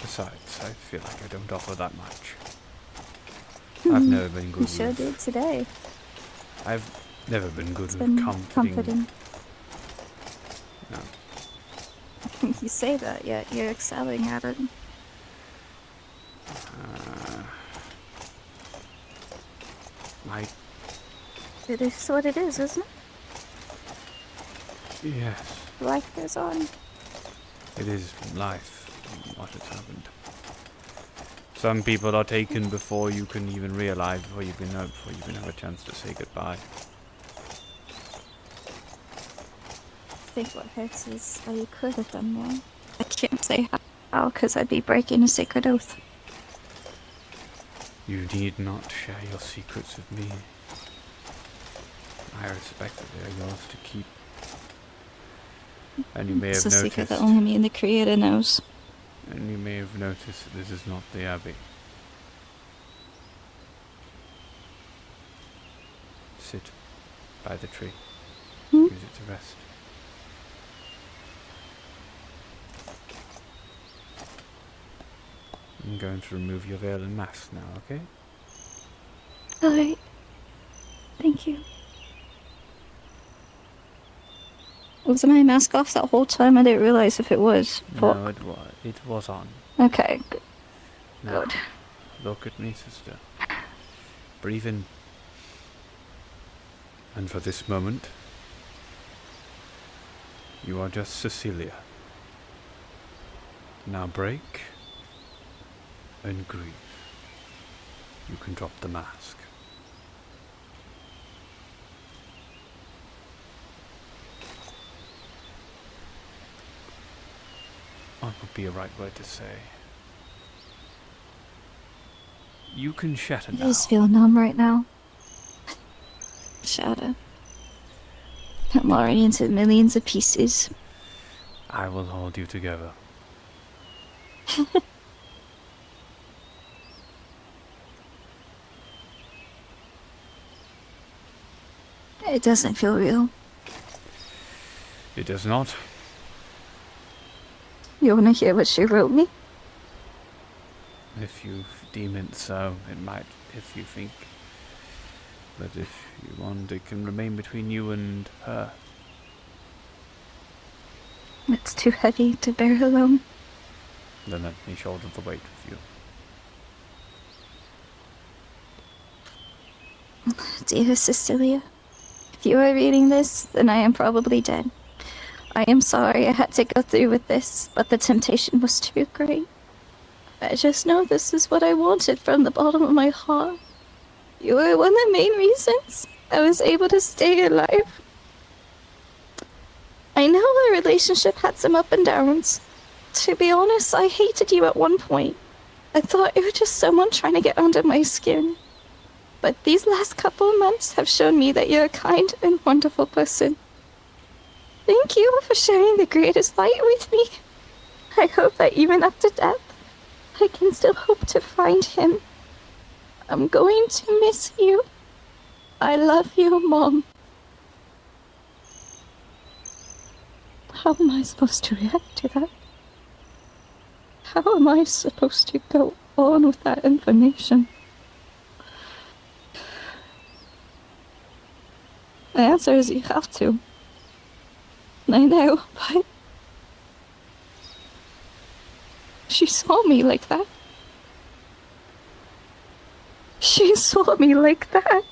Besides, I feel like I don't offer that much. I've never been good You sure with... did today. I've never been good It's with been comforting. No. You say that, yet you're excelling at it. It is what it is, isn't it? Yes. Life goes on. It is life, what has happened. Some people are taken before you can even realize, before you can have a chance to say goodbye. I think what hurts is that you could have done more. I can't say how, because I'd be breaking a sacred oath. You need not share your secrets with me. I respect that they are yours to keep. And you may have It's a secret noticed... that only me and the Creator knows. And you may have noticed that this is not the Abbey. Sit by the tree. Use it to rest. I'm going to remove your veil and mask now, okay? Alright. Thank you. Was my mask off that whole time? I didn't realize if it was. No, it was on. Okay, good. Now, Good. look at me, sister. Breathe in. And for this moment, you are just Cecilia. Now break and grieve. You can drop the mask. What would be a right word to say? You can shatter I now. just feel numb right now. Shatter. I'm already into millions of pieces. I will hold you together. It doesn't feel real. It does not. You wanna hear what she wrote me? If you deem it so, it might, if you think. But if you want, it can remain between you and her. It's too heavy to bear alone. Then let me shoulder the weight with you. Dear Cecilia, If you are reading this, then I am probably dead. I am sorry I had to go through with this, but the temptation was too great. I just know this is what I wanted from the bottom of my heart. You were one of the main reasons I was able to stay alive. I know our relationship had some up and downs. To be honest, I hated you at one point. I thought you were just someone trying to get under my skin. But these last couple of months have shown me that you're a kind and wonderful person. Thank you for sharing the greatest light with me. I hope that even after death, I can still hope to find him. I'm going to miss you. I love you, Mom. How am I supposed to react to that? How am I supposed to go on with that information? The answer is you have to. I know, but... She saw me like that. She saw me like that.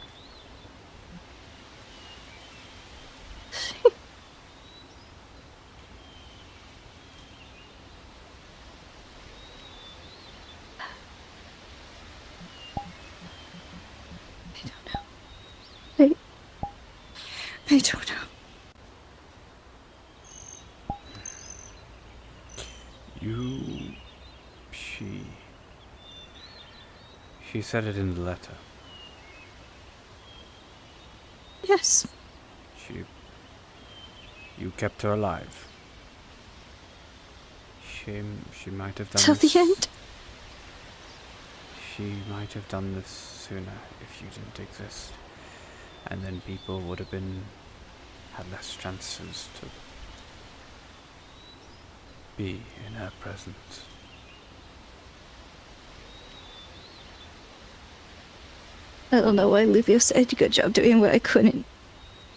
I don't know. She said it in the letter. Yes. You kept her alive. She might have done Till this. the end. She might have done this sooner if you didn't exist. And then people would have had less chances to be in her presence. I don't know why Livio said good job doing what I couldn't.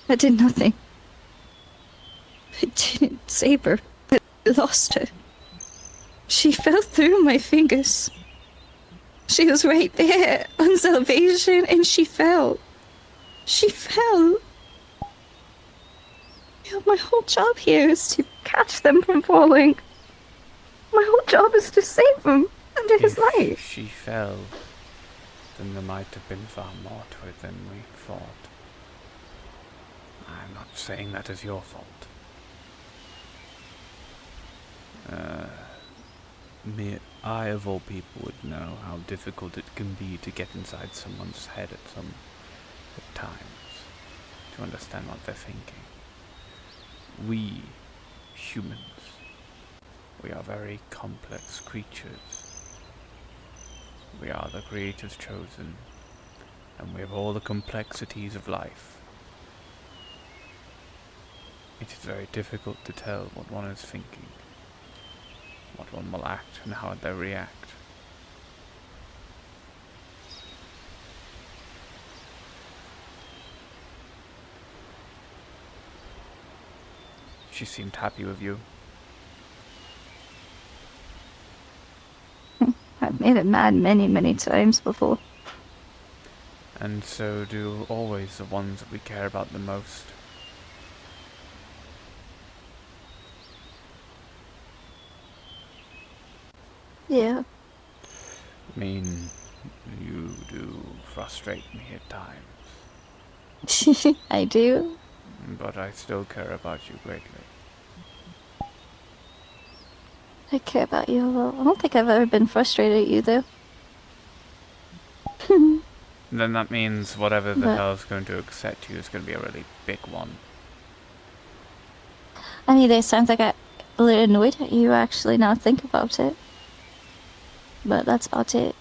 I did nothing. I didn't save her. I lost her. She fell through my fingers. She was right there on salvation and she fell. She fell. You know, my whole job here is to catch them from falling. My whole job is to save them under his light. If she fell, then there might have been far more to it than we thought. I'm not saying that is your fault. I of all people would know how difficult it can be to get inside someone's head at times, to understand what they're thinking. We, humans, we are very complex creatures. We are the creators chosen, and we have all the complexities of life. It is very difficult to tell what one is thinking, what one will act, and how they react. She seemed happy with you. I've made it mad many, many times before. And so do always the ones that we care about the most. Yeah. I mean, you do frustrate me at times. I do. But I still care about you greatly. I care about you a lot. I don't think I've ever been frustrated at you, though. Then that means whatever the But- hell's going to upset you is going to be a really big one. I mean, there's times I got a little annoyed at you, actually, now I think about it. But that's about it.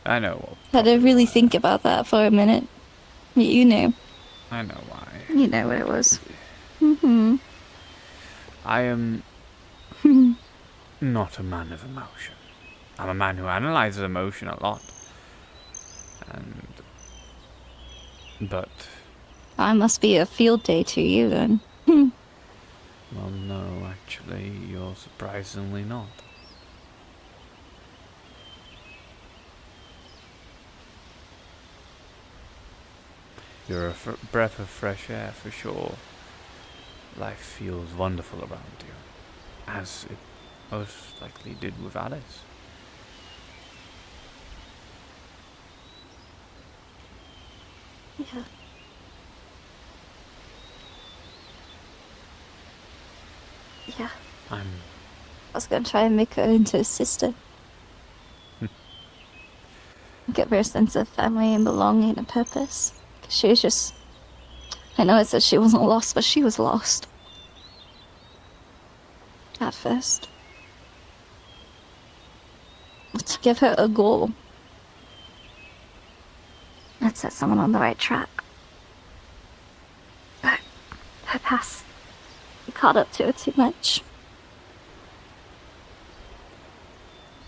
I know. Had to really think about that for a minute. You know. I know why. You know what it was. Mm-hmm. I am not a man of emotion. I'm a man who analyzes emotion a lot. But... I must be a field day to you, then. Well, no, actually, you're surprisingly not. You're a breath of fresh air for sure. Life feels wonderful around you, as it most likely did with Alice. Yeah. Yeah. I was gonna try and make her into a sister. Give her a sense of family and belonging and purpose. 'Cause she was just... I know it said she wasn't lost, but she was lost. At first. To give her a goal. That set someone on the right track. But her past caught up to her too much.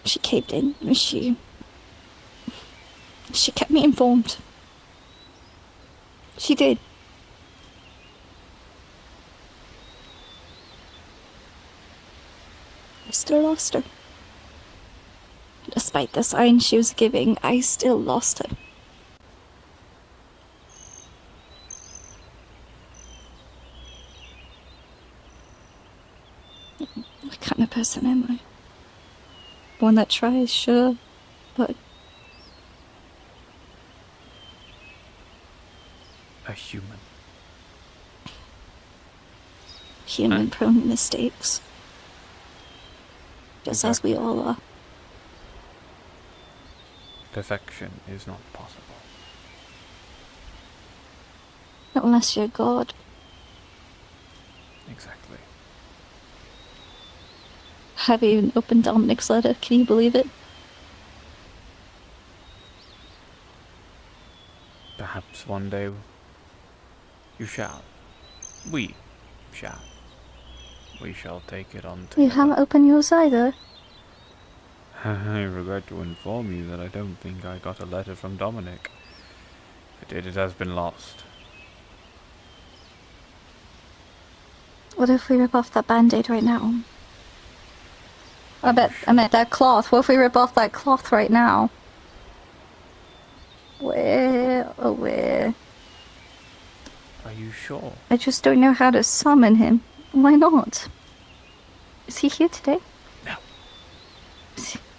She caved in, and she kept me informed. She did. I still lost her. Despite the signs she was giving, I still lost her. What kind of person am I? One that tries, sure, but... A human. Human prone to mistakes. Just as we all are. Perfection is not possible. Unless you're God. Exactly. Have you even opened Dominic's letter? Can you believe it? Perhaps one day you shall. We shall. We shall take it on together. You haven't opened yours either. I regret to inform you that I don't think I got a letter from Dominic. If I did, it has been lost. What if we rip off that band-aid right now? I meant that cloth. What if we rip off that cloth right now? Where? Oh, where? Are you sure? I just don't know how to summon him. Why not? Is he here today? No.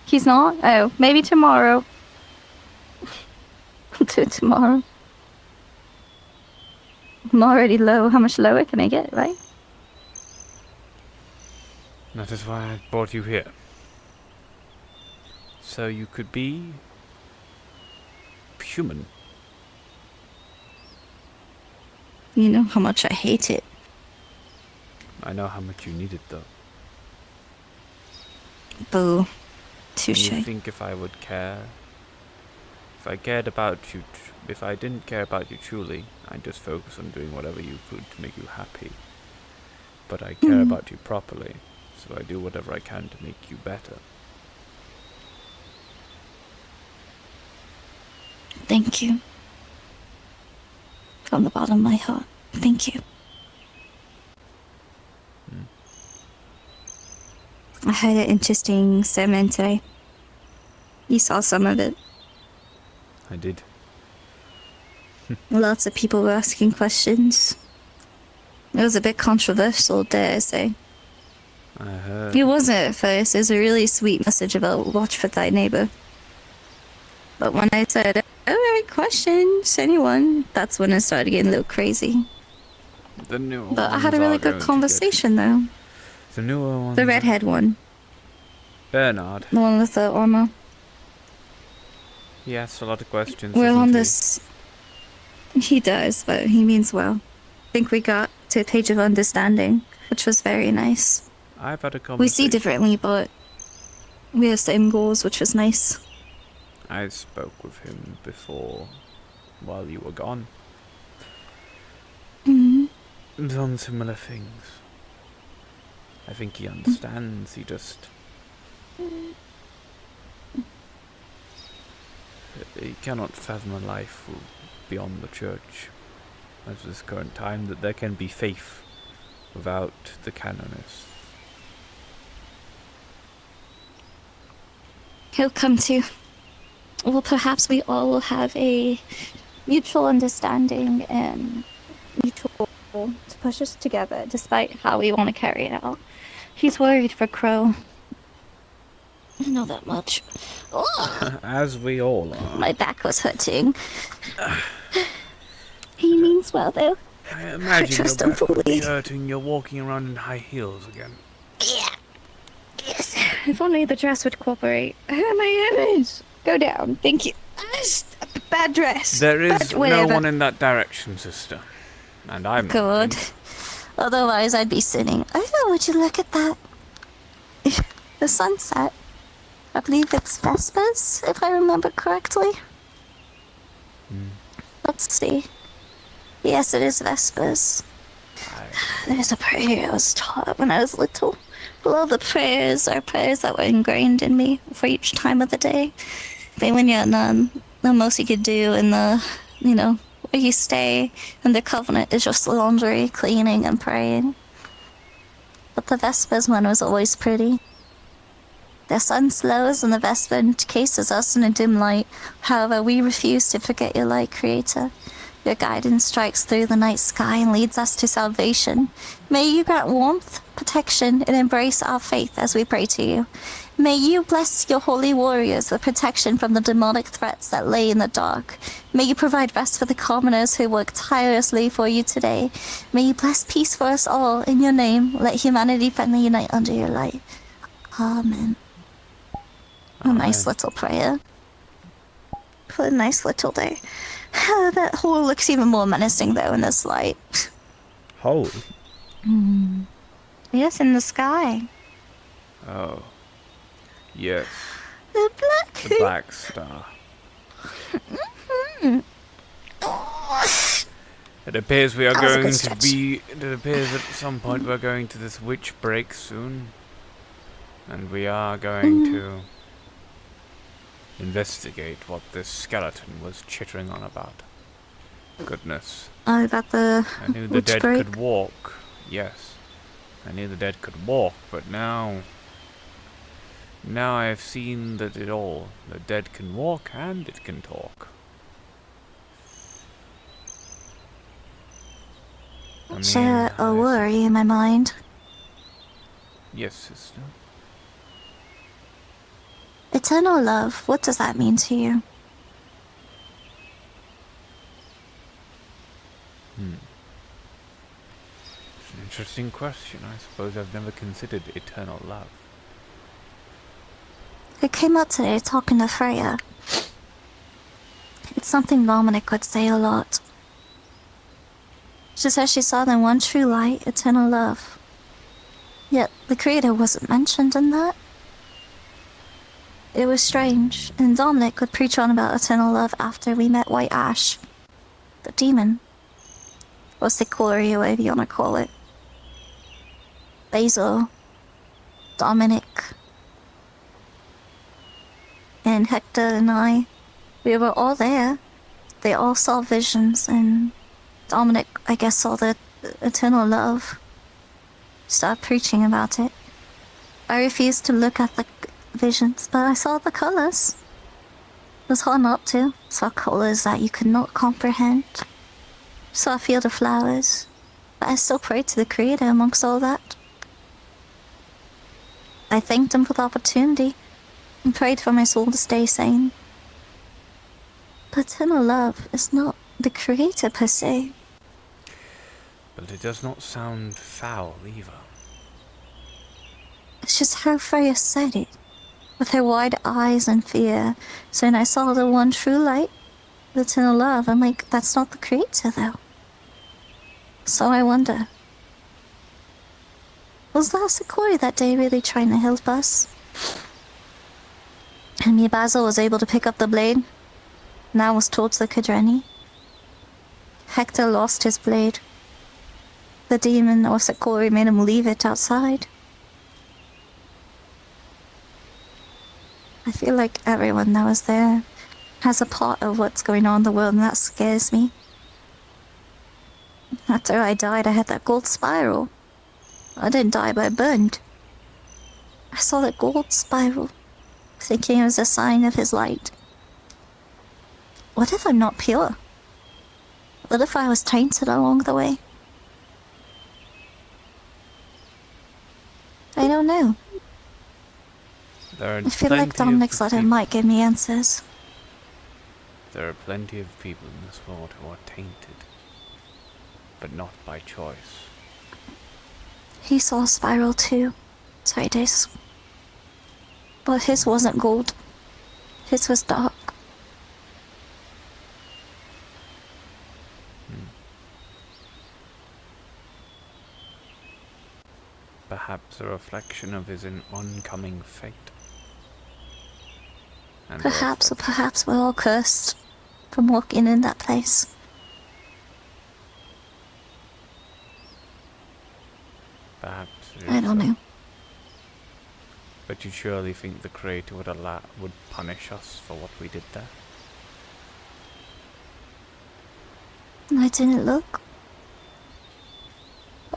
He's not? Oh, maybe tomorrow. I'll do it tomorrow. I'm already low. How much lower can I get, right? That is why I brought you here. So you could be... human. You know how much I hate it. I know how much you need it, though. Boo. Touche. Do you think if I would care? If I cared about you... if I didn't care about you truly, I'd just focus on doing whatever you could to make you happy. But I care about you properly, so I do whatever I can to make you better. Thank you. From the bottom of my heart. Thank you. I had an interesting sermon today. You saw some of it. I did. Lots of people were asking questions. It was a bit controversial, dare I say. I heard. It wasn't at first. It was a really sweet message about watch for thy neighbor. But when I said, alright, questions, anyone, that's when it started getting a little crazy. The newer But I had a really good conversation, though. The newer one. The redhead one. Bernard. The one with the armor. He asks a lot of questions. We're on doesn't he? this... He does, but he means well. I think we got to a page of understanding, which was very nice. I've had a conversation. We see differently, but we have same goals, which was nice. I spoke with him before, while you were gone. On similar things. I think he understands, he just... he cannot fathom a life beyond the church. At this current time, that there can be faith without the canonists. He'll come to. Well, perhaps we all will have a mutual understanding and mutual to push us together despite how we want to carry it out. He's worried for Crow. I know that much. As we all are. My back was hurting. He means well, though. I imagine trust your him back would be fully. hurting. You're walking around in high heels again. Yeah. Yes. If only the dress would cooperate. My image. Go down. Thank you. Bad dress. There is but no whatever. one in that direction, sister. And I'm not. Good. Otherwise, I'd be sitting. Oh, would you look at that? The sunset. I believe it's Vespers, if I remember correctly. Let's see. Yes, it is Vespers. There's a prayer I was taught when I was little. All the prayers are prayers that were ingrained in me for each time of the day. But when you're a nun, the most you could do in the, where you stay in the covenant is just laundry, cleaning, and praying. But the Vespers one was always pretty. The sun slows and the Vesper encases us in a dim light. However, we refuse to forget your light, Creator. Your guidance strikes through the night sky and leads us to salvation. May you grant warmth, protection, and embrace our faith as we pray to you. May you bless your holy warriors with protection from the demonic threats that lay in the dark. May you provide rest for the commoners who work tirelessly for you today. May you bless peace for us all. In your name, let humanity finally unite under your light. Amen. A nice little prayer. For a nice little day. That hole looks even more menacing though in this light. Hole? Yes, in the sky. Oh. Yes. The Black Star. It appears we are That was a going good to stretch. be... It appears at some point we're going to this witch break soon. And we are going to investigate what this skeleton was chittering on about. Goodness. Oh, about the I knew the witch dead break? could walk. Yes. I knew the dead could walk, but now... Now I have seen that it all. The dead can walk and it can talk. It's a worry in my mind. Yes, sister. Eternal love, what does that mean to you? It's an interesting question. I suppose I've never considered eternal love. I came out today talking to Freya. It's something Dominic would say a lot. She says she saw the one true light, eternal love. Yet the Creator wasn't mentioned in that. It was strange, and Dominic would preach on about eternal love after we met White Ash, the demon. Or Sikori, whatever you want to call it. Basil, Dominic, and Hector and I, we were all there. They all saw visions, and Dominic, I guess, saw the eternal love. Started preaching about it. I refused to look at the visions, but I saw the colors. It was hard not to. Saw colors that you could not comprehend. Saw a field of flowers. But I still prayed to the Creator amongst all that. I thanked him for the opportunity and prayed for my soul to stay sane. But eternal love is not the Creator per se. But it does not sound foul either. It's just how Freya said it, with her wide eyes and fear. So when I saw the one true light, the eternal love, I'm like, that's not the Creator though. So I wonder, was that Sikori that day really trying to help us? And me Basil was able to pick up the blade. Now was towards the Kadreni. Hector lost his blade. The demon or Sikori made him leave it outside. I feel like everyone that was there has a plot of what's going on in the world, and that scares me. After I died, I had that gold spiral. I didn't die, but I burned. I saw that gold spiral, thinking it was a sign of his light. What if I'm not pure? What if I was tainted along the way? I don't know. There are I feel like Dominic's letter might give me answers. There are plenty of people in this world who are tainted, but not by choice. He saw a spiral too. So he does. But his wasn't gold. His was dark. Perhaps a reflection of his oncoming fate. And Perhaps we're all cursed from walking in that place. Perhaps. I don't know. But you surely think the Creator would punish us for what we did there? I didn't look.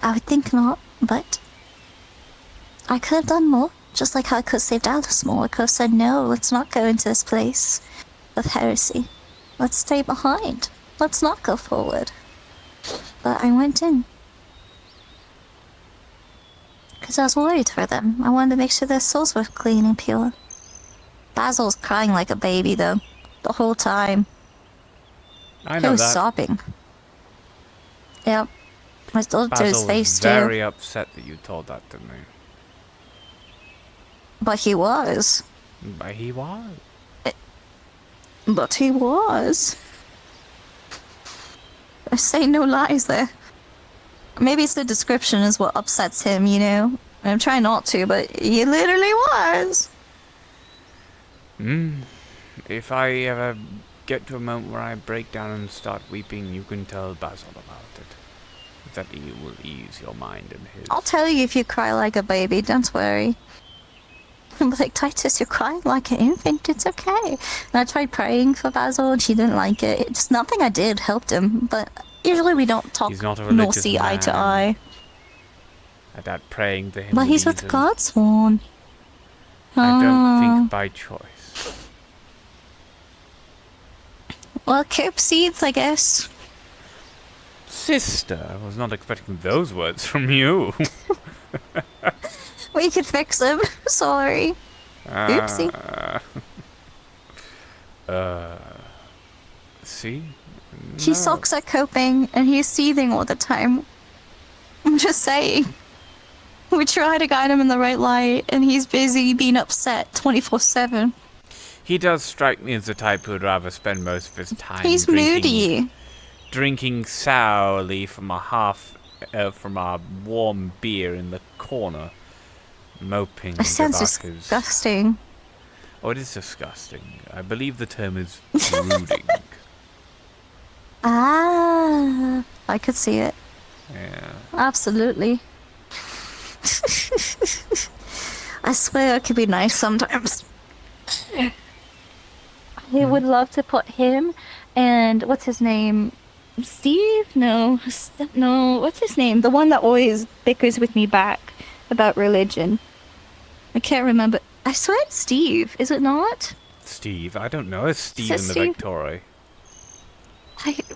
I would think not, but I could have done more. Just like how I could have saved Alice more. I could have said, no, let's not go into this place of heresy. Let's stay behind. Let's not go forward. But I went in. Because I was worried for them. I wanted to make sure their souls were clean and pure. Basil's crying like a baby, though. The whole time. I know he was that. sobbing. Yep. I told it to his face, too. Basil was very upset that you told that to me. But he was. But he was. But he was. I say no lies there. Maybe it's the description is what upsets him, you know? I'm trying not to, but he literally was. If I ever get to a moment where I break down and start weeping, you can tell Basil about it. That it will ease your mind and his. I'll tell you if you cry like a baby, don't worry. I'm like, Titus, you're crying like an infant, it's okay. And I tried praying for Basil and she didn't like it. It's nothing I did helped him, but usually we don't talk nor see eye to eye. I doubt praying to him. But he's with Godsworn. I don't think by choice. Well, cope seeds, I guess. Sister, I was not expecting those words from you. We could fix him. Sorry. Oopsie. See? He sucks at coping, and he's seething all the time. I'm just saying. We try to guide him in the right light, and he's busy being upset 24/7. He does strike me as the type who'd rather spend most of his time He's moody. Drinking sourly from a warm beer in the corner. Moping. That sounds disgusting. Oh, it is disgusting. I believe the term is brooding. Ah, I could see it. Yeah. Absolutely. I swear it could be nice sometimes. I would love to put him and what's his name? Steve? No, what's his name? The one that always bickers with me back about religion. I can't remember. I swear it's Steve, is it not? Steve? I don't know. It's Steve in the Steve? Victory.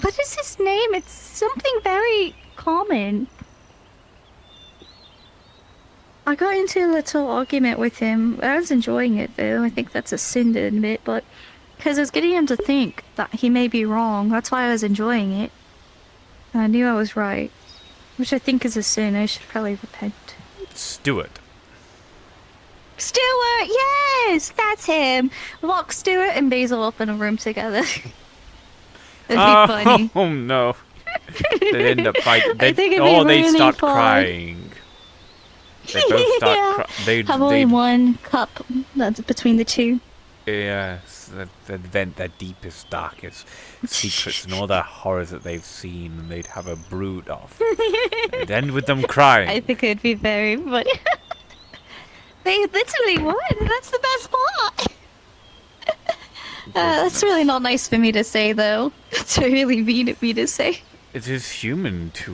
What is his name? It's something very common. I got into a little argument with him. I was enjoying it though. I think that's a sin to admit, but because I was getting him to think that he may be wrong. That's why I was enjoying it. And I knew I was right. Which I think is a sin. I should probably repent. Stuart. Stuart! Yes! That's him! Lock Stuart and Basil up in a room together. It'd be funny. Oh no. They end up fighting. I think it'd be they really start fun. crying. They both start crying. Have only one cup that's between the two. Yes, they'd vent their deepest, darkest secrets and all the horrors that they've seen, and they'd have a brood off. It'd end with them crying. I think it'd be very funny. They literally would. That's the best part. That's really not nice for me to say, though. It's really mean of me to say. It is human to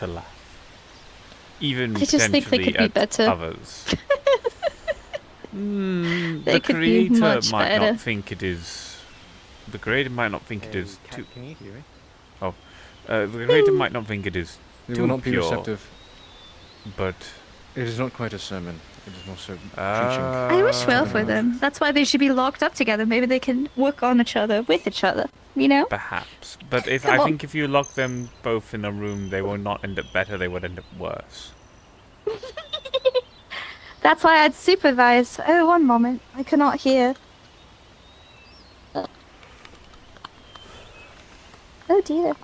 laugh, even I just think they potentially could be at better. others. They The could be creator much might better. not think it is the creator might not think it is too. Can you hear me? Oh, the creator might not think it is We too will not be pure, receptive. but It is not quite a sermon. It is more so preaching. I wish well for them. That's why they should be locked up together. Maybe they can work on each other, with each other, you know? perhaps. But if Come I on. think if you lock them both in a room, they will not end up better. They would end up worse. That's why I'd supervise. Oh, one moment. I cannot hear. Oh dear.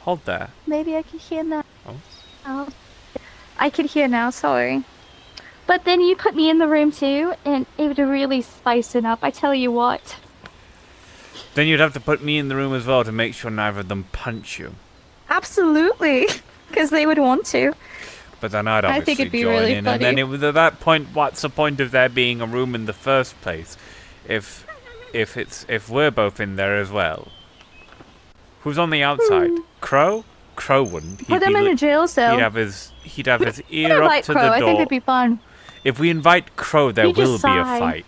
Hold there. Maybe I can hear now. Oh. Oh. I can hear now, sorry. But then you put me in the room too, and it would really spice it up, I tell you what. Then you'd have to put me in the room as well to make sure neither of them punch you. Absolutely. Because they would want to. But then I'd I obviously think it'd be join really in, funny. and then it was at that point, what's the point of there being a room in the first place, if we're both in there as well? Who's on the outside? Crow? Crow wouldn't. Put them in a jail cell. He'd have his ear up Invite to Crow. the I think door. it'd be fun. If we invite Crow, there He will just be a sigh. fight.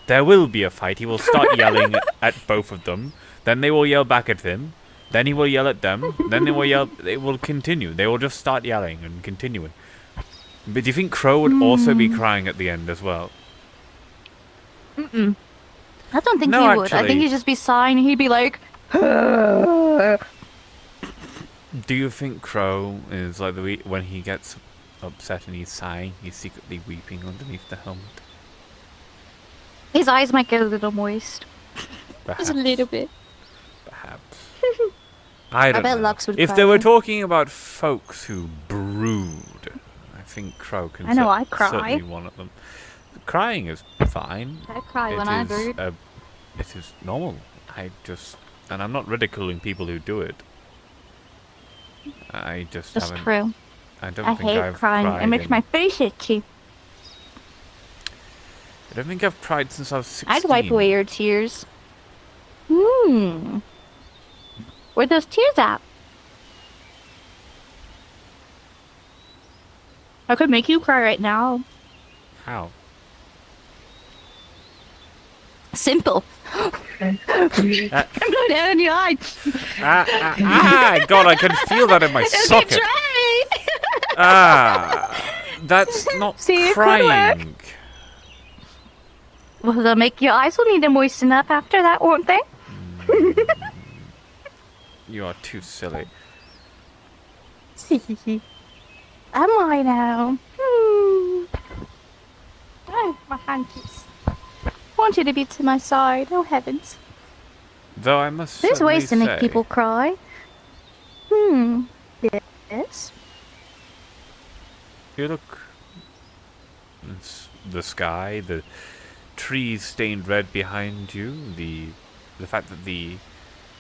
There will be a fight. He will start yelling at both of them. Then they will yell back at him. Then he will yell at them. Then they will yell. It will continue. They will just start yelling and continuing. But do you think Crow would also be crying at the end as well? Mm-mm. I don't think No, he would. I actually- think he'd just be sighing and he'd be like... Do you think Crow is like when he gets upset and he's sighing, he's secretly weeping underneath the helmet? His eyes might get a little moist. Perhaps. Just a little bit. Perhaps. I don't bet know. Lux would If cry they were too. talking about folks who brood, I think Crow can I know, I cry. certainly one of them. Crying is fine. I cry It when I is, brood. It is normal. And I'm not ridiculing people who do it. I just That's haven't. true. I don't I think hate I've crying. cried It makes in- my face itchy. I don't think I've cried since I was 16. I'd wipe away your tears. Where'd those tears at? I could make you cry right now. How? Simple. I'm going down in your eyes. God, I can feel that in my Okay, socket. try. That's not See, it could crying. Well, they'll make your eyes will need to moisten up after that, won't they? You are too silly. Am I now? Oh, my hankies. Want you to be to my side. Oh, heavens. Though I must There's certainly ways to make say, people cry. Yes. You look. It's the sky, the trees stained red behind you, the fact that the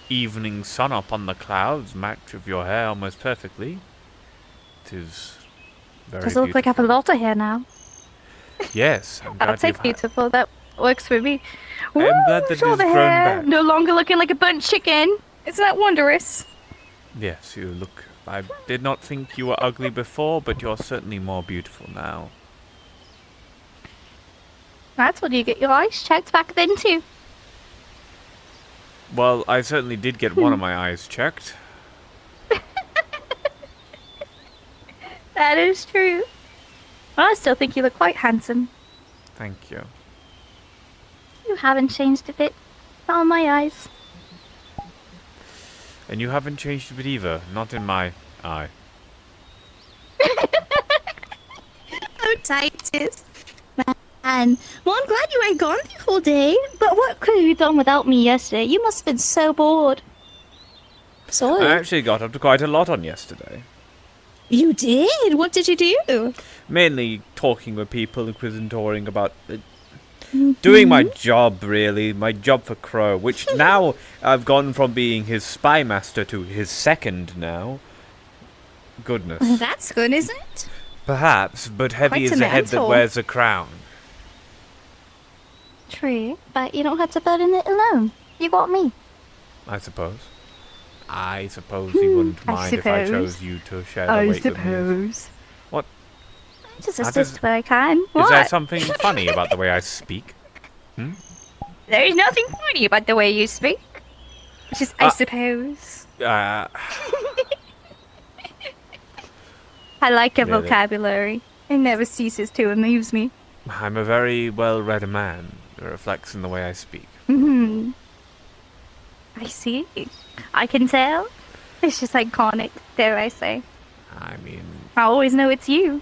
evening sun up on the clouds match with your hair almost perfectly. It is very Does it look like I have a lot of hair now? Yes, I'm I'll glad take you've beautiful. That works for me. I'm glad that it Show has the grown hair. back. No longer looking like a burnt chicken. Isn't that wondrous? Yes, you look. I did not think you were ugly before, but you're certainly more beautiful now. That's when you get your eyes checked back then too. Well, I certainly did get one of my eyes checked. That is true. I still think you look quite handsome. Thank you. You haven't changed a bit. Not on my eyes. And you haven't changed a bit either, not in my eye. Oh, Titus. Man. Well, I'm glad you ain't gone the whole day. But what could you done without me yesterday? You must have been so bored. Sorry. I actually got up to quite a lot on yesterday. You did? What did you do? Mainly talking with people, inquisitorial about doing my job, really. My job for Crow, which now I've gone from being his spy master to his second now. Goodness. That's good, isn't it? Perhaps, but heavy Quite is a the head that mantle. wears a crown. True, but you don't have to burden it alone. You got me. I suppose. I suppose you wouldn't I mind if I suppose. chose you to share the weight with me. What? Just How assist does- where I can. Is there What? something funny about the way I speak? There's nothing funny about the way you speak. Just, I suppose. I like your Really? vocabulary. It never ceases to amuse me. I'm a very well-read man. It reflects in the way I speak. Hmm. I see. I can tell. It's just iconic, dare I say. I mean... I always know it's you.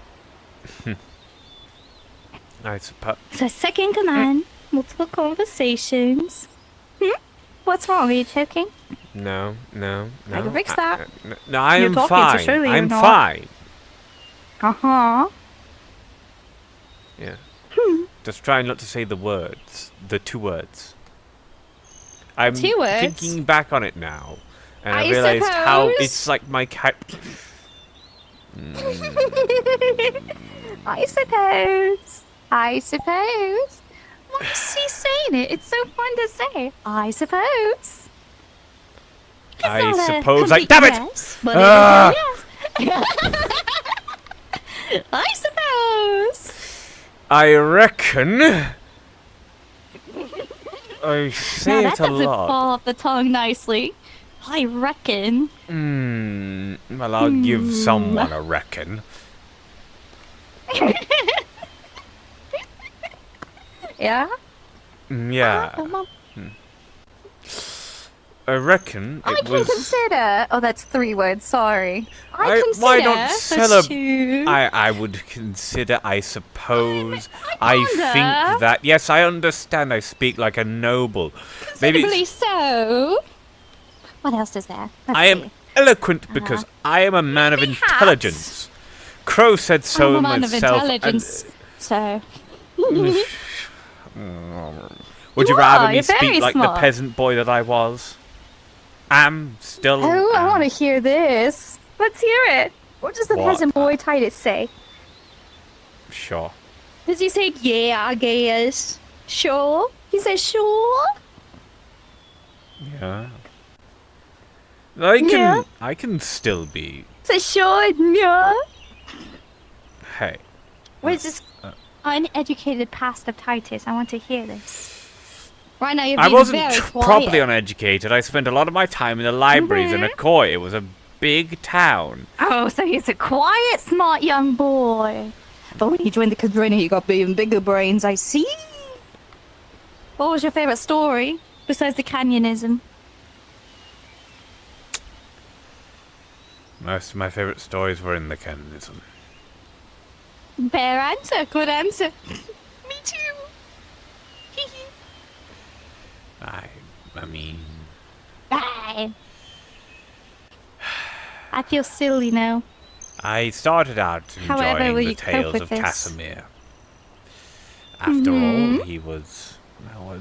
I suppose... So second command, multiple conversations. What's wrong? Are you choking? No. I can fix that. No, I You're am talking, so fine. surely you're I'm not. fine. Uh-huh. Yeah. Just try not to say the words. The 2 words. I'm 2 words? thinking back on it now. And I I realized how suppose? it's like my cat... I suppose. Why is he saying it? It's so fun to say. I suppose. I not a suppose I... complete Damn it! yes, but it is a yes. I suppose. I reckon... I say Now it that a doesn't lot. fall off the tongue nicely. I reckon. Well, I'll give someone a reckon. Yeah? Yeah. Uh-huh. I reckon I it can was... consider. Oh, that's 3 words. Sorry. I consider. Why not That's celebrate? 2. I would consider, I suppose. I ponder. think that... Yes, I understand I speak like a noble. Maybe Considerably so. What else is there? Let's I am see. eloquent because I am a man of intelligence. Crow said so I'm a man of myself. intelligence. So. Would you You rather are, me you're very speak like the smart. peasant boy that I was? Am still... Oh, I want to hear this. Let's hear it. What does the What? peasant boy Titus say? Sure. Does he say, yeah, I guess? Sure? He says, sure? Yeah. Yeah. I can still be... Say, sure, yeah? Hey. Where's this uneducated past of Titus? I want to hear this. Right now you're I being wasn't very quiet. properly uneducated. I spent a lot of my time in the libraries in Akoi. It was a big town. Oh, so he's a quiet, smart young boy. But when he joined the Cadrina, he got even bigger brains, I see. What was your favorite story, besides the canyonism? Most of my favorite stories were in the canonism. Fair answer, good answer. Me too. I mean... Bye. I feel silly now. I started out However, will enjoying the you cope tales with of this? Casimir. After all, he was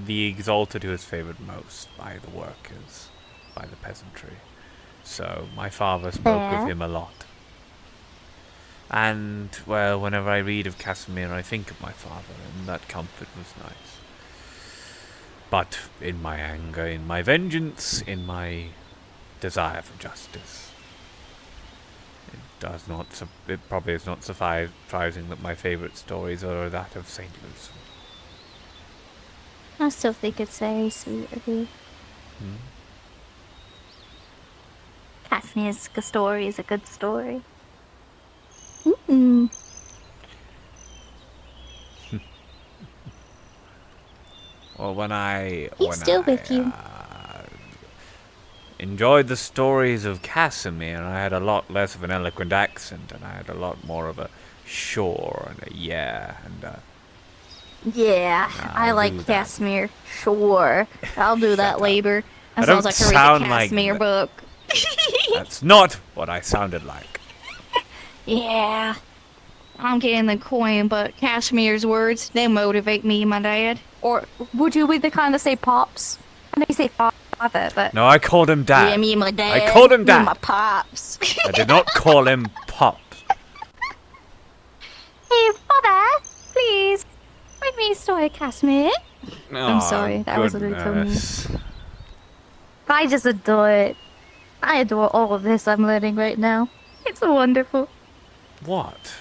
the exalted who was favoured most by the workers, by the peasantry. So my father spoke Fair. of him a lot. And, well, whenever I read of Casimir, I think of my father, and that comfort was nice. But in my anger, in my vengeance, in my desire for justice, it probably is not surprising that my favourite stories are that of St. Lucy. I still think it's very sweet of you. Casimir's story is a good story. Mm-mm. Well, when I with you. Enjoyed the stories of Casimir, I had a lot less of an eloquent accent, and I had a lot more of a sure and a yeah and a... Yeah, I I'll like do that. Casimir. Sure. I'll do that later. I As long as don't I can read sound the like Casimir that. book. That's not what I sounded like. Yeah. I'm getting the coin, but Casimir's words, they motivate me, my dad. Or would you be the kind to say pops? I know you say father, but... No, I called him Dad. Yeah, me and my dad. I called him me and Dad. my pops. I did not call him Pop. Hey, father, please, read me a story, Casimir. I'm sorry, that was a little goodness. mean. I just adore it. I adore all of this I'm learning right now. It's wonderful. What?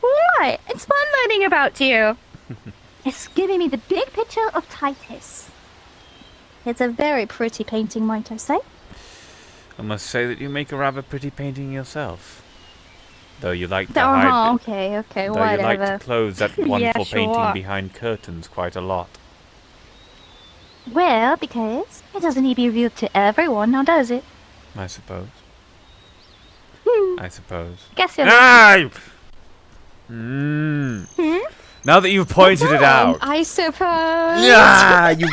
What? It's fun learning about you. It's giving me the big picture of Titus. It's a very pretty painting, might I say. I must say that you make a rather pretty painting yourself. Though you like to hide... Oh, okay, though whatever. you like to close that wonderful painting sure. behind curtains quite a lot. Well, because it doesn't need to be revealed to everyone, now does it? I suppose. I suppose. Guess you're Now that you've pointed it out. I suppose. Yeah, you...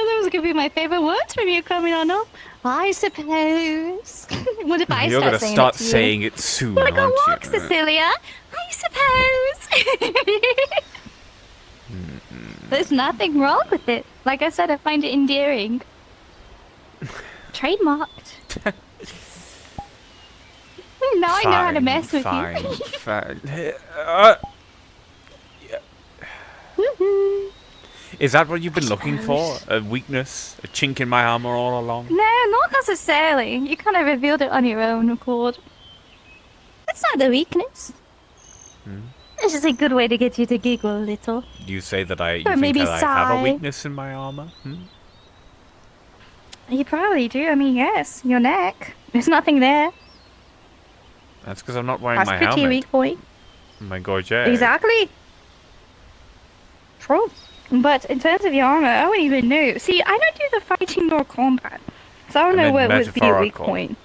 Those could be my favorite words from you coming on up. I suppose. What if I You're start gonna saying start it to you? saying it soon, Wanna go aren't walk, you? Cecilia? I suppose. There's nothing wrong with it. Like I said, I find it endearing. Trademarked. Now I know how to mess with you. Fine. Is that what you've been looking for? A weakness? A chink in my armor all along? No, not necessarily. You kind of revealed it on your own accord. It's not a weakness. It's just a good way to get you to giggle a little. You say that you Or think maybe that I have a sigh. weakness in my armor? You probably do. I mean, yes. Your neck. There's nothing there. That's because I'm not wearing That's my pretty helmet. weak point. My gorget. Exactly. True. But in terms of your armor, I wouldn't even know. See, I don't do the fighting nor combat. So I don't know what would be a weak metaphorical. point.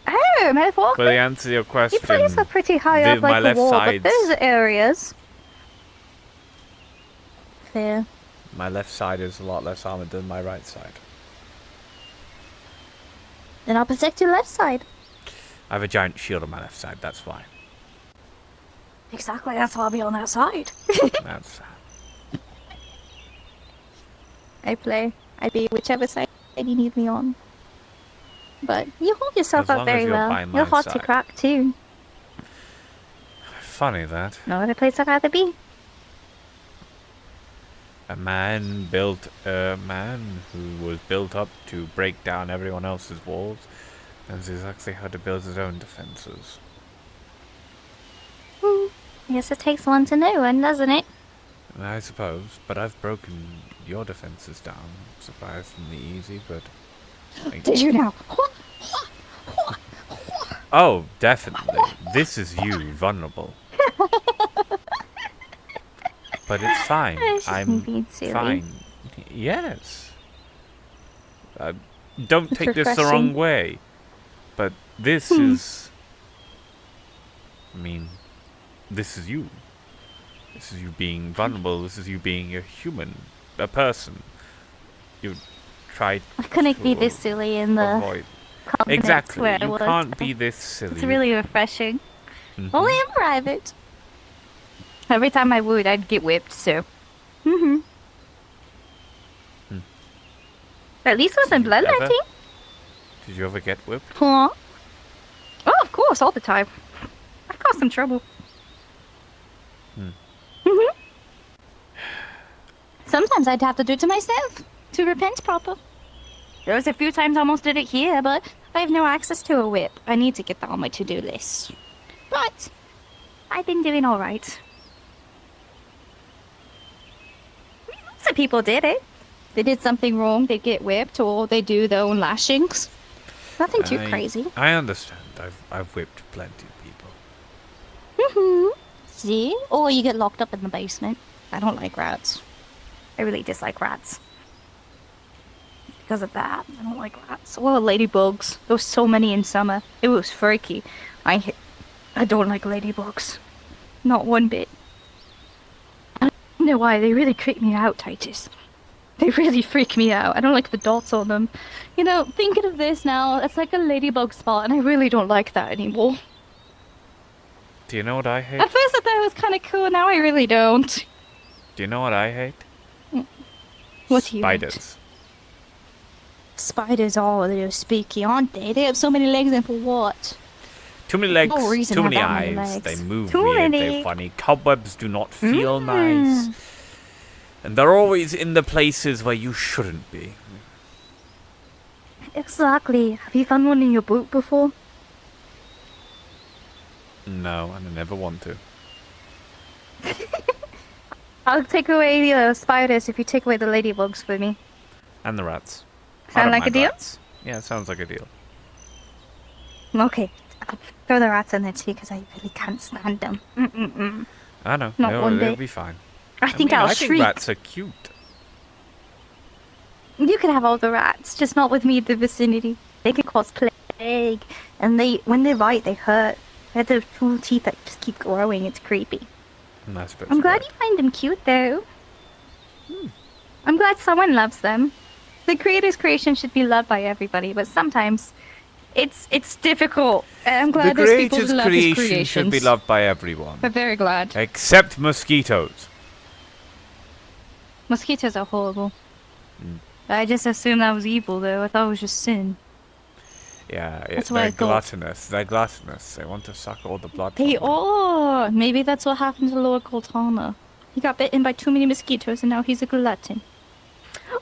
Oh, metaphorical? But to answer your question, You put yourself pretty high up my like a left wall, but side's- there's areas. Fair. my left side is a lot less armored than my right side. Then I'll protect your left side. I have a giant shield on my left side, that's why. Exactly, that's why I'll be on that side. That's I be whichever side you need me on. But you hold yourself As up long as very you're well. by my You're hard to side. crack too. funny that. No other place I'd rather be. A man built a man who was built up to break down everyone else's walls. Knows exactly how to build his own defenses. Yes, it takes one to know one, doesn't it? I suppose, but I've broken your defenses down surprisingly easy, but... Did you now? Oh, definitely. This is you, vulnerable. But it's fine. It's just me I'm being silly. fine. Yes. Don't It's take this the wrong refreshing. way. But this is... I mean, this is you. This is you being vulnerable. This is you being a human. A person. You try I couldn't to be this silly in the avoid... continents Exactly. where I You was. can't be this silly. It's really refreshing. Mhm. Only in private. Every time I would, I'd get whipped, so. Mm-hmm. At least it wasn't bloodletting. Did you ever get whipped? Huh? Oh, of course, all the time. I've caused some trouble. Mm-hmm. Sometimes I'd have to do it to myself to repent proper. There was a few times I almost did it here, but I have no access to a whip. I need to get that on my to-do list. But I've been doing all right. Lots of people did it. They did something wrong, they get whipped, or they do their own lashings. Nothing too crazy. I understand. I've whipped plenty of people. Mm-hmm. See? Or you get locked up in the basement. I don't like rats. I really dislike rats. Because of that, I don't like rats. Or ladybugs. There was so many in summer. It was freaky. I don't like ladybugs. Not one bit. I don't know why. They really creep me out, Titus. They really freak me out. I don't like the dots on them. You know, thinking of this now, it's like a ladybug spot, and I really don't like that anymore. Do you know what I hate? At first I thought it was kind of cool, now I really don't. Do you know what I hate? What do you hate? Spiders. Spiders are they're spooky, aren't they? They have so many legs and for what? Too many legs, No reason too to many have that many eyes, legs. they move Too weird, many. they're funny. Cobwebs do not feel nice. And they're always in the places where you shouldn't be. Exactly. Have you found one in your boot before? No, and I never want to. I'll take away the spiders if you take away the ladybugs for me. And the rats. I Sound don't like a mind deal? rats. Yeah, it sounds like a deal. Okay, I'll throw the rats in there too because I really can't stand them. Mm-mm-mm. I know. Not one They'll bit. be fine. I think mean, I'll I shriek. think rats are cute. You can have all the rats, just not with me in the vicinity. They can cause plague, and when they bite, they hurt. They have the little teeth that just keep growing. It's creepy. Nice bit. I'm glad you find them cute, though. I'm glad someone loves them. The creator's creation should be loved by everybody, but sometimes it's difficult. I'm glad The there's people who creator's love his creation creations. should be loved by everyone. I'm very glad. Except mosquitoes. Mosquitoes are horrible. I just assumed that was evil, though. I thought it was just sin. Yeah, That's what I they're thought. gluttonous. They're gluttonous. They want to suck all the blood. They are. Maybe that's what happened to Lord Cortana. He got bitten by too many mosquitoes, and now he's a glutton.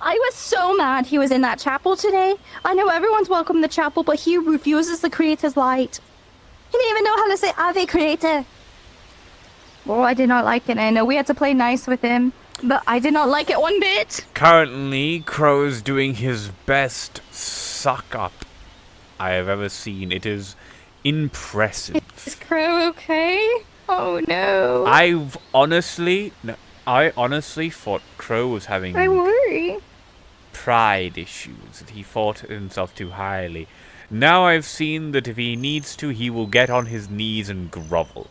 I was so mad he was in that chapel today. I know everyone's welcome in the chapel, but he refuses the Creator's light. He didn't even know how to say Ave Creator. Oh, I did not like it. I know we had to play nice with him, but I did not like it one bit. Currently, Crow's doing his best suck up I have ever seen. It is impressive. Is Crow okay? Oh no. I honestly thought Crow was having I worry. pride issues, that he thought himself too highly. Now I've seen that if he needs to, he will get on his knees and grovel.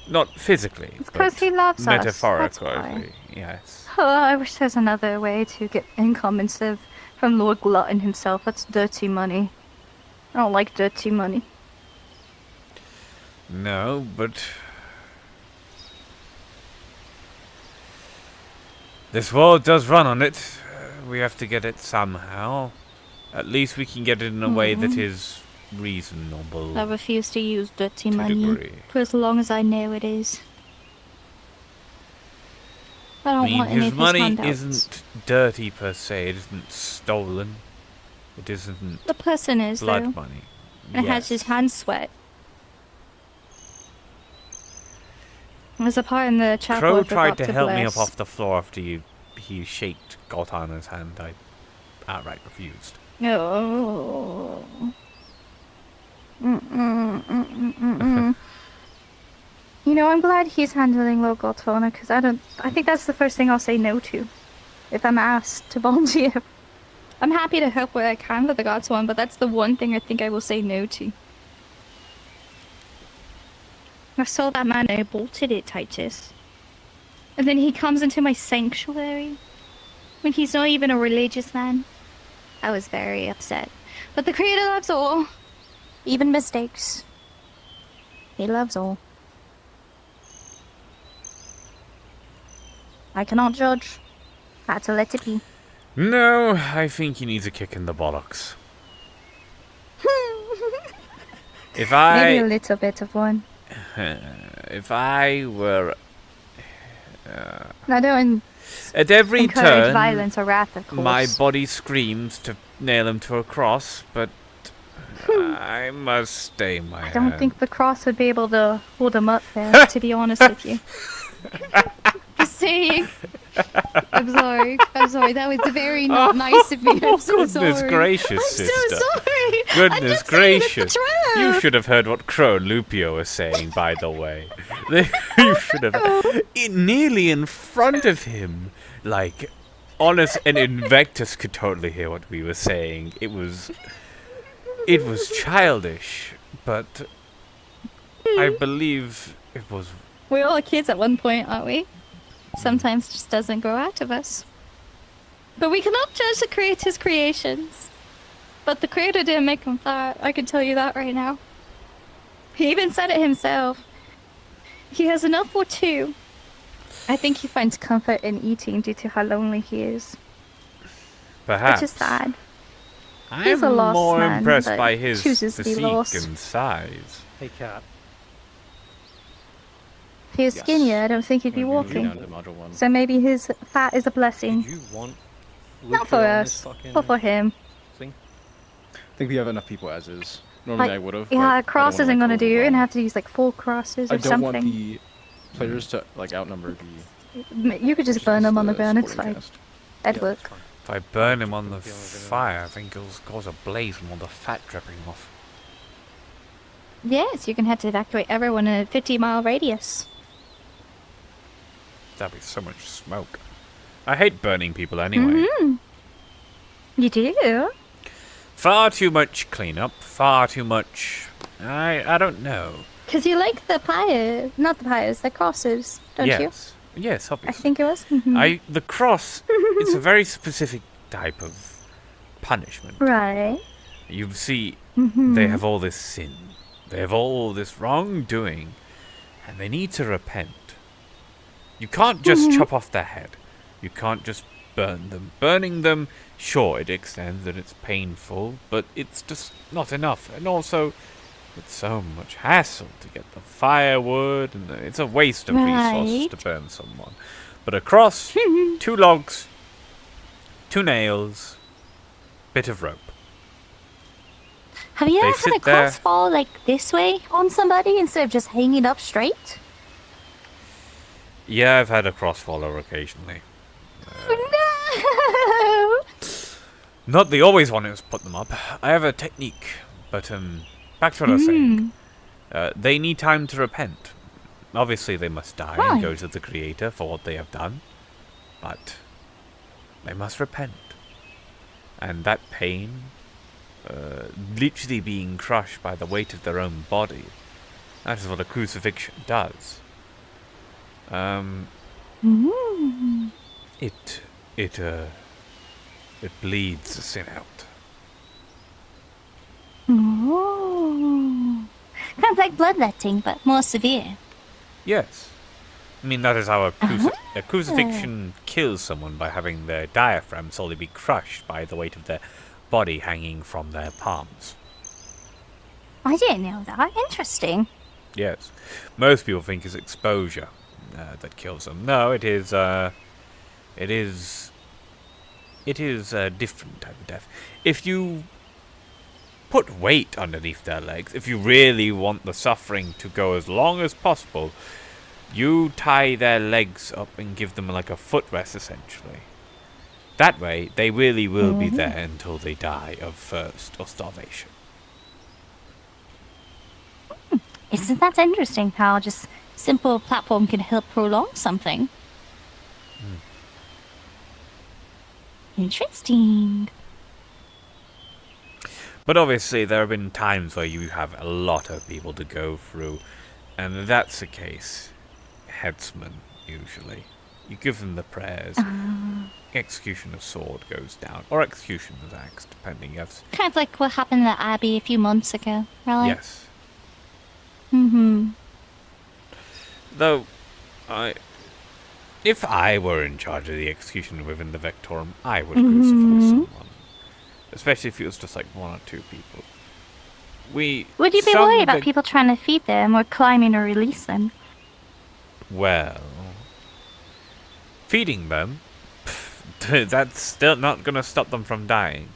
Not physically, It's because he loves us. metaphorically, That's why. yes. Oh, I wish there's another way to get income instead from Lord Glutton himself. That's dirty money. I don't like dirty money. No, but this world does run on it. We have to get it somehow. At least we can get it in a way that is reasonable. I refuse to use dirty To money degree. for as long as I know it is. I I don't mean, want any his of money handouts. isn't dirty per se. It isn't stolen. It isn't The person is, blood though. money. And it has his hands sweat. There's a part in the chapel Crow I tried forgot to to help me up bless. off the floor after he shaked Goltana's hand. I outright refused. No. Mm-mm. You know, I'm glad he's handling Lord Goltona, because I think that's the first thing I'll say no to. If I'm asked to volunteer. I'm happy to help where I can with the God's One, but that's the one thing I think I will say no to. I saw that man, I bolted it, Titus. And then he comes into my sanctuary when he's not even a religious man. I was very upset. But the Creator loves all. Even mistakes. He loves all. I cannot judge. I had to let it be. No, I think he needs a kick in the bollocks. If Maybe a I... little bit of one. If I were... I don't At every encourage turn, violence or wrath, of course. my body screams to nail him to a cross, but I must stay my I don't hand. think the cross would be able to hold him up there, to be honest with you. Just saying. I'm sorry. That was very not nice of me. I'm so sorry. Goodness gracious, I'm sister. so sorry. Goodness gracious. truth. You should have heard what Crow and Lupio were saying, by the way. You should have... nearly in front of him. Like, Honest and Invectus could totally hear what we were saying. It was childish, but I believe it was... We're all kids at one point, aren't we? Sometimes it just doesn't grow out of us. But we cannot judge the Creator's creations. But the Creator didn't make him fat. I can tell you that right now. He even said it himself. He has enough for two. I think he finds comfort in eating due to how lonely he is. Perhaps. Which is sad. I'm He's a lost more man impressed that by his chooses to be physique lost. and size. Hey, Cat. If he was skinnier, I don't think he'd be walking. So maybe his fat is a blessing. You want Not for us, but for him. I think we have enough people as is. Normally I would have. Yeah, a cross isn't gonna do. You're gonna have to use like 4 crosses or I don't something. want the players to like outnumber the. You could just burn them on the ground. It's fine. That'd work. If I burn him on the fire, I think it'll cause a blaze from all the fat dripping off. Yes, you're gonna have to evacuate everyone in a 50-mile radius. That'd be so much smoke. I hate burning people anyway. You do? Far too much cleanup, far too much... I don't know. Because you like the pyre, not the pyres, the crosses, don't you? Yes, obviously. I think it was. The cross is a very specific type of punishment. Right. You see, they have all this sin. They have all this wrongdoing. And they need to repent. You can't just chop off their head. You can't just burn them. Burning them, sure, it extends and it's painful, but it's just not enough. And also, it's so much hassle to get the firewood, and it's a waste of resources to burn someone. But a cross, 2 logs, 2 nails, bit of rope. Have you ever had a cross fall like this way on somebody instead of just hanging up straight? Yeah, I've had a cross follower occasionally. No! Not the always one who's put them up. I have a technique, but back to what I was saying. They need time to repent. Obviously, they must die and go to the Creator for what they have done, but they must repent. And that pain, literally being crushed by the weight of their own body, that is what a crucifixion does. It bleeds the sin out. Oh. Kind of like bloodletting, but more severe. Yes. I mean, that is how a crucifixion kills someone, by having their diaphragm slowly be crushed by the weight of their body hanging from their palms. I didn't know that. Interesting. Yes. Most people think it's exposure that kills them. No, it is a different type of death. If you put weight underneath their legs, if you really want the suffering to go as long as possible, you tie their legs up and give them like a footrest, essentially. That way, they really will be there until they die of thirst or starvation. Isn't that interesting how just simple platform can help prolong something? Interesting. But obviously, there have been times where you have a lot of people to go through, and if that's the case, headsman, usually. You give them the prayers, executioner's sword goes down, or executioner's axe, depending. Kind of like what happened at Abbey a few months ago, really? Yes. Though, if I were in charge of the execution within the Vectorum, I would crucify someone. Especially if it was just like 1 or 2 people. Would you be worried about people trying to feed them or climbing or release them? Well, feeding them, that's still not going to stop them from dying.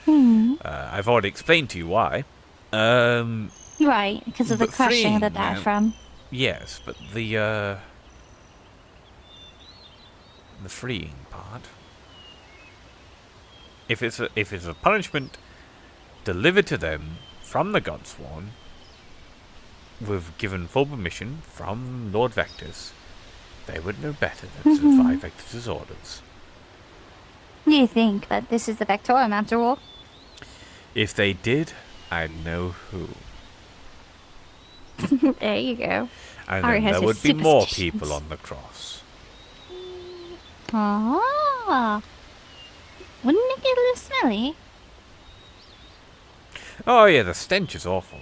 I've already explained to you why. Right, because of the crushing of the diaphragm. Yes, but the freeing part. If it's a punishment delivered to them from the Godsworn, with given full permission from Lord Vectus, they would know better than to defy Vectus's orders. You think that this is the Vectorum after all? If they did, I'd know who. There you go. And then there would be more people on the cross. Ah. Wouldn't it get a little smelly? Oh yeah, the stench is awful.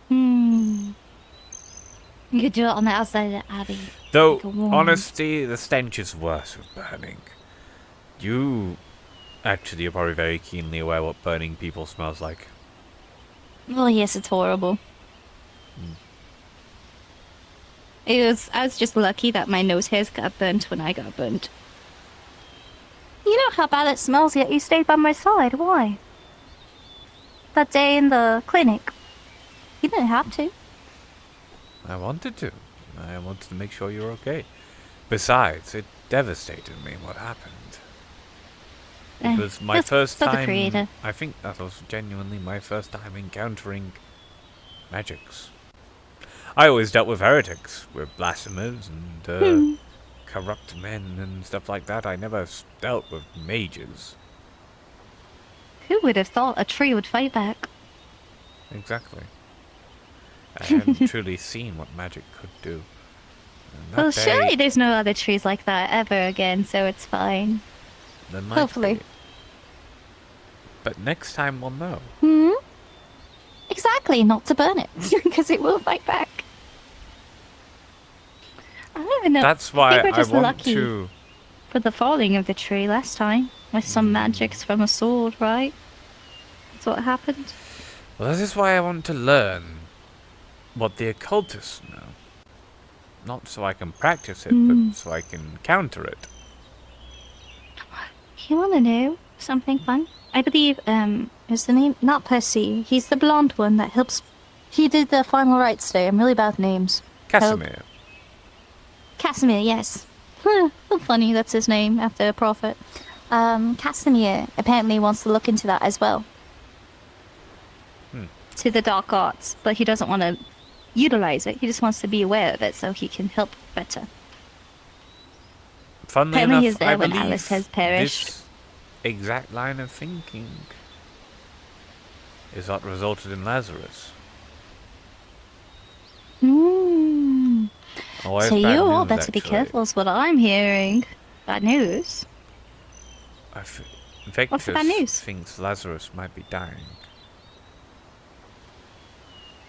You could do it on the outside of the Abbey. Though, honestly, the stench is worse with burning. You actually are probably very keenly aware what burning people smells like. Well, yes, it's horrible. I was just lucky that my nose hairs got burnt when I got burnt. You know how bad it smells, yet you stayed by my side. Why? that day in the clinic. You didn't have to. I wanted to. I wanted to make sure you were okay. Besides, it devastated me what happened. It was my first for the time. creator. I think that was genuinely my first time encountering magics. I always dealt with heretics, with blasphemers and corrupt men and stuff like that. I never dealt with mages. Who would have thought a tree would fight back? Exactly. I hadn't truly seen what magic could do. And Well, that surely day, there's no other trees like that ever again, so it's fine. there might Hopefully. be. But next time we'll know. Hmm? Exactly, not to burn it, because it will fight back. I don't even know. That's I why think we're I just want lucky to. for the falling of the tree last time, with some magics from a sword, right? That's what happened. Well, this is why I want to learn what the occultists know. Not so I can practice it, but so I can counter it. You wanna know something fun? I believe, is the name, not Percy, he's the blonde one that helps, he did the final rites today, I'm really bad with names. Casimir. Casimir, yes. Huh, how funny that's his name, after a prophet. Casimir apparently wants to look into that as well. To the dark arts, but he doesn't want to utilize it, he just wants to be aware of it so he can help better. Funnily Apparently enough, he was there I when believe Alice has perished. this exact line of thinking is what resulted in Lazarus. Hmm. Oh, it's So bad you all news, better be actually. careful is what I'm hearing. Bad news. What's the bad Vectus news? thinks Lazarus might be dying.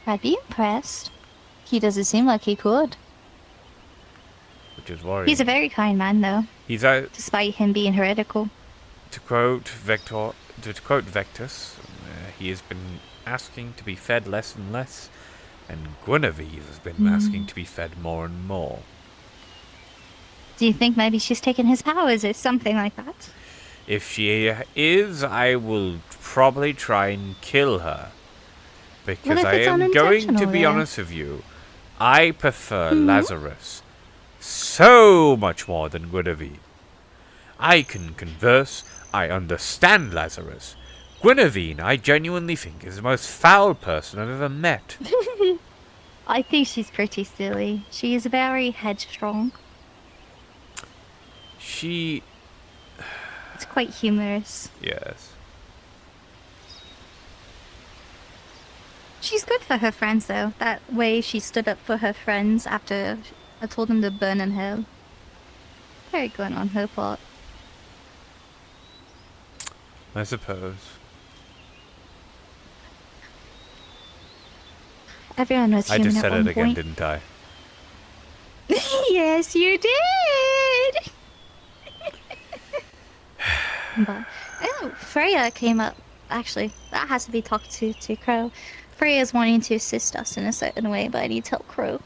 I'd be impressed. He doesn't seem like he could. Which is worrying. He's a very kind man, though. He's out. Despite him being heretical. To quote Vectus, he has been asking to be fed less and less, and Guinevere has been asking to be fed more and more. Do you think maybe she's taken his powers or something like that? If she is, I will probably try and kill her. Because if I it's am going to unintentional, be then? honest with you, I prefer Lazarus so much more than Guinevere. I can converse, I understand Lazarus. Guinevere, I genuinely think, is the most foul person I've ever met. I think she's pretty silly. She is very headstrong. She... It's quite humorous. Yes. She's good for her friends, though. That way she stood up for her friends after I told them to burn in hell. Very good on her part. I suppose. Everyone was I human just at said one it again, point. didn't I? Yes, you did! But, oh, Freya came up. Actually, that has to be talked to Crow. Freya's wanting to assist us in a certain way, but I need to tell Crow.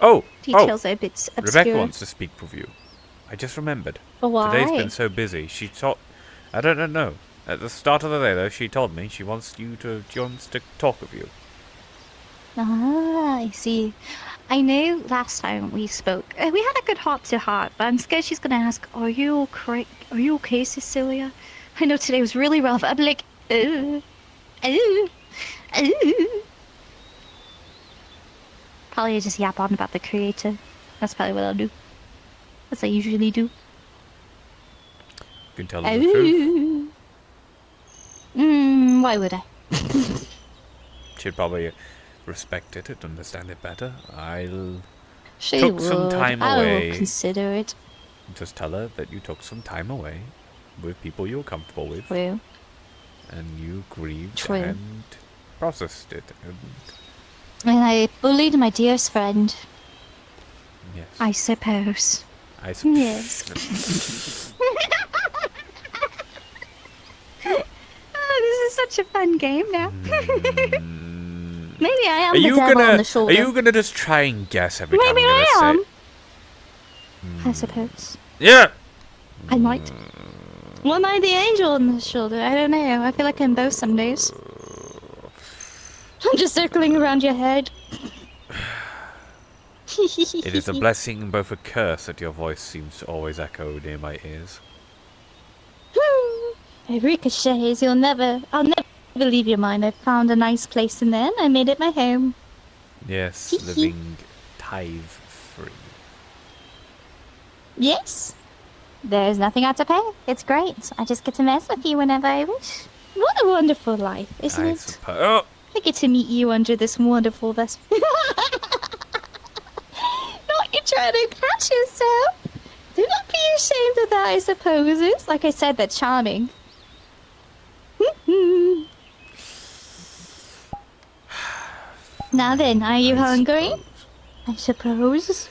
Oh! Details are a bit obscure. Rebecca wants to speak with you. I just remembered. Why? Today's been so busy. She told... I don't know. At the start of the day, though, she told me she wants to talk with you. Ah, I see. I know last time we spoke, we had a good heart-to-heart, but I'm scared she's gonna ask, Are you okay, Cecilia? I know today was really rough. I'm like, Probably just yap on about the creator. That's probably what I'll do. As I usually do. You can tell her the truth. Why would I? She'd probably respect it and understand it better. She took would. some time I away. will consider it. Just tell her that you took some time away with people you're comfortable with. True. And you grieved True. and processed it. And I bullied my dearest friend. Yes. I suppose. Yes. Oh, this is such a fun game now. Maybe I am the devil on the shoulder. Are you gonna just try and guess every Maybe time I'm I gonna am. say? I suppose. Yeah. I might. Well, am I the angel on the shoulder? I don't know. I feel like I'm both some days. I'm just circling around your head. It is a blessing and both a curse that your voice seems to always echo near my ears. It ricochets. I'll never leave your mind. I found a nice place in there and I made it my home. Yes, living tithe-free. Yes. There's nothing I have to pay. It's great. I just get to mess with you whenever I wish. What a wonderful life, isn't it? Oh. I get to meet you under this wonderful vest. Don't you try to catch yourself. Do not be ashamed of that, I suppose. Like I said, they're charming. Now then, are you hungry? I suppose.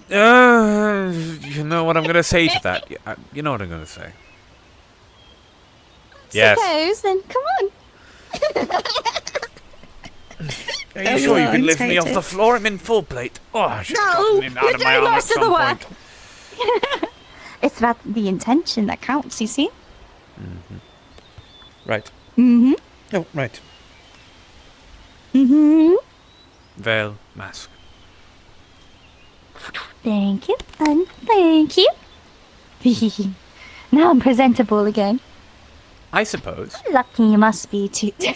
You know what I'm going to say to that? You know what I'm going to say. Yes. Suppose, then come on. Are you sure you can lift me off the floor? I'm in full plate. Oh, I should have gotten him out of my arm at some point. It's about the intention that counts, you see? Mm-hmm. Right. Mm-hmm. Oh, right. Mm-hmm. Veil, mask. Thank you, and thank you. Now I'm presentable again. I suppose. Lucky you must be too. Come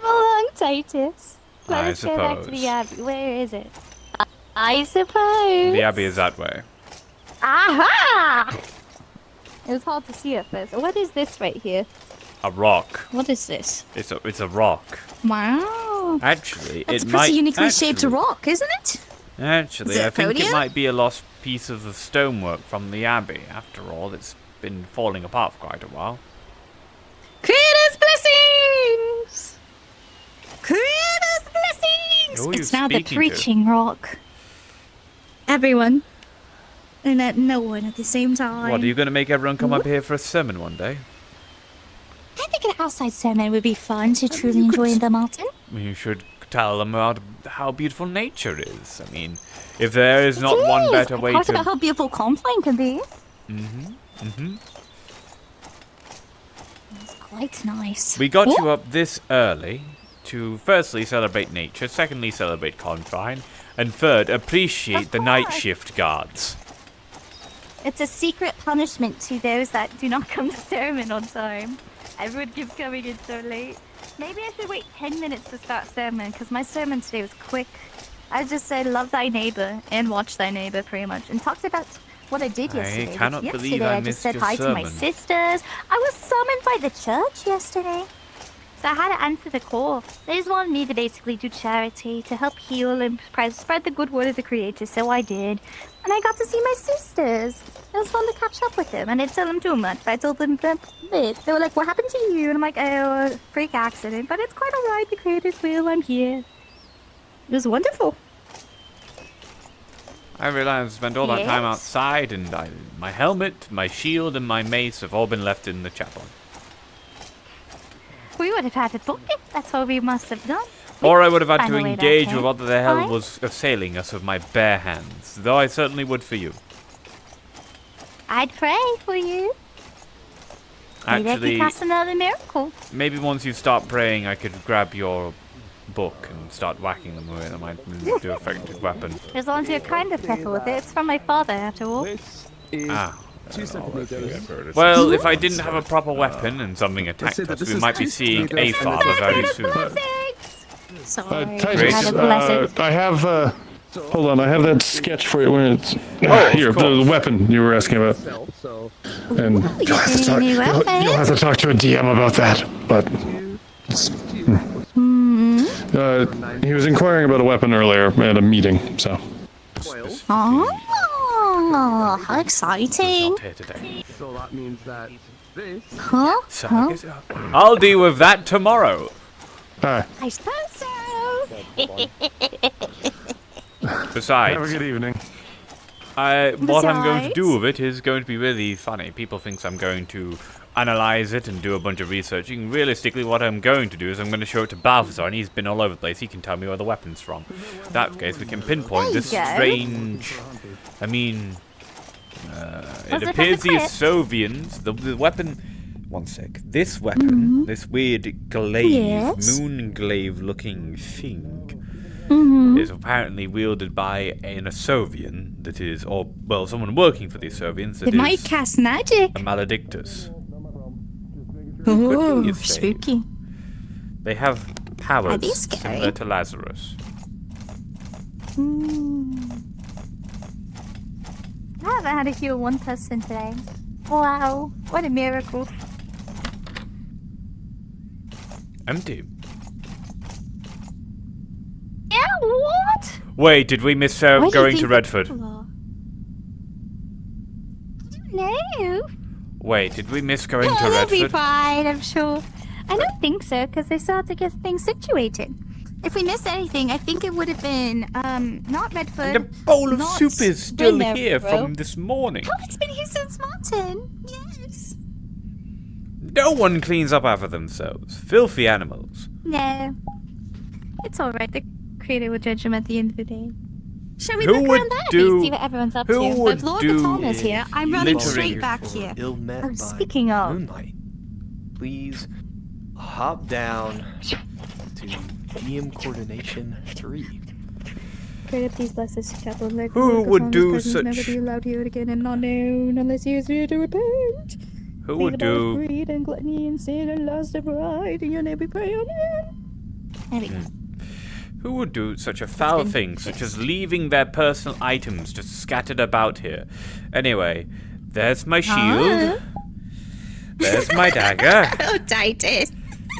along, Titus. Let us go back to the Abbey. Where is it? I suppose. The Abbey is that way. Aha! It was hard to see at first. What is this right here? A rock. What is this? It's a rock. Wow. Actually, That's it a might pretty uniquely shaped rock, isn't it? Actually, Is it I a think it podium? might be a lost piece of the stonework from the Abbey. After all, it's been falling apart for quite a while. Creator's blessings! Creator's blessings! Who are you It's now the speaking to? preaching rock. Everyone. And at no one at the same time. What, are you going to make everyone come up here for a sermon one day? I think an outside sermon would be fun to truly enjoy in the mountain. You should tell them about how beautiful nature is. I mean, if there is not one better way Talk to... about how beautiful Compline can be. Mm-hmm. Mm-hmm. It's quite nice. We got you up this early to firstly celebrate nature, secondly celebrate Confine, and third appreciate the night shift guards. It's a secret punishment to those that do not come to sermon on time. Everyone keeps coming in so late. Maybe I should wait 10 minutes to start sermon, because my sermon today was quick. I just said, love thy neighbor, and watch thy neighbor, pretty much, and talked about what I did yesterday. cannot believe I just missed said your hi to my sermon. sisters. I was summoned by the church yesterday. So I had to answer the call. They just wanted me to basically do charity, to help heal and spread the good word of the Creator, so I did. And I got to see my sisters. It was fun to catch up with them. I didn't tell them too much, but I told them a bit. They were like, what happened to you? And I'm like, oh, freak accident. But it's quite alright, the Creator's will, I'm here. It was wonderful. I realize I spent all that time Yes. outside, and my helmet, my shield, and my mace have all been left in the chapel. We would have had to book it. That's what we must have done. Or I would have had Find to a way engage back with in. what the hell Fine. was assailing us with my bare hands, though I certainly would for you. I'd pray for you. Maybe I Actually, could cast another miracle. maybe once you start praying, I could grab your book and start whacking them with it. That might do effective weapon. As long as you're kind of careful with it. It's from my father, after all. Ah. Well, if I didn't have a proper weapon and something attacked us, we might be seeing a father very soon. Sorry. Titus, Have a blessing. I have, hold on, I have that sketch for you. When it's, here, of the weapon you were asking about. And you'll have to talk to a DM about that. But he was inquiring about a weapon earlier at a meeting, so. Oh, how exciting. So that means that this. Huh? So I guess I'll deal with that tomorrow. Hi. I suppose so. Besides, Have a good evening. What I'm going to Besides- do with it is going to be really funny. People think I'm going to analyze it and do a bunch of researching. Realistically, what I'm going to do is I'm going to show it to Balthazar, and he's been all over the place. He can tell me where the weapon's from. In that case, we can pinpoint this There you go. strange... I mean... Was it it appears from the the Sovians... The weapon One sec. This weapon, this weird glaive, Yes. moon glaive looking thing, Mm-hmm. is apparently wielded by an Asovian that is, or, well, someone working for the Asovians that It might is cast magic. a maledictus. Ooh, you say? spooky. They have Are powers they scary? similar to Lazarus. I haven't had to heal one person today. Wow, what a miracle. Empty. Yeah, what? Wait, did we miss Where do you going think to the Redford? people are? No. Wait, did we miss going to Oh, they'll be Redford? fine, I'm sure. I don't think so, because they still have to get things situated. If we missed anything, I think it would have been, not Redford. The bowl of not soup is still Bryn here Marrow. from this morning. Oh, it's been here since Martin. Yes. No one cleans up after themselves. Filthy animals. No. It's alright, the creator will judge them at the end of the day. Shall we Who look would around the do- Abbey, see what everyone's up who to? would If Lord do Katana's here, I'm running littering straight back here. Ill-met Oh, by speaking of... moonlight. Please hop down to DM Coordination 3. Pray that please bless this chapel. Like Who would do such- Never be allowed here again and not known unless he is here to repent. Who Be would the ball of do... greed and gluttony and sin and lust of pride, in your name we pray, amen. There we go. Who would do such a foul thing, such as leaving their personal items just scattered about here? Anyway, there's my shield. There's my dagger. Oh, Titus.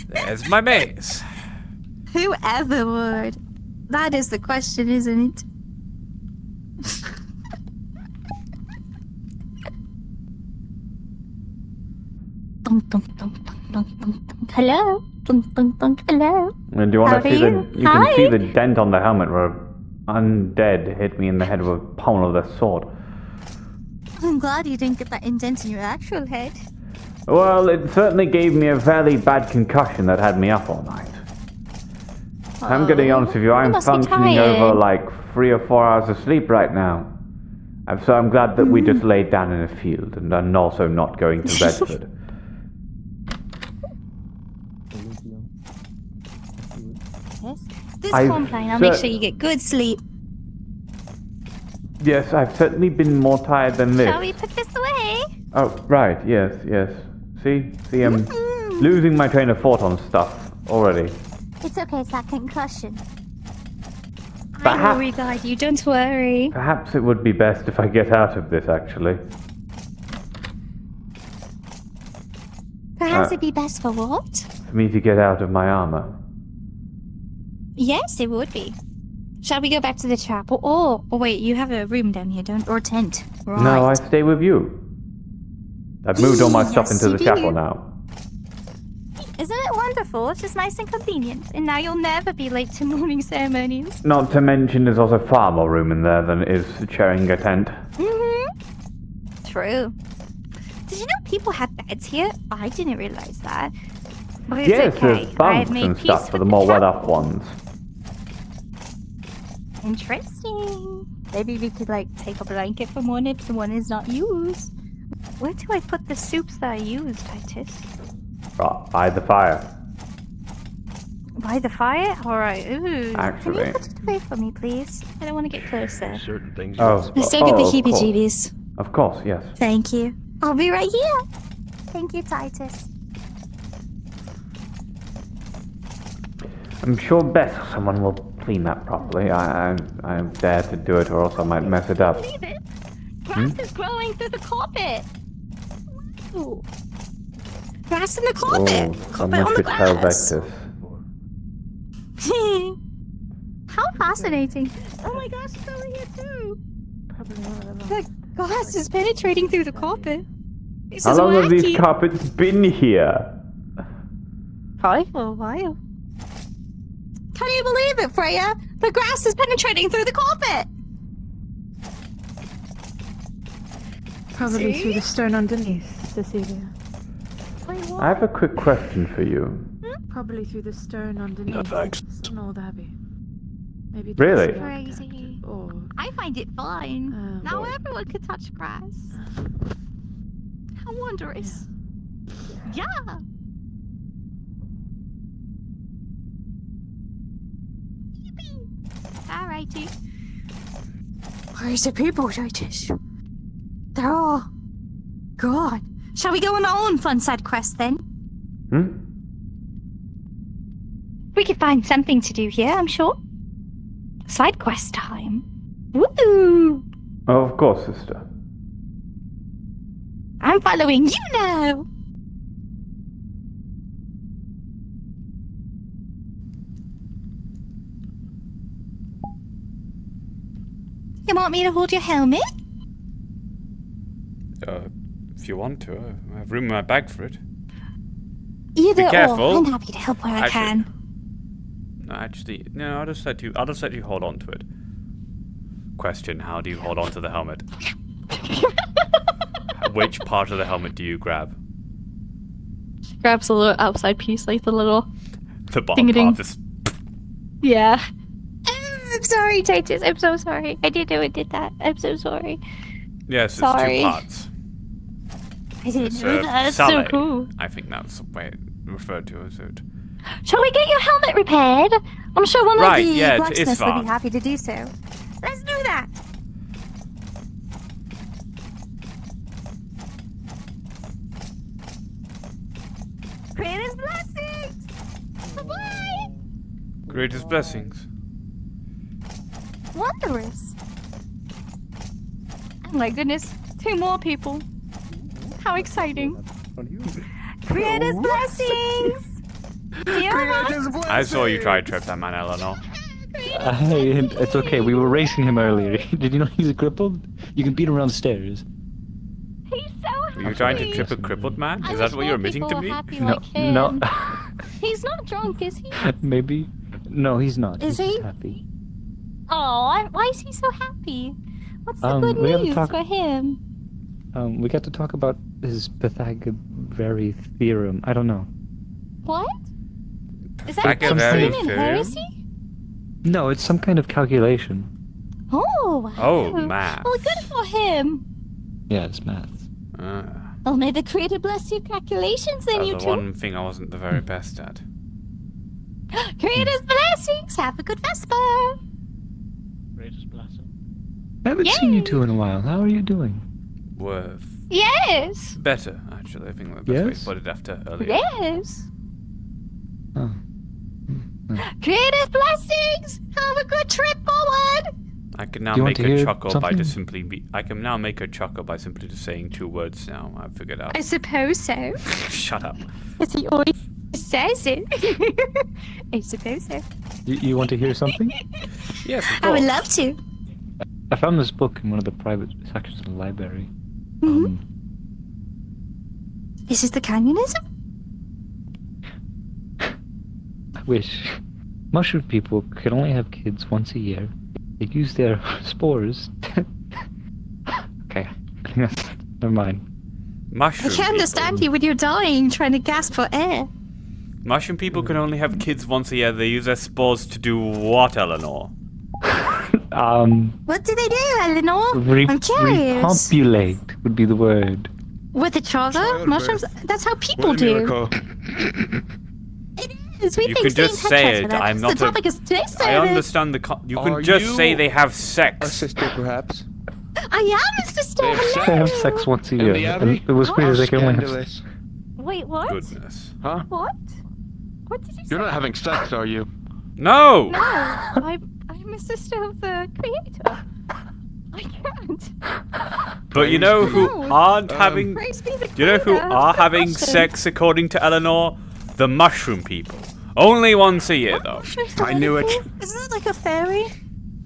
There's my mace. Whoever would. That is the question, isn't it? Hello? Hello? And do you want How to are see you? the? You can see Hi. the dent on the helmet where undead hit me in the head with a pommel of their sword. I'm glad you didn't get that indent in your actual head. Well, it certainly gave me a fairly bad concussion that had me up all night. I'm gonna be honest with you, I'm must be functioning tired. over like 3 or 4 hours of sleep right now. So I'm glad that we just laid down in a field and I'm also not going to Redford. Yes. This I've complaint, I'll make cer- sure you get good sleep. Yes, I've certainly been more tired than this. Shall we put this away? Oh, right, yes. See, I'm losing my train of thought on stuff already. It's okay, it's that concussion. I Perhaps- will re-guide you, don't worry. Perhaps it would be best if I get out of this, actually. Perhaps Uh. it'd be best for what? For me to get out of my armor. Yes, it would be. Shall we go back to the chapel? Oh, wait, you have a room down here, don't? Or tent. Right. No, I stay with you. I've moved all my stuff Yes, into you the chapel do. now. Isn't it wonderful? It's just nice and convenient. And now you'll never be late to morning ceremonies. Not to mention there's also far more room in there than is sharing a tent. True. Did you know people have beds here? I didn't realize that. But it's Yes, okay. there's I've bunks made and peace stuff for with the more chapel. well-off ones. Interesting. Maybe we could like take a blanket from one if the one is not used. Where do I put the soups that I used, Titus? By the fire. By the fire? Alright, ooh. Actually. Can you put it away for me, please? I don't want to get closer. Certain things. Oh, I still get the of course. heebie-jeebies. Of course, yes. Thank you. I'll be right here. Thank you, Titus. I'm sure best someone will clean that properly. I dare to do it or else I might mess it up. Believe it? Grass is growing through the carpet. Ooh. Grass in the carpet. Oh, Carpet someone on the should tell grass. Vectus. How fascinating. Oh my gosh, it's over here too. The glass is penetrating through the carpet. This How is long have these wacky. carpets been here? Probably for a while. Can you believe it, Freya? The grass is penetrating through the carpet. Probably See? through the stone underneath, Cecilia. I have a quick question for you. Probably through the stone underneath. No, thanks. It's an old abbey. Maybe Really? Crazy. I find it fine. Now everyone can touch grass. How wondrous. Yeah. Alrighty. Where's the people, Titus? They're all gone. Shall we go on our own fun side quest then? We could find something to do here, I'm sure. Side quest time. Woo! Oh, of course, sister. I'm following you now. You want me to hold your helmet? If you want to, I have room in my bag for it. Either Be careful. or. I'm happy to help where I can. No, actually, no. I'll just let you hold on to it. Question: how do you hold on to the helmet? Which part of the helmet do you grab? Grabs a little outside piece, like the little. The bottom part. Just... Yeah. I'm sorry, Titus. I'm so sorry. I didn't know it did that. I'm so sorry. Yes, it's sorry. 2 parts. I didn't know that. That's so Sally. cool. I think that's the way it referred to as it. Shall we get your helmet repaired? I'm sure one of the it's blacksmiths would fine. be happy to do so. Let's do that. Greatest blessings! Bye-bye! Greatest blessings. Wondrous. Oh my goodness, 2 more people. How exciting. Greatest blessings! I saw you try to trip that man, Eleanor. It's okay, we were racing him earlier. Did you know he's crippled? You can beat him around the stairs. He's so Were you trying to trip a crippled man? Is that what you're admitting to me? No. He's not drunk, is he? Maybe. No, he's not. Is he's he? just happy. Oh, why is he so happy? What's the good we gotta news talk- for him? We got to talk about his Pythagorean theorem. I don't know. What? Is that Pythagorean sin and theorem? heresy? No, it's some kind of calculation. Oh, wow. Oh, math. Well, good for him. Yeah, it's maths. Well, may the Creator bless your calculations then, you That's two. the one thing I wasn't the very best at. Creator's blessings. Have a good Vesper. Greatest blessing. I haven't seen you two in a while. How are you doing? Worth. Yes. Better, actually. I think that's the best way to put it after earlier. Yes. Oh. Creative blessings. Have a good trip forward. I can now Do you want make to her hear chuckle by something? just simply I can now make her chuckle by simply just saying 2 words now. I've figured out. I suppose so. Shut up. As he always says it. I suppose so. You want to hear something? Yes, of course. I would love to. I found this book in one of the private sections of the library. Is this the canyonism? I wish. Mushroom people could only have kids once a year. They use their spores. Okay, never mind. Mushroom I can't understand you when you're dying, trying to gasp for air. Mushroom people can only have kids once a year. They use their spores to do what, Eleanor? What do they do, Eleanor? I'm curious. Repopulate would be the word. With each other? Mushrooms? That's how people do. It is. We You think could just same say headshots it. for that. I'm That's not the a- topic is today's I service. understand the. You can just say they have sex. A sister, perhaps. I am a sister. Hello. They have sex once a In year. the Abbey? And it was weird. They can only have Scandalous. Wait, what? Goodness. Huh? What? What did you say? You're not having sex, are you? No! No, I'm a sister of the creator. I can't. But you know who No. aren't having. Praise be the Do you know who creator. are having Awesome. sex according to Eleanor? The mushroom people. Only once a year, though. I knew it. Isn't it like a fairy?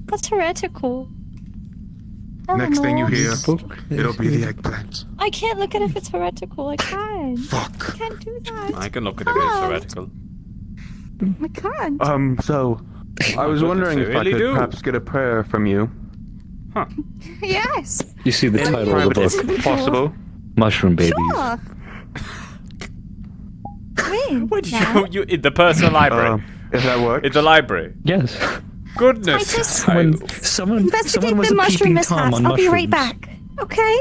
That's heretical. Next thing you Eleanor. hear, it'll be the eggplant. I can't look at it if it's heretical. I can't. Fuck. I can't do that. I can look at it as theoretical. I can't. So, I was wondering if I really could do. perhaps get a prayer from you. Yes. You see the In title of the private, book. if possible. Mushroom babies. Sure. When? Where did Now? you in the personal library? If that works. In the library. Yes. Goodness. Titus. Someone Investigate was the a mushroom peeping Tom mishaps. on I'll be right mushrooms. back. Okay?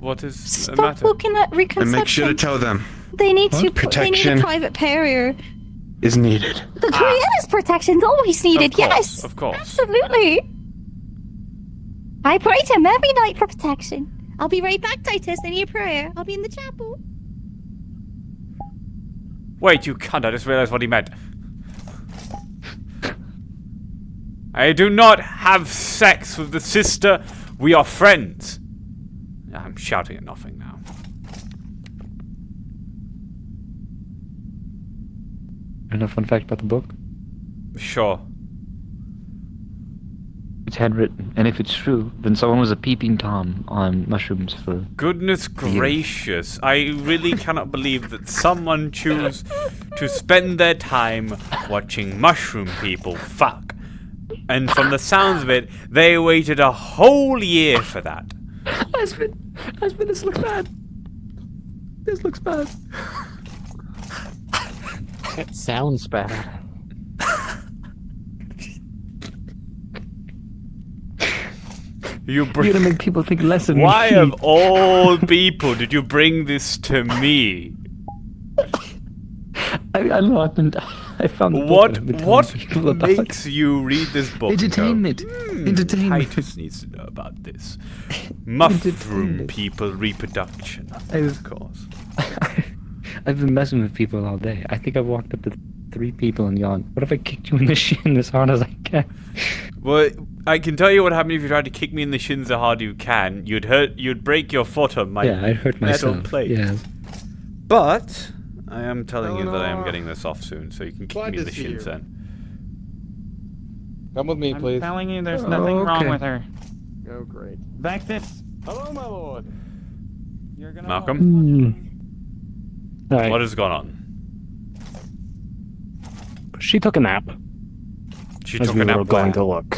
What is the Stop matter? looking at And reconception. make sure to tell them They need to. They need Protection. a private barrier. is needed. The creator's protection's always needed. Yes, Of course. absolutely. I pray to him every night for protection. I'll be right back, Titus. I need a prayer. I'll be in the chapel. Wait, you cunt, I just realized what he meant. I do not have sex with the sister. We are friends. I'm shouting at nothing now. And a fun fact about the book? Sure. It's handwritten, and if it's true, then someone was a peeping Tom on mushrooms for... Goodness gracious. I really cannot believe that someone chose to spend their time watching mushroom people fuck. And from the sounds of it, they waited a whole year for that. Husband, this looks bad. This looks bad. It sounds bad. You're gonna make people think less of me. Why of all people did you bring this to me? I know, I found the What book makes you read this book? Entertainment. And go, Entertainment. Titus needs to know about this. Mushroom people reproduction. Of course. I've been messing with people all day. I think I've walked up to 3 people and yawned. What if I kicked you in the shin as hard as I can? Well, I can tell you what happened if you tried to kick me in the shins so hard you can. You'd break your foot on my I'd hurt metal myself. plate. Yeah. But I am telling you that I am getting this off soon, so you can kick me in the shins then. Come with me, please. I'm telling you, there's nothing wrong with her. Oh, great. Vectis. Hello, my lord. You're gonna. Malcolm? Right. What has gone on? She took a nap. She as took we a nap were going where? to look.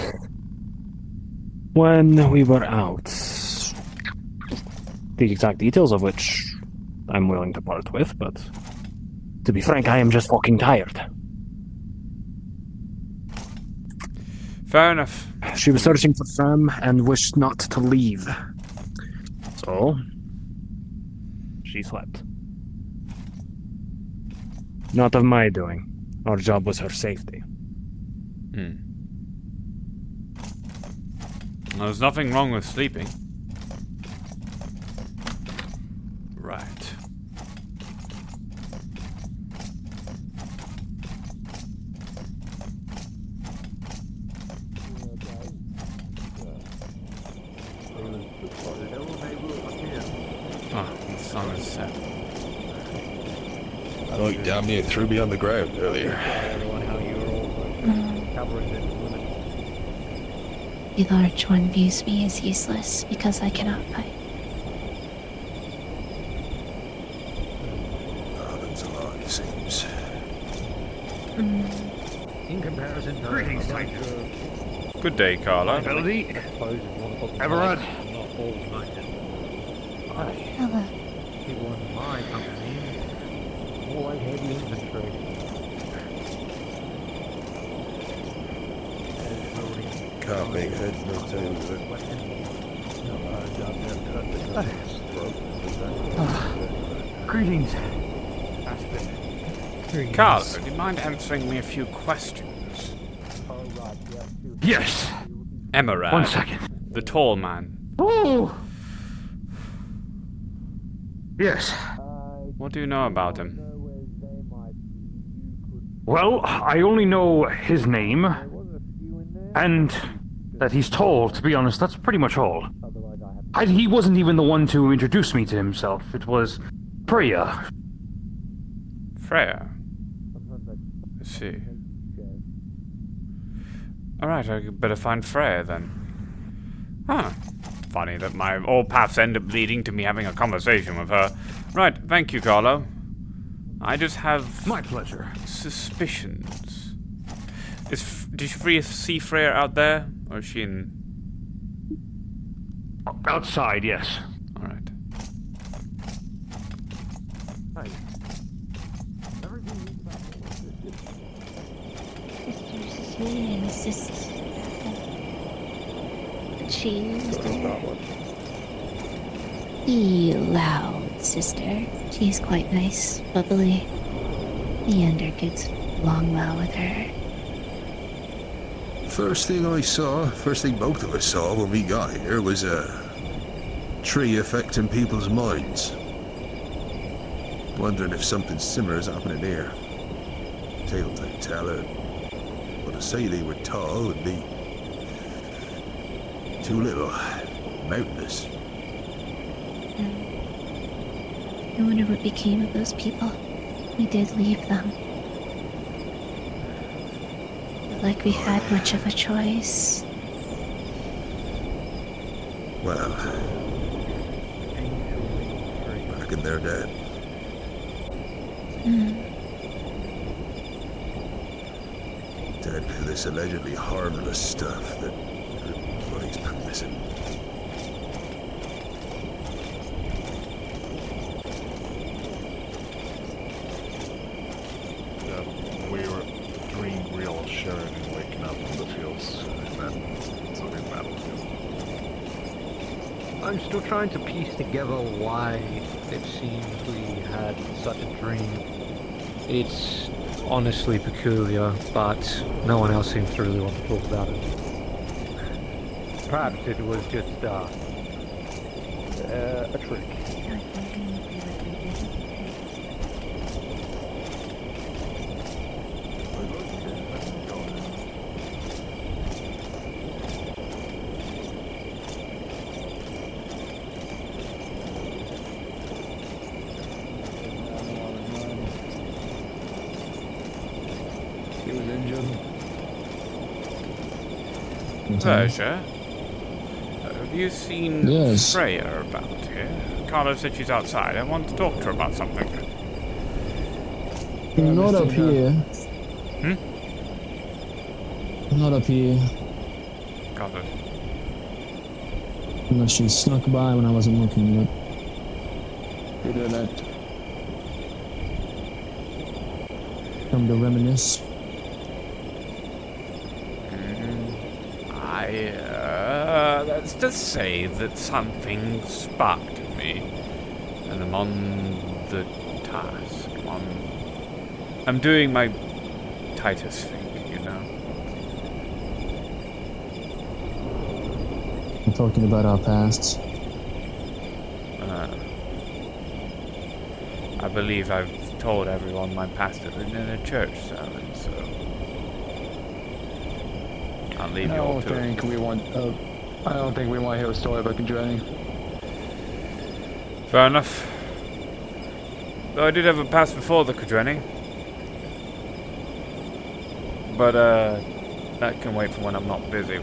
When we were out. The exact details of which I'm willing to part with, but to be frank, I am just fucking tired. Fair enough. She was searching for Sam and wished not to leave. So, she slept. Not of my doing. Our job was her safety. There's nothing wrong with sleeping. Right. The sun is set. I know you damn near threw me on the ground earlier. The large one views me as useless because I cannot fight. Happens a lot, it seems. In comparison to Greetings, Good day, Carla. Melody. Evarda. Hello. People in my company, more like heavy infantry. Can't make heads nor tails of it. Greetings. Carla, do you mind answering me a few questions? Yes. Emerald. 1 second. The tall man. Oh. Yes. What do you know about him? Well, I only know his name, and that he's tall, to be honest. That's pretty much all. He wasn't even the one to introduce me to himself. It was Freya. Freya? I see. Alright, I better find Freya then. Huh. Funny that my all paths end up leading to me having a conversation with her. Right, thank you, Carlo. I just have... My pleasure. Suspicions. Did you see Freya out there? Or is she in... Outside, yes. Alright. It's just she was the Be loud, sister. She's quite nice, bubbly. Leander gets along well with her. First thing both of us saw when we got here was a tree affecting people's minds. Wondering if something similar is happening here. Tales they tell her. But to say they were tall would be too little. Mountainous. I wonder what became of those people. We did leave them. Not like we had much of a choice. Well, I reckon they're dead. Dead for this allegedly harmless stuff that everybody's practicing. We were dream real sharing and waking up in the fields, and then sort of battlefield. I'm still trying to piece together why it seems we had such a dream. It's honestly peculiar, but no one else seems to really want to talk about it. Perhaps it was just a trick. Persia, have you seen Freya about here? Carlo said she's outside. I want to talk to her about something. Not up here. Not up here. Got it. Unless she snuck by when I wasn't looking, but... We did that. Come to reminisce. Let's just say that something sparked in me, and I'm on the task. I'm doing my Titus thing, you know. I'm talking about our pasts. I believe I've told everyone my past in a church sermon, so I'll leave you all to it. I don't think we want to hear a story about Kajani. Fair enough. Though I did have a past before the Kajani. But, that can wait for when I'm not busy.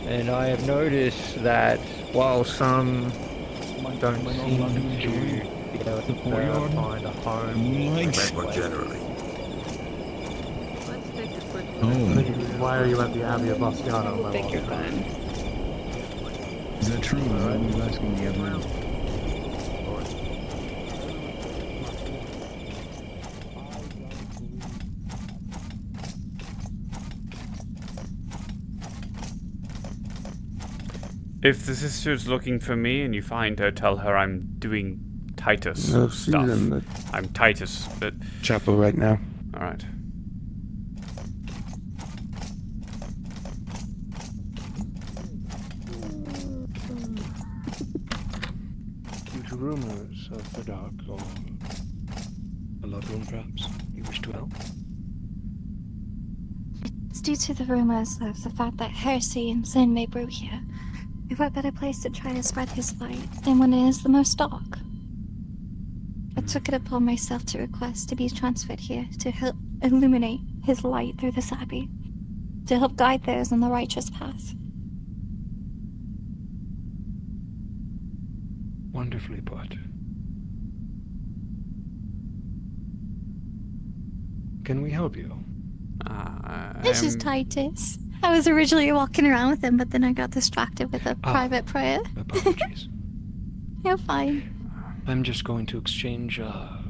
And I have noticed that while some don't seem to be able to find a home, generally. Why are you at the Abbey of Bastiano? I think you're fine. Is that true? I'm asking you everyone. If the sister's looking for me and you find her, tell her I'm doing Titus stuff. I'm Titus, but... Chapel right now. Alright. Due to rumors of the dark, or a loved one perhaps, you wish to help? It's due to the rumors of the fact that heresy and sin may brew here. What better place to try to spread his light than when it is the most dark? I took it upon myself to request to be transferred here to help illuminate his light through this abbey, to help guide those on the righteous path. Wonderfully put. Can we help you? This is Titus. I was originally walking around with him, but then I got distracted with a private prayer. Apologies. You're fine. I'm just going to exchange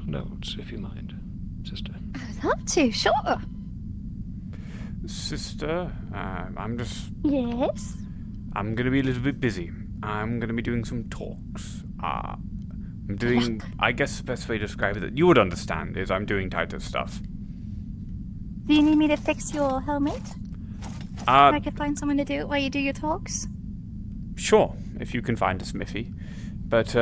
notes, if you mind, sister. I'd love to, sure. Sister, I'm just... Yes? I'm gonna be a little bit busy. I'm gonna be doing some talks. I'm doing... I guess the best way to describe it that you would understand is I'm doing Titus stuff. Do you need me to fix your helmet? If I could find someone to do it while you do your talks? Sure, if you can find a smithy. But as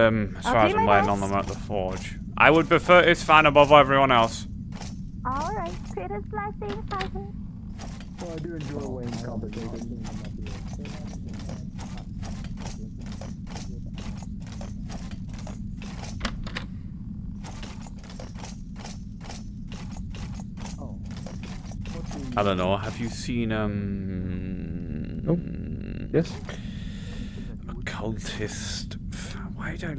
far as I'm laying on them at the forge, I would prefer Isfan above everyone else. Alright, Critters blessing, Titus. Well, I do enjoy weighing conversation. Eleanor, have you seen Yes. occultist? Why did I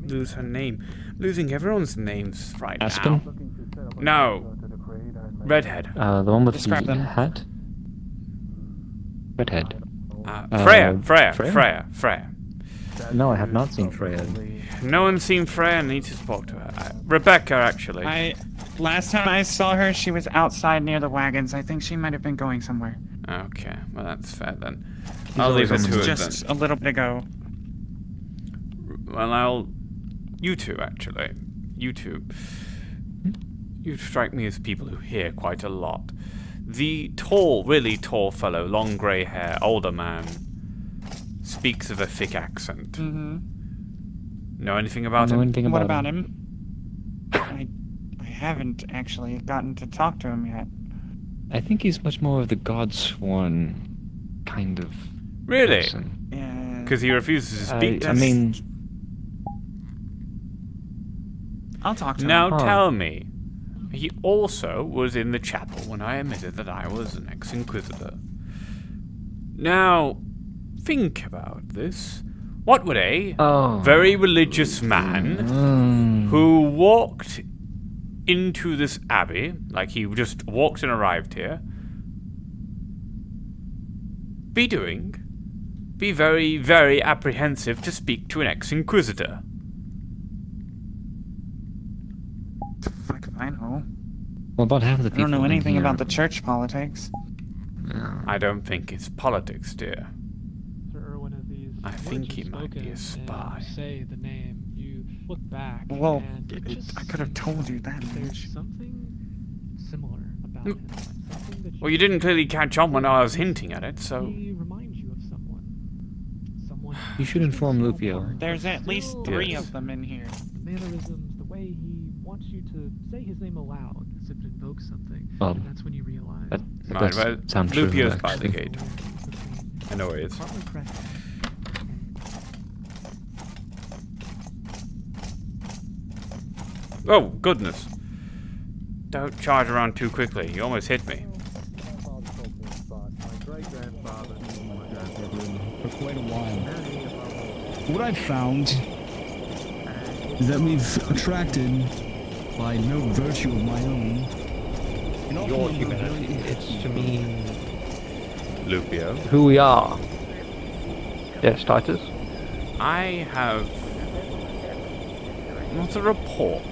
lose her name? I'm losing everyone's names right Aspen? now. No. Redhead. The one with Describe the them. hat? Redhead. Freya. No, I have not seen Freya. No one's seen Freya and needs to talk to her. Rebecca, actually. Last time I saw her, she was outside near the wagons. I think she might have been going somewhere. Okay, well that's fair then. I'll leave it to it just then. a little bit ago. Well, you two, actually. You strike me as people who hear quite a lot. The tall, really tall fellow, long grey hair, older man, speaks of a thick accent. Mm-hmm. Know anything about him? What about him? I haven't actually gotten to talk to him yet. I think he's much more of the Godsworn kind of Really? person. Yeah. Because he refuses to speak to I us. mean... I'll talk to him. Now tell me, he also was in the chapel when I admitted that I was an ex-inquisitor. Now, think about this. What would a very religious man who walked into this abbey, like he just walked and arrived here, be doing? Be very, very apprehensive to speak to an ex-inquisitor. Fuck if I know. Well, about half of the I people don't know in anything here- about the church politics. I don't think it's politics, dear. Sir Irwin, as these I think words he are might be a spoken spy. and you say the name, you look back. Well, and it just I could have told you that. there's something similar about him. Something that Well, you didn't clearly catch on when I was hinting at it, so... he reminds you of someone. Someone. You should inform Lupio. There's at least 3 Yes. of them in here. The mannerisms, the way he wants you to say his name aloud, as if it invokes something. Well, and that's when you realize. Right, does well, sound true, Lupio's by the actually. gate. I know he is. Partly correct. Oh, goodness. Don't charge around too quickly. You almost hit me. For quite a while. What I've found is that we've attracted, by no virtue of my own, Your humanity is to me Lupio. who we are. Yes, Titus? I have not a report,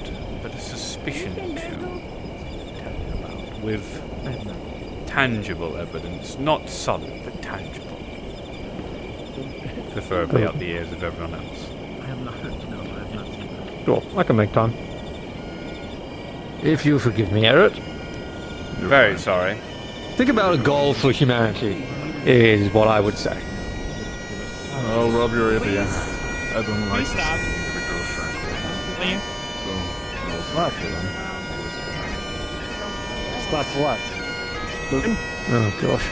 but a suspicion to tell you about, with tangible evidence, not solid, but tangible. Preferably out the ears of everyone else. I have nothing to know. I have nothing. Sure, I can make time. If you forgive me, Eric. Very sorry. Think about a goal for humanity, is what I would say. I'll rub your ear. I don't like Please stop. Please. What? Stop what? Oh, gosh.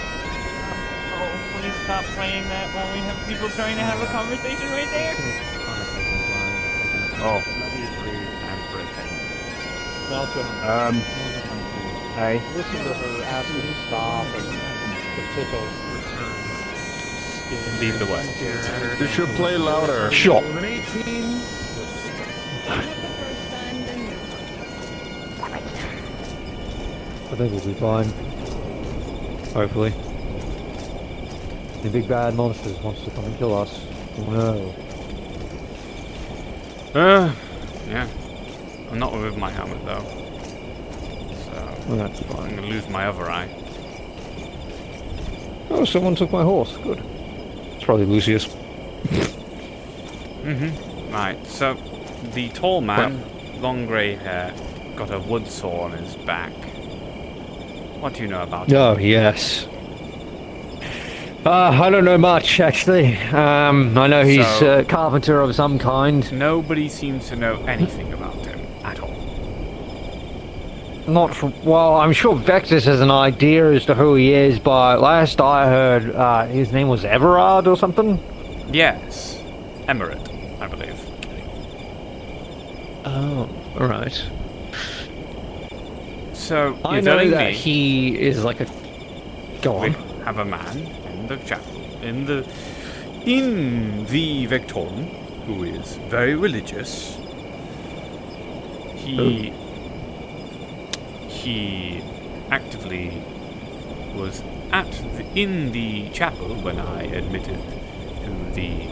Oh, please stop playing that while we have people trying to have a conversation right there. Oh. Welcome. Hey. Listen to her ask you to stop and the tickle. Lead the way. You should play louder. Sure. I think we'll be fine. Hopefully. The big bad monsters wants to come and kill us. Oh no. Yeah. I'm not with my helmet though. So Well, that's fine. I'm gonna lose my other eye. Oh, someone took my horse. Good. It's probably Lucius. Right, so the tall man, long grey hair, got a wood saw on his back. What do you know about him? Oh, yes. I don't know much, actually. I know he's a carpenter of some kind. Nobody seems to know anything about him at all. Not from... Well, I'm sure Vexus has an idea as to who he is, but last I heard, his name was Evarda or something? Yes. Emirate, I believe. Oh, alright. So, I you're know telling that me he is like a... Go on. we have a man in the chapel, in the Vectorum, who is very religious. He actively was in the chapel when I admitted to the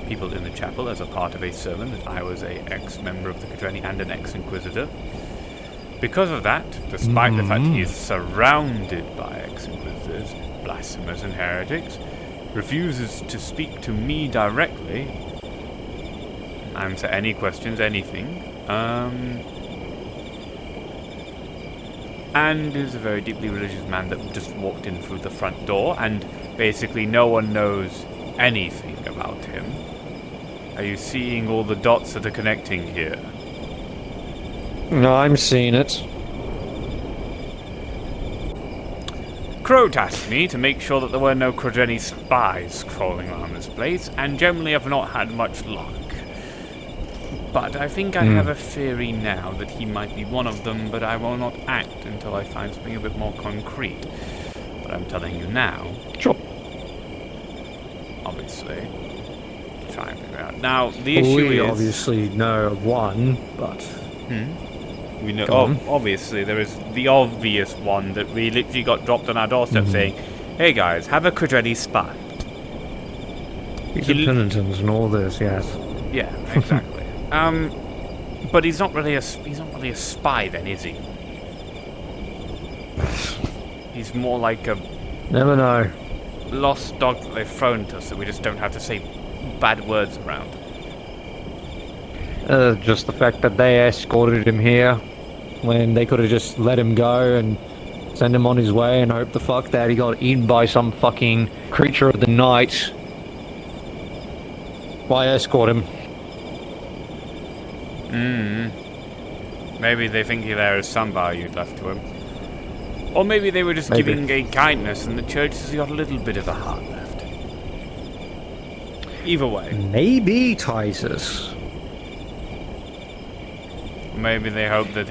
people in the chapel as a part of a sermon that I was a ex-member of the Cadreni and an ex-inquisitor. Because of that, despite the fact he is surrounded by ex-inquisitors, blasphemers and heretics, refuses to speak to me directly, answer any questions, anything, and is a very deeply religious man that just walked in through the front door, and basically no one knows anything about him. Are you seeing all the dots that are connecting here? No, I'm seeing it. Crow tasked me to make sure that there were no Cadreni spies crawling around this place, and generally I've not had much luck. But I think I have a theory now that he might be one of them, but I will not act until I find something a bit more concrete. But I'm telling you now. Sure. Obviously. Try and figure it out. Now, the issue we is... obviously know of one, but... We know, Go on. obviously, there is the obvious one that we literally got dropped on our doorstep saying, hey guys, have a Cadreni spy. He's a penitence and all this, yes. Yeah, exactly. But he's not really a spy then, is he? He's more like a Never know. lost dog that they've thrown to us that we just don't have to say bad words around. Just the fact that they escorted him here when they could have just let him go and send him on his way and hope the fuck that he got eaten by some fucking creature of the night. Why escort him? Maybe they think there is some value left to him. Or maybe they were just giving a kindness and the church has got a little bit of a heart left. Either way. Maybe Titus. Maybe they hope that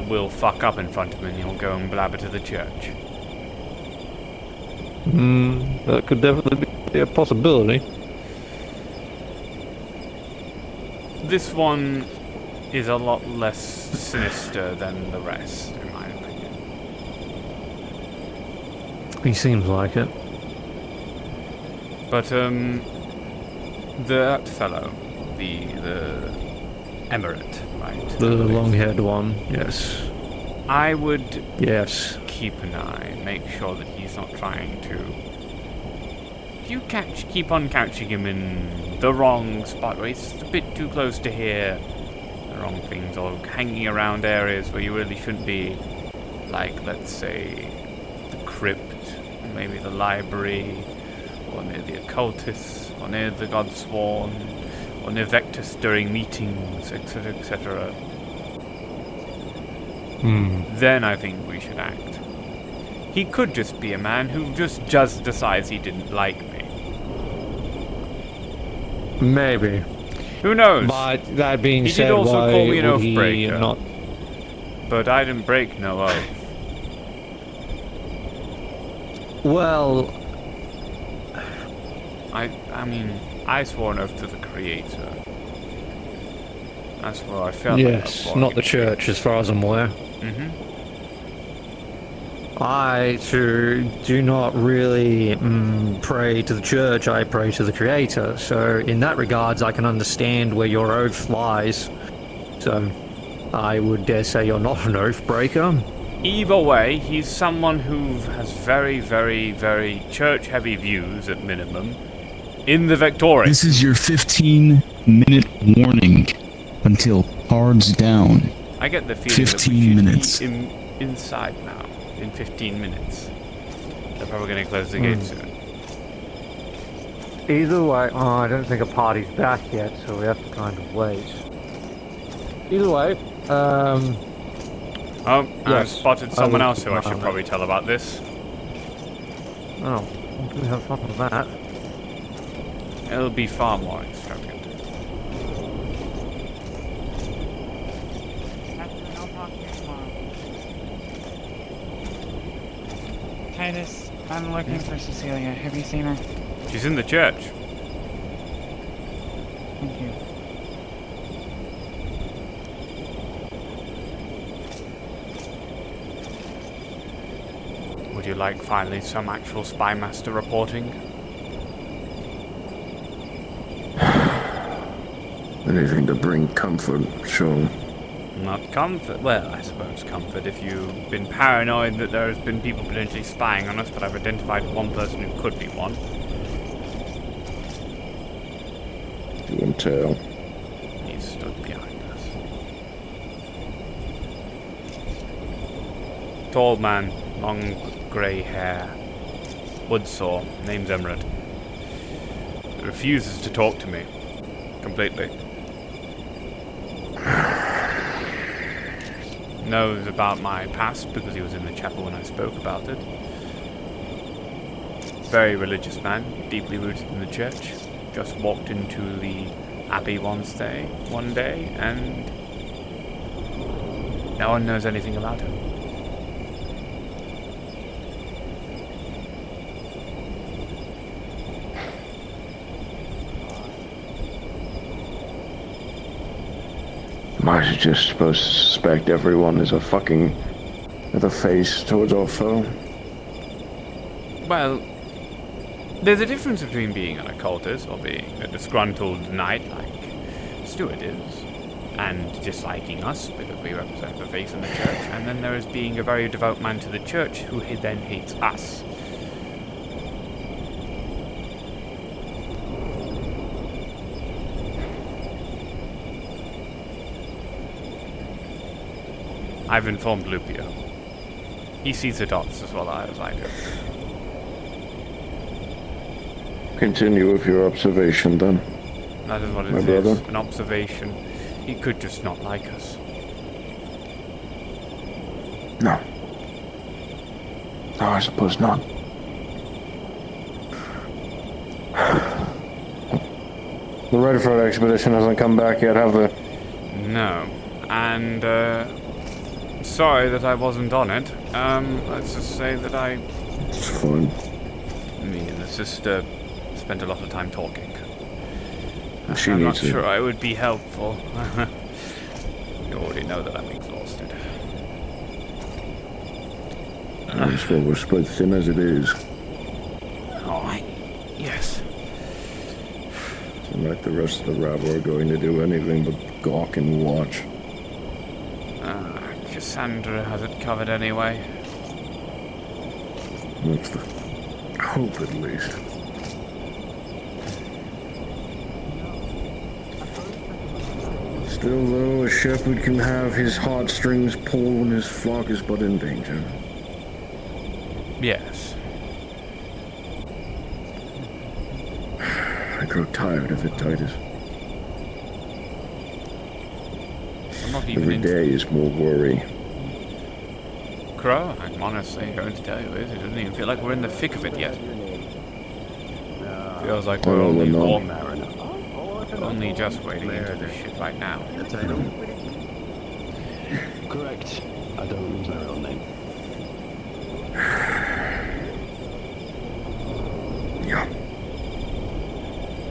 will fuck up in front of him and he'll go and blabber to the church. That could definitely be a possibility. This one is a lot less sinister than the rest, in my opinion. He seems like it. But, that fellow, the Emirate, right? The long-haired one, yes. I would keep an eye, make sure that he's not trying to... If you keep on catching him in the wrong spot, where he's a bit too close to hear the wrong things, or hanging around areas where you really shouldn't be, like, let's say, the crypt, maybe the library, or near the occultists, or near the Godsworn, or near Vectus during meetings, etc., etc. Then I think we should act. He could just be a man who just decides he didn't like me. Maybe. Who knows? But that being said, he did also call me an would oath he breaker. not? But I didn't break no oath. Well, I mean, I swore an oath to the Creator. That's where I felt. Yes, not the church, as far as I'm aware. I too do not really pray to the church, I pray to the Creator. So in that regards, I can understand where your oath lies. So I would dare say you're not an oath breaker. Either way, he's someone who has very, very, very church-heavy views, at minimum, in the Victorian. This is your 15-minute warning until cards down. I get the feeling 15 minutes. That we should be inside now, in 15 minutes. They're probably going to close the gate soon. Either way, I don't think a party's back yet, so we have to kind of wait. Either way, Oh, yes, I've spotted someone will else who I keep should an eye on probably tell about this. Oh, we have fun with that. It'll be far more extravagant. I'll talk to you tomorrow. Titus, I'm looking for Cecilia. Have you seen her? She's in the church. Thank you. Would you like finally some actual spy master reporting? Anything to bring comfort, sure. Not comfort. Well, I suppose comfort if you've been paranoid that there has been people potentially spying on us, but I've identified one person who could be one. You can tell. He stood behind us. Tall man, long grey hair, woodsaw, name's Emerald. Refuses to talk to me. Completely. Knows about my past because he was in the chapel when I spoke about it. Very religious man, deeply rooted in the church. Just walked into the abbey one day, and no one knows anything about him. Why is it just supposed to suspect everyone is a fucking with a face towards our foe? Well, there's a difference between being an occultist or being a disgruntled knight like Stuart is, and disliking us because we represent the faith in the church, and then there is being a very devout man to the church who then hates us. I've informed Lupio. He sees the dots as well as I do. Continue with your observation, then. That is what it My is. brother. An observation. He could just not like us. No. No, I suppose not. The Redford expedition hasn't come back yet, have they? No. And, sorry that I wasn't on it. Let's just say that It's fine. me and the sister spent a lot of time talking. She I'm not needs it. sure I would be helpful. You already know that I'm exhausted. That's what we're spread thin as it is. Alright. Yes. Seem like the rest of the rabble are going to do anything but gawk and watch. Cassandra has it covered anyway. That's the hope, at least. Still, though, a shepherd can have his heartstrings pulled when his flock is but in danger. Yes. I grow tired of it, Titus. I'm not even Every day is more worry. Crow, I'm honestly going to tell you is, it doesn't even feel like we're in the thick of it yet. Feels like we're Oh, we're not. only just wading into this shit right now. Correct. I don't use my real name. Yeah.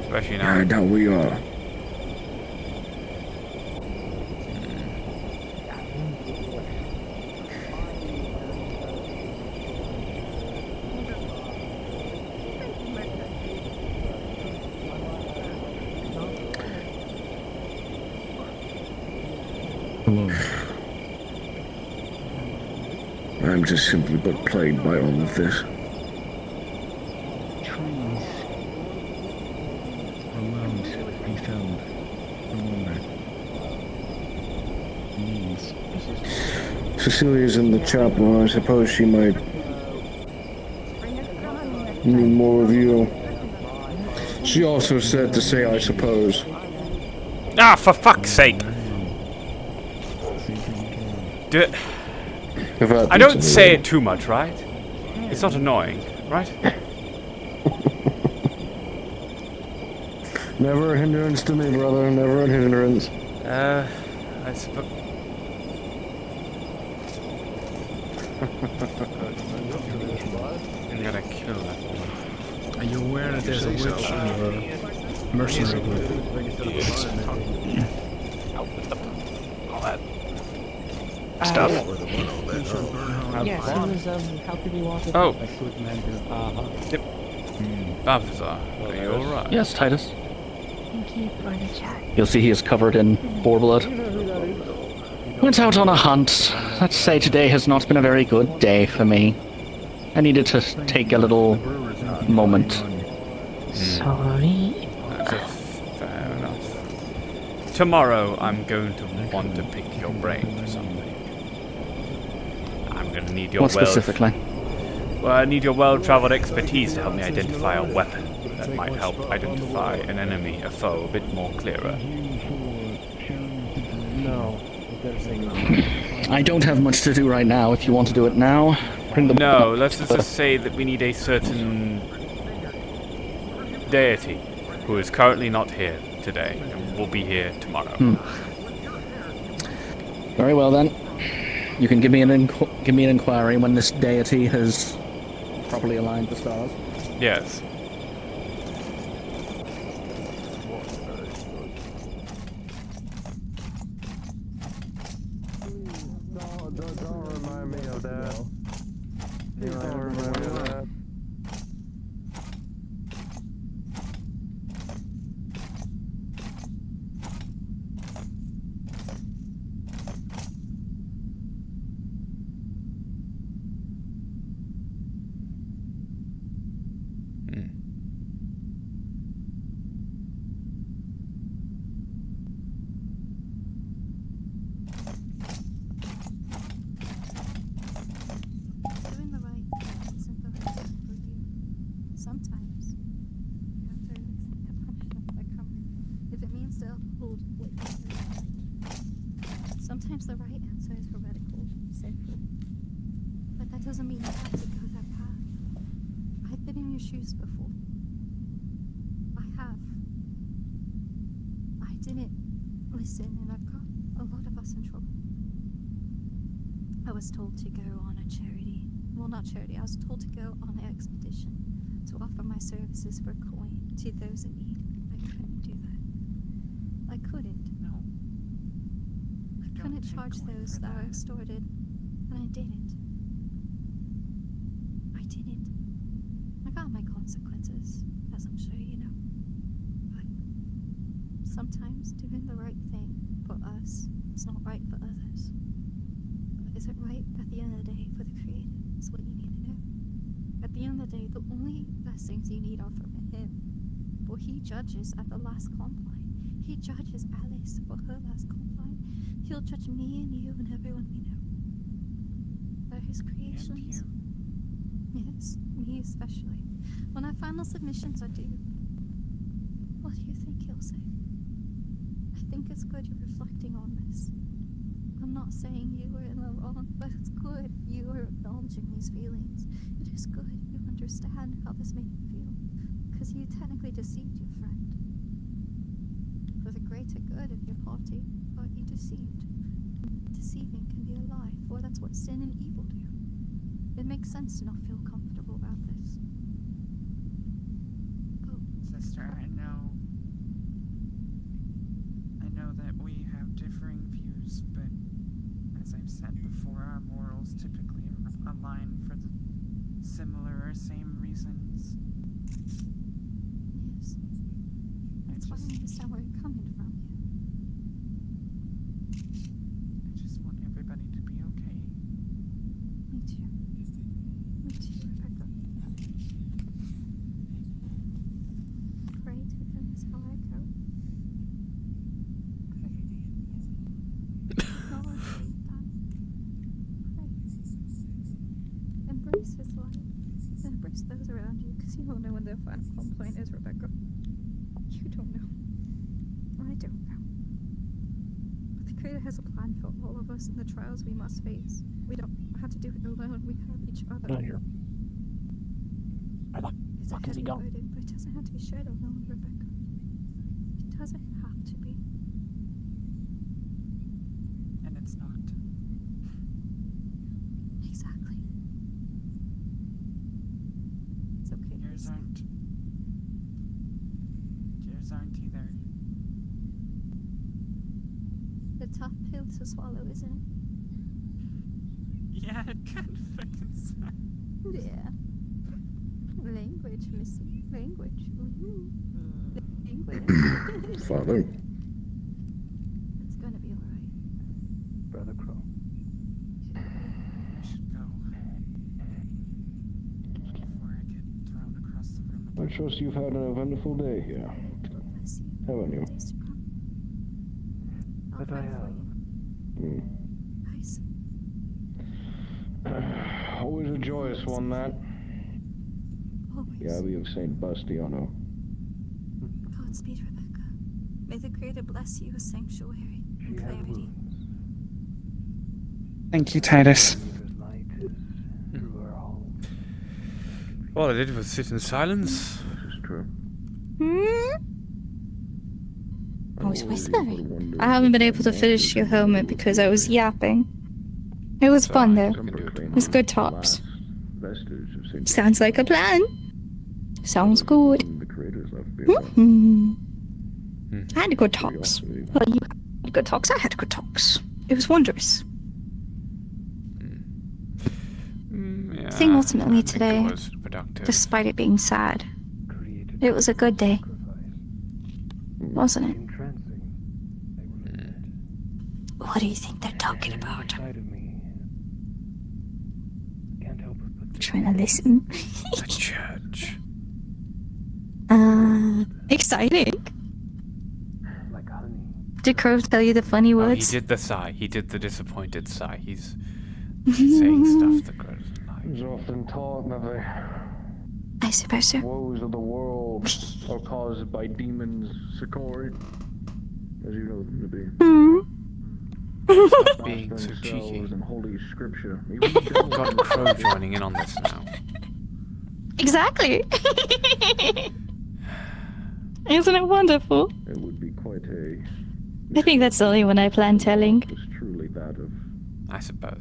Especially now. I doubt we are. alone. I'm just simply but plagued by all of this. Trees around to be found no longer. Needs. Cecilia's in the chapel. I suppose she might need more of you. She also said to say, I suppose. Ah, for fuck's sake! Do it. I don't say it too much, right? It's not annoying, right? Never a hindrance to me, brother. Never a hindrance. I suppose. I'm gonna kill that woman. Are you aware that there's a witch or mercenary group? All that stuff. Yeah, so was, how could you walk Oh. Yep. Balthazar, are you alright? Yes, Titus. Thank you for the chat. You'll see he is covered in boar blood. Went out on a hunt. Let's say today has not been a very good day for me. I needed to take a little moment. Sorry. That's fair enough. Tomorrow I'm going to want to pick your brain for something. I'm going to need your What specifically? Well, I need your well-traveled expertise to help me identify a weapon that might help identify an enemy, a foe, a bit more clearer. No. I don't have much to do right now. If you want to do it now, bring the... No, let's just say that we need a certain deity who is currently not here today and will be here tomorrow. Very well then. You can give me an inquiry when this deity has properly aligned the stars. Yes. Don't remind me of that. Don't remind me of that. Doing the right thing isn't the right thing for you. Sometimes you have to accept the punishments that come with it, if it means to uphold what you believe. Sometimes the right answer is heretical, sinful. But that doesn't mean you have to go that path. I've been in your shoes before. I have. I didn't listen, and I've got a lot of us in trouble. I was told to go on a charity. Well, not charity. I was told to go on an expedition to offer my services for coin to those in need. I couldn't do that. I couldn't. No. I couldn't charge those that were extorted, and I didn't. I didn't. I got my consequences, as I'm sure you know. But sometimes doing the right thing for us is not right for others. But is it right at the end of the day for the Creator? Is what you need to know. At the end of the day, the only blessings you need are from Him. For He judges at the last compline. He judges Alice for her last compline. He'll judge me and you and everyone we know. They're His creations. Yes, me especially. When our final submissions are due, what do you think He'll say? I think it's good you're reflecting on this. I'm not saying you were in the wrong, but it's good you are acknowledging these feelings. It is good you understand how this made you feel, because you technically deceived your friend. For the greater good of your party, but you deceived. Deceiving can be a lie, for that's what sin and evil do. It makes sense to not feel comfortable about this. Sister, I know that we have differing views, but as I've said before, our morals typically align for the similar or same reasons. Yes. That's why I understand where you're coming from. Compline is, Rebecca. You don't know. I don't know. But the Creator has a plan for all of us and the trials we must face. We don't have to do it alone. We have each other. Not here. Where the It's a fuck is he heavy going? burden, but it doesn't have to be shared alone, Rebecca. It doesn't have to be. And it's not. Exactly. It's okay. Yours aren't. Yours aren't either. The tough pill to swallow, isn't it? Yeah, it kind of fucking sucks. Yeah. Language, Missy. Language. Language. Father. It's gonna be alright. Brother Crow. I should go. Before I get thrown across the room. I trust you've had an eventful day here. Haven't you? But I have. Nice. Always a joyous one, that. Always. The Abbey of St. Bastiano. Godspeed, Rebecca. May the Creator bless you with sanctuary and clarity. Thank you, Titus. All I did was sit in silence. This is true. I was whispering. I haven't been able to finish your helmet because I was yapping. It was fun though. It was good talks. Sounds like a plan. Sounds good. I had good talks. Well, you had good talks. I had good talks. It was wondrous. Yeah, I think ultimately I think today, it was productive. despite it being sad, it was a good day. Wasn't it? What do you think they're talking about? I'm trying to listen. The church. Exciting. Did Crow tell you the funny Oh, he words? did the sigh. He did the disappointed sigh. He's saying stuff that grows in life. It's often taught that the I suppose so. woes of the world are caused by demons, Sakori, as you know them to be. Stop being so cheeky. In holy scripture. Got Crow joining in on this now. Exactly. Isn't it wonderful? It would be quite a. I think that's the only one I plan telling. Was truly that of I suppose.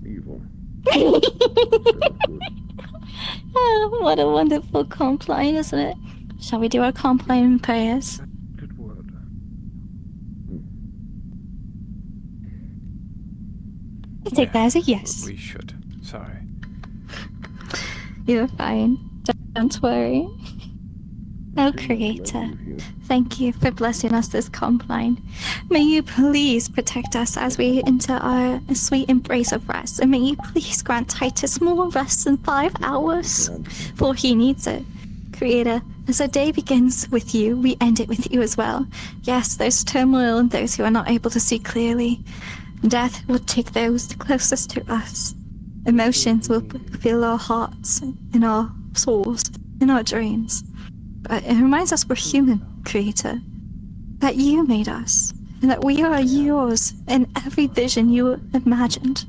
evil. Oh, what a wonderful compline, isn't it? Shall we do our compline prayers? Good word. I take that as a yes. We should. Sorry. You're fine. Don't worry. Oh, Creator, thank you for blessing us this compline. May you please protect us as we enter our sweet embrace of rest, and may you please grant Titus more rest than 5 hours, for he needs it. Creator, as our day begins with you, we end it with you as well. Yes, there's turmoil in those who are not able to see clearly. Death will take those closest to us. Emotions will fill our hearts, in our souls, in our dreams. But it reminds us we're human, Creator. That you made us, and that we are yours in every vision you imagined.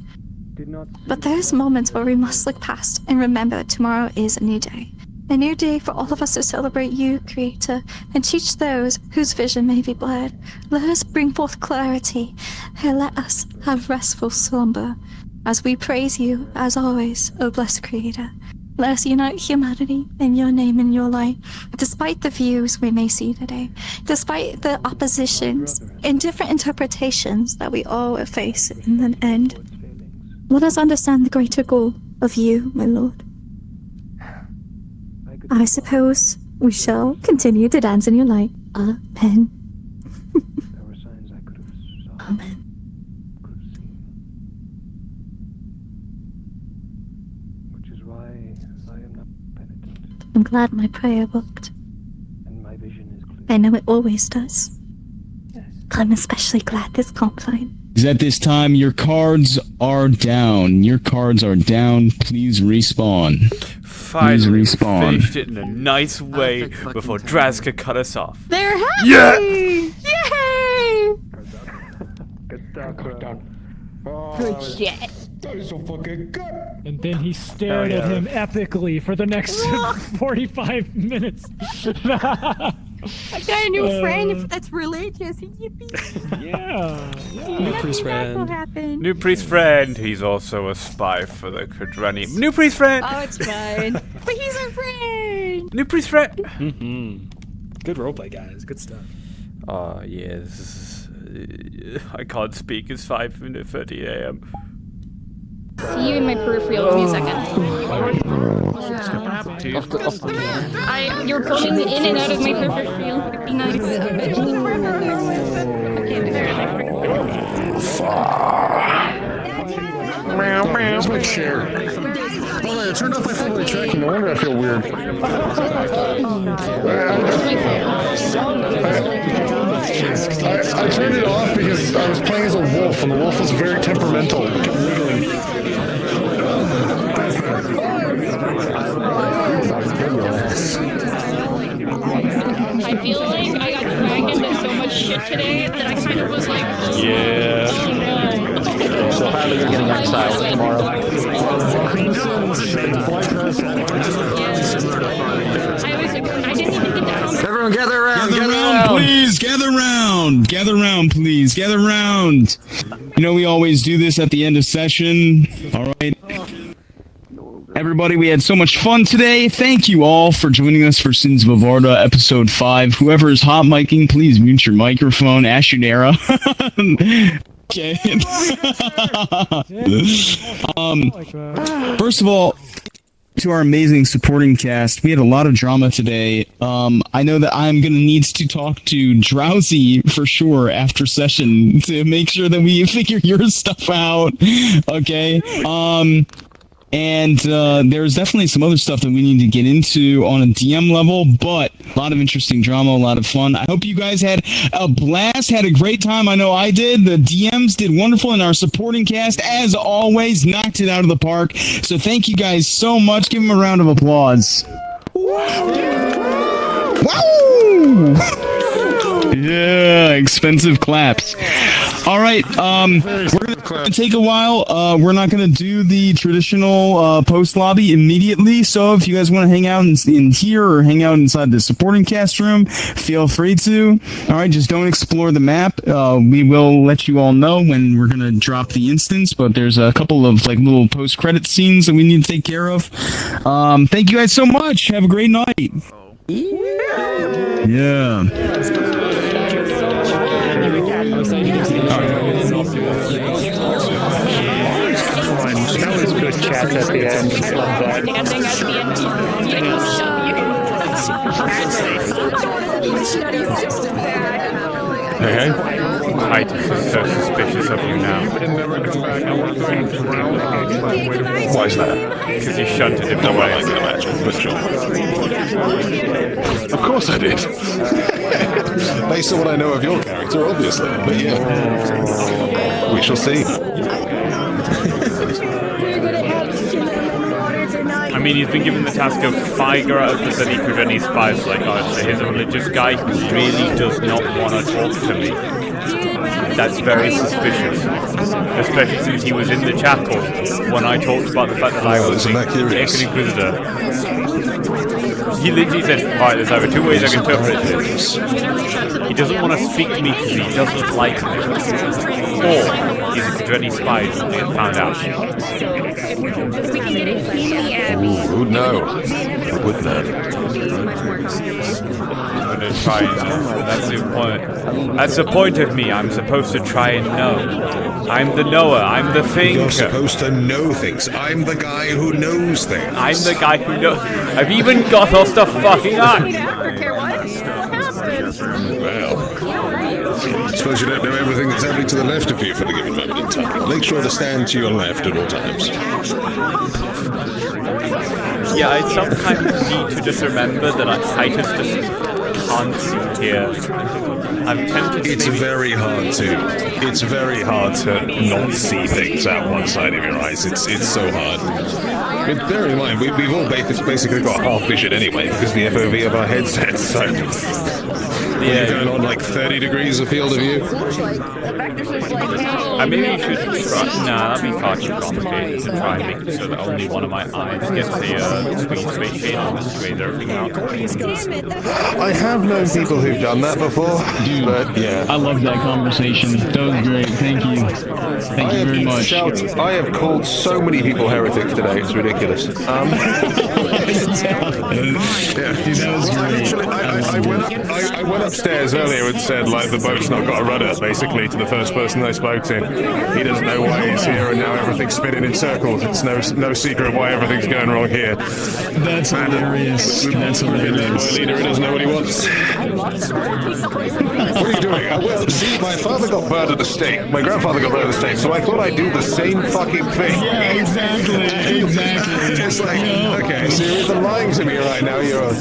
But there's moments where we must look past and remember tomorrow is a new day. A new day for all of us to celebrate you, Creator, and teach those whose vision may be blurred. Let us bring forth clarity, and let us have restful slumber. As we praise you, as always, O blessed Creator. Let us unite humanity in your name and your light, despite the views we may see today, despite the oppositions and different interpretations that we all face in the end. Let us understand the greater goal of you, my Lord. I suppose we shall continue to dance in your light. Amen. Amen. I'm glad my prayer worked. And my vision is clear. I know it always does. I'm especially glad this compline Is at this time your cards are down. Your cards are down. Please respawn. Finally, Please respawn. finished it in a nice way before Draz could cut us off. They're happy! Yeah! Yay! Good shit. That is so fucking good. And then he stared at him epically for the next 45 minutes. I got a new friend that's religious. Yippee. Yeah. New priest friend. New priest friend. He's also a spy for the Kudreni. New priest friend. Oh, it's fine. But he's a friend. New priest friend. Good roleplay, guys. Good stuff. Yeah. This is, I can't speak. It's 5:30 a.m. See you in my peripheral. Give me a second. You're coming in and out of my peripheral. Be nice. Where's my chair? Oh, I turned off my family tracking. No wonder I feel weird. I turned it off because I was playing as a wolf, and the wolf was very temperamental. It kept wiggling. I feel like I got dragged into so much shit today that I kind of was like, yeah. Oh no. So apparently you're getting exiled tomorrow. I didn't even get down. Everyone gather around. Gather around, please. Gather around. Gather around, please. Gather around. You know we always do this at the end of session. All right. Everybody, we had so much fun today. Thank you all for joining us for Sins of Evarda, episode 5. Whoever is hot micing, please mute your microphone. Ashunera. Okay. First of all, to our amazing supporting cast, we had a lot of drama today. I know that I'm going to need to talk to Drowsy for sure after session to make sure that we figure your stuff out. Okay. And there's definitely some other stuff that we need to get into on a DM level, but a lot of interesting drama, a lot of fun. I hope you guys had a blast, had a great time. I know I did. The DMs did wonderful, and our supporting cast, as always, knocked it out of the park. So thank you guys so much. Give them a round of applause. Wow! Yeah, expensive claps. All right, we're gonna take a while. We're not gonna do the traditional post lobby immediately. So if you guys want to hang out in here or hang out inside the supporting cast room, feel free to. All right, just don't explore the map. We will let you all know when we're gonna drop the instance. But there's a couple of like little post credit scenes that we need to take care of. Thank you guys so much. Have a great night. Yeah. That was good chat at the end. I love that. Hey, Titus is so suspicious of you now. Why is that? Because you shunted him No way away. I can imagine, but sure. Of course I did. Based on what I know of your character, obviously. But yeah, we shall see. I mean, he's been given the task of figure out if there's any Kudreni spies. Like, oh, so here's a religious guy who really does not want to talk to me. That's very suspicious. Especially since he was in the chapel when I talked about the fact that I was the Second Inquisitor. He literally said, alright, there's either two ways I can interpret this. He doesn't want to speak to me because he doesn't like me. Or he's a Kudreni spy and they found out. Ooh, who'd know? Who would know? I'm gonna try and that's the point. That's the point of me. I'm supposed to try and know. I'm the knower. I'm the thinker. You're supposed to know things. I'm the guy who knows things. I'm the guy who knows. I've even got off the fucking eye. Well, I suppose you don't know everything that's happening to the left of you for the given moment in time. Make sure to stand to your left at all times. Yeah, I sometimes need to just remember that Titus just can't see here. I'm tempted to It's very hard to not see things out one side of your eyes. It's so hard. But bear in mind, we've all basically got half vision anyway because of the FOV of our headsets. So you're going on like 30 degrees of field of view. Maybe you should try. Nah, that'd be far too complicated to try and make it so that only one of my eyes gets a screen space shade and just grades everything out. I have known people who've done that before, but yeah. I love that conversation. That was great. Thank you. Thank you very much. I have called so many people heretics today. It's ridiculous. Yeah, dude, that was great. I went upstairs earlier and said, like, the boat's not got a rudder, basically, to the first person I spoke to. He doesn't know why he's here, and now everything's spinning in circles. It's no secret why everything's going wrong here. That's hilarious. That's hilarious. My leader, he doesn't know what he wants. What are you doing? Well, see, my father got burned at the stake. My grandfather got burned at the stake, so I thought I'd do the same fucking thing. Yeah, exactly. It's like, okay, so you're either lying to me right now, you're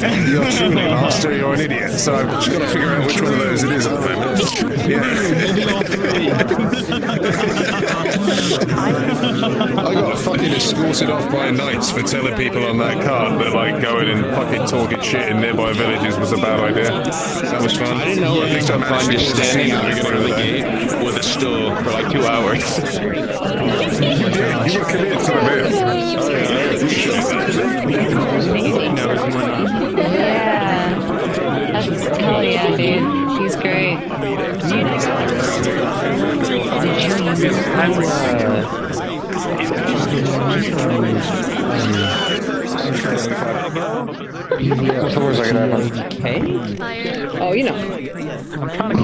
tuning master, you're an idiot. So I've just got to figure out which one of those it is at the moment. I got fucking escorted off by knights for telling people on that cart that like going and fucking talking shit in nearby villages was a bad idea. That was fun. I didn't know if I find you standing out in front of the gate with a stool for like 2 hours. You were committed to the bit. Yeah. That's hell yeah, dude. He's great. Oh, you know. I'm kind of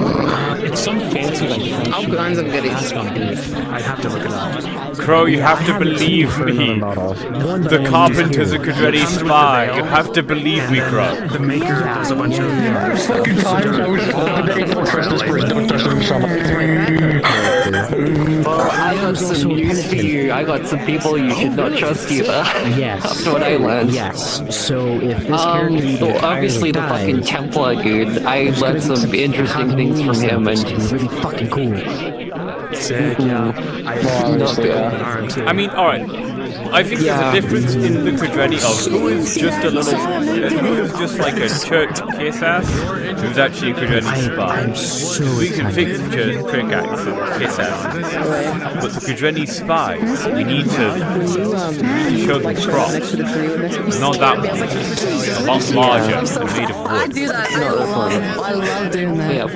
it's some fancy like French. All kinds of goodies. I'd have to look it up. Crow, you have to believe me. The carpenter's a Kudretti spy. You have to believe me, Crow. The maker does a bunch of fucking times I was don't trust this person, don't trust him. I got some news for you. I got some people you should not trust either. Yes. After what I learned. Yes. So if this character obviously the fucking Templar dude. I learned some interesting things from him, and he's really fucking cool. Sick, yeah. I mean, alright. I think there's a difference in the Kudretti of who is just a little, who is just like a church kiss ass, who's actually a Kudretti spy. We can fix church trick acts and kiss asses, but the Kudretti spies, we need to show them props. Not that one. A lot larger and made of wood. I do that. No, that's fine. I love doing that. Yep.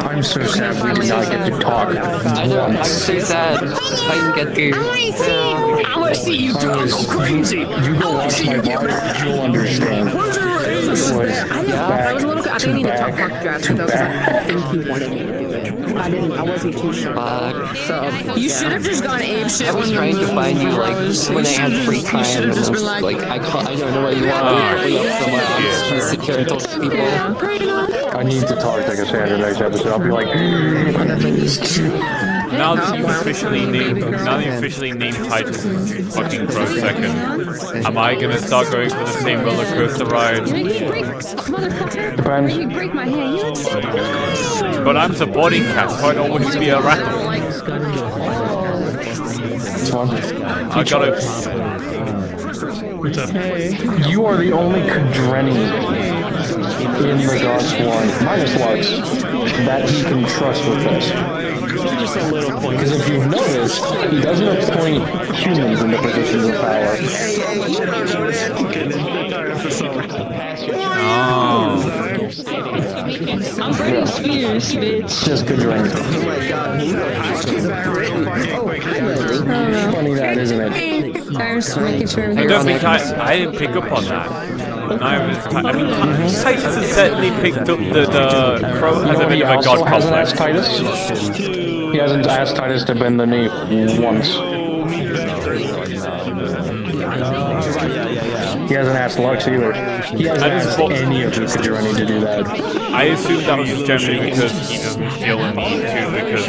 I'm so sad we did not get to talk. I know, I'm so sad I didn't get to. I want to see you go crazy. You go watch my vlog, you'll understand. I was a little. I think I need to talk about that because I think he wanted me to do it. I wasn't too sure. So you should have just gone ape shit. I was trying to find you like when I had free time, and I was like, I don't know what you want. Probably up somewhere else to sit here and talk to people. I need to talk to Cassandra next episode. I'll be like, Now that you've officially named Titus fucking Pro Second, am I gonna start going for the same roller coaster ride? Motherfucker, you break my hand. You look so good. But I'm supporting Cass, so I don't want to be around. I gotta. you are the only Kudretti in the Godsworn, minus Lux, that he can trust with this. Just a little point. Because if you've noticed, he doesn't appoint humans into positions of power. I'm pretty fierce, bitch. Just Kudretti. Funny that, isn't it? I'm just making sure. I don't think I didn't pick up on that. I mean, Titus has certainly picked up that Crow has a bit of a god complex. He hasn't asked Titus to bend the knee once. He hasn't asked Lux either. He hasn't asked any of the Kudretti to do that. I assume that was just generally because he doesn't feel the need to because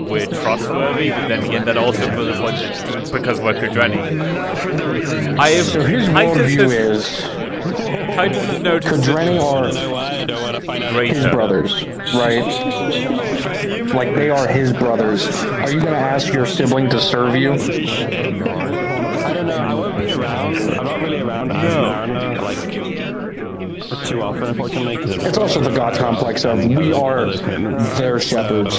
we're trustworthy, but then again that also because we're Kudretti. So his worldview is Titus has noticed Kodreni are his brothers, right? Like, they are his brothers. Are you gonna ask your sibling to serve you? I don't know. I won't be around. I'm not really around as Mariner, like, too often, unfortunately. It's also the God complex of we are their shepherds.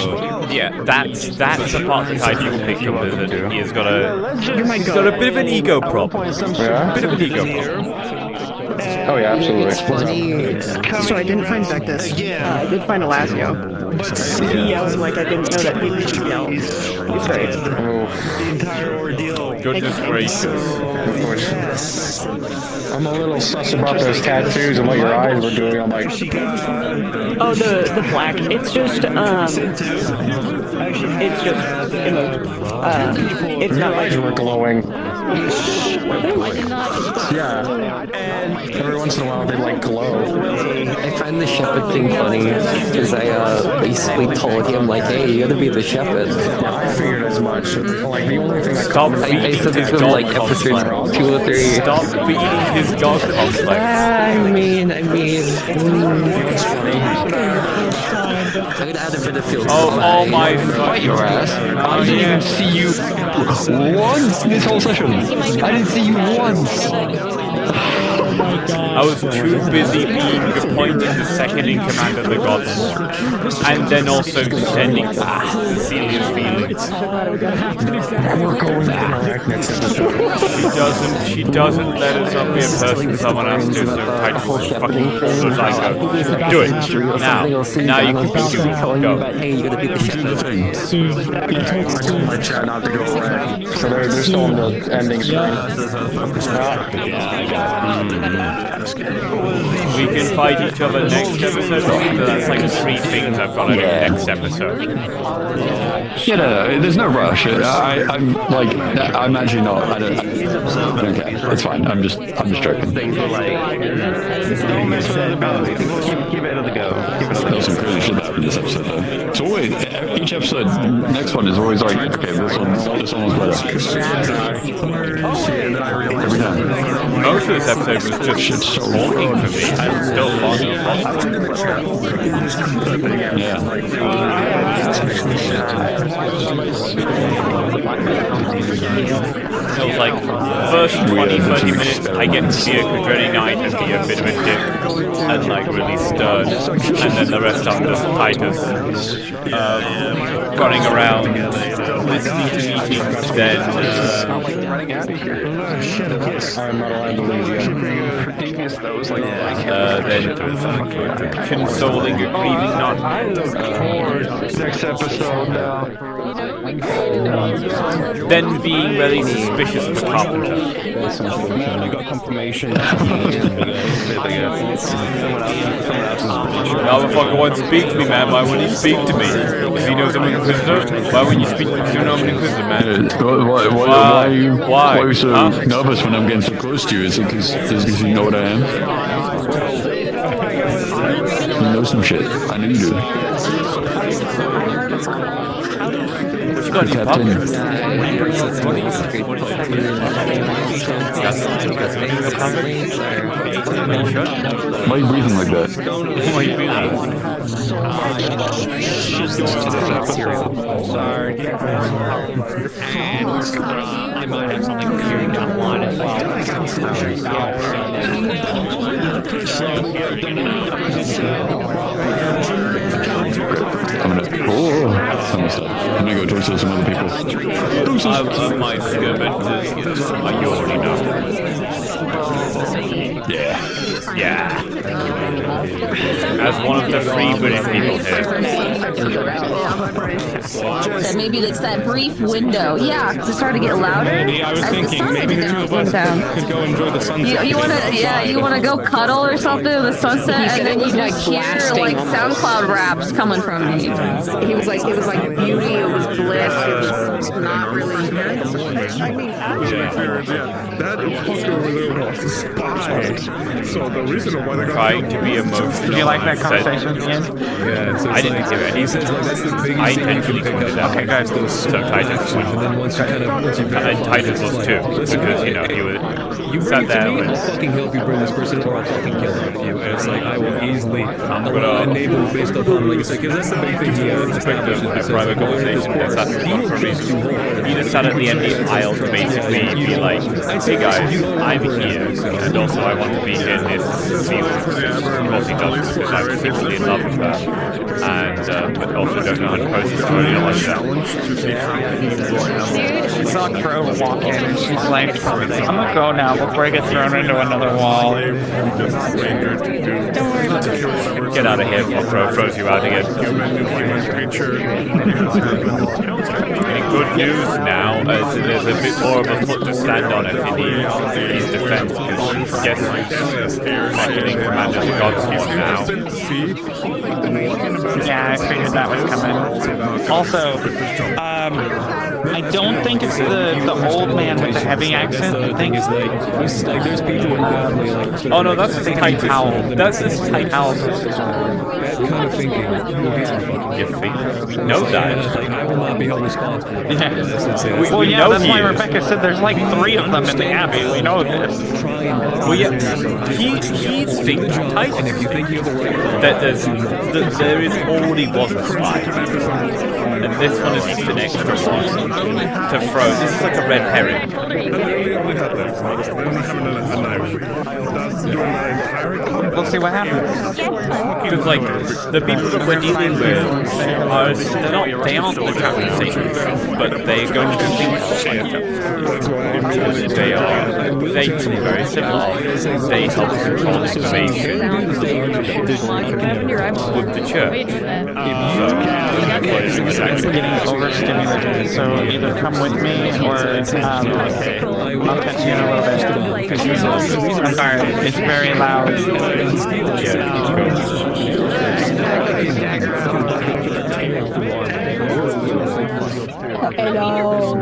Yeah, that's the part that Titus picked up as it. He's got a bit of an ego problem. Yeah? Bit of an ego problem. Oh yeah, absolutely. It's funny. So I didn't find Vectus. I did find Elasio. He yelled like I didn't know that he could yell. He's great. Goodness gracious. Of course. I'm a little sus about those tattoos and what your eyes were doing. I'm like, Oh, the black. It's just it's your not eyes were glowing. I did not. Yeah. Every once in a while they like glow. I find the shepherd thing funny because I basically told him like, hey, you gotta be the shepherd. Yeah, I figured as much. Like the only thing I said this was like episode 2 or 3. Stop feeding his god complex. I mean. It's funny. I'm gonna add a bit of filter. Oh my Fight your ass. I didn't even see you once this whole session. I didn't see you once. I was too busy being appointed the second in command of the gods, and then also pretending to Cecilia's feelings. We're going back next episode. She doesn't let herself be a person someone else to, so Titus is fucking psycho. Do it. Now you can do it. Go. Hey, you gotta be the shepherd. I told my chat not to go away. So they're still on the ending screen. We can fight each other next episode. That's like 3 things I've got to do next episode. Yeah, no, there's no rush. I'm like, I'm actually not. I don't care. It's fine. I'm just joking. Things were like, don't mess with other brothers. Give it another go. There was some crazy shit that happened this episode though. It's always, each episode, next one is always like, okay, this one was better. Every time. Most of this episode was just talking for me. It's still fun. Yeah. It was like, first 20-30 minutes, I get to see a Kodreni Knight and be a bit of a dick and like really stern, and then the rest I'm just Titus running around, listening to meetings, then consoling a grieving nun. Next episode. Then being very suspicious of the carpenter. You got confirmation. The motherfucker won't speak to me, man. Why wouldn't he speak to me? Because he knows I'm an Inquisitor? Why wouldn't you speak to me because you know I'm an Inquisitor, man? Why are you so nervous when I'm getting so close to you? Is it because you know what I am? You know some shit. I know you do. What you got in your pocket? Why are you breathing like that? Why are you breathing? Sorry. And I might have something queued up on it. I'm gonna go talk to some other people. I might go back to this. You already know. Yeah. As one of the free British people here. That maybe it's that brief window. Yeah, because it started to get louder. Maybe I was thinking maybe the two of us could go enjoy the sunset. You wanna go cuddle or something in the sunset, and then you just hear like SoundCloud raps coming from me. It was like beauty. It was bliss. It was not really. That fucker over there was a spy. So the reason why they got trying to be emotional. Did you like that conversation, Ian? Yeah, so I didn't hear any. I intentionally pointed out. Okay, guys. So Titus went. And then once you kind of Titus was too, because you know he was. You bring it to me, I'll fucking help you bring this person, or I'll fucking kill him with you. And it's like I will easily enable based upon like it's like because that's the big thing he established. A private conversation. That's not for a reason. He just sat at the end of the aisle to basically be like, "Hey guys, I'm here, and also I want to be in this field." Of course he does, because I'm secretly in love with her, and but also don't know how to process her. You know, like that. She saw Crow walk in and she's like, I'm gonna go now before I get thrown into another wall. Get out of here before Crow throws you out again. Any good news now? There's a bit more of a foot to stand on if you need his defense, because guess who's fucking in command of the gods now. Yeah, I figured that was coming. Also, I don't think it's the old man with the heavy accent. I think it's there's people oh no, that's his tight towel. That's his tight towel. That kind of thinking will get you fucking we know that. Like, I will not be held responsible. Yeah. Well, yeah, that's why Rebecca said there's like 3 of them in the Abbey. We know this. Well, yeah, he's thinking tight. And if you think you're the right that there is already was a spy. And this one is just an extra one to throw. This is like a red herring. We'll see what happens. Because like the people that we're dealing with are they aren't the captain Satan, but they're going to think they seem very similar. They help control information with the church. I'm getting overstimulated, so either come with me or I'll catch you in a little bit. I'm sorry, it's very loud. Hello.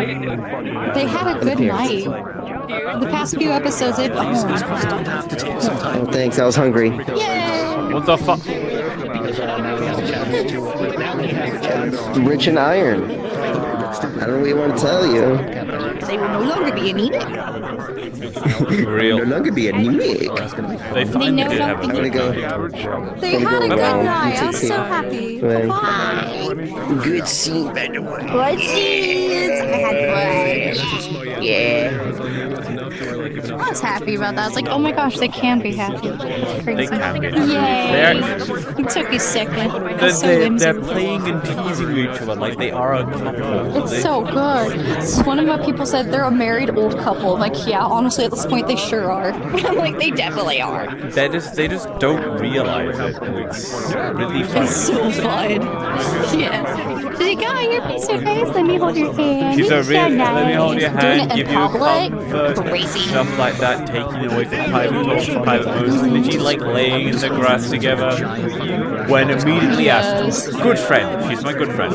They had a good night. The past few episodes, they've Oh, thanks, I was hungry. Yay! What the fuck? Rich in iron. I don't really want to tell you. They will no longer be anemic. Real. No longer be anemic. They finally did have a good night. They had a good night. I was so happy. Bye. Good scene, by the way. Good scenes. I had fun. Yeah. I was happy about that. I was like, oh my gosh, they can be happy. That's crazy. They can be. Yay. It took me a second. It's so They're playing and teasing each other like they are a couple. It's so good. One of my people said they're a married old couple. I'm like, yeah, honestly, at this point, they sure are. I'm like, they definitely are. They just don't realize it. It's really fun. It's so fun. Yeah. She's like, oh, you're being so nice. Let me hold your hand. She's You're a so real, nice. let me hold your hand, give you a public? comfort, Crazy. stuff like that, taking away from private talks and private moments, literally like laying in the grass together. When immediately asked, good friend, she's my good friend.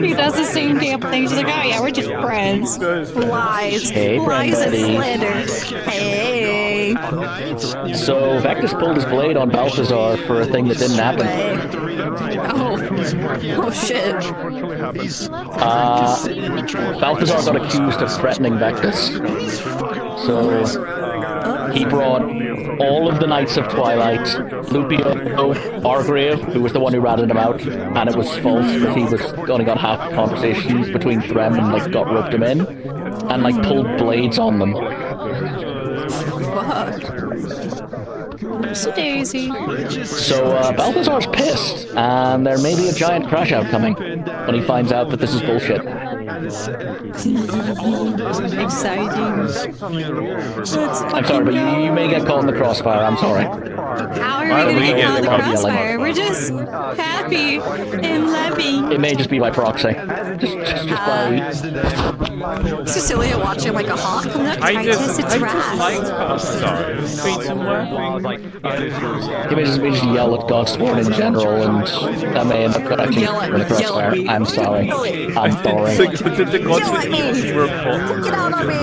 He does the same damn thing. She's like, oh yeah, we're just friends. Lies. Hey, Lies and buddy. slander. Hey. So Vectus pulled his blade on Balthazar for a thing that didn't happen. Oh shit. Balthazar got accused of threatening Vectus. So he brought all of the Knights of Twilight, Lupio, Argrave, who was the one who ratted him out, and it was false that he was only got half the conversations between them and like got roped him in, and like pulled blades on them. Fuck. Oopsie daisy. So Balthazar's pissed, and there may be a giant crash out coming when he finds out that this is bullshit. Exciting. I'm sorry, but you may get caught in the crossfire. I'm sorry. How are we gonna get caught in the crossfire? We're just happy and loving. It may just be by proxy. Just by. Cecilia watching like a hawk. I just liked sorry. You may just yell at Godsworn in general, and that may end up connecting you in the crossfire. I'm sorry. I'm sorry. The Godsworn report. Get out of me!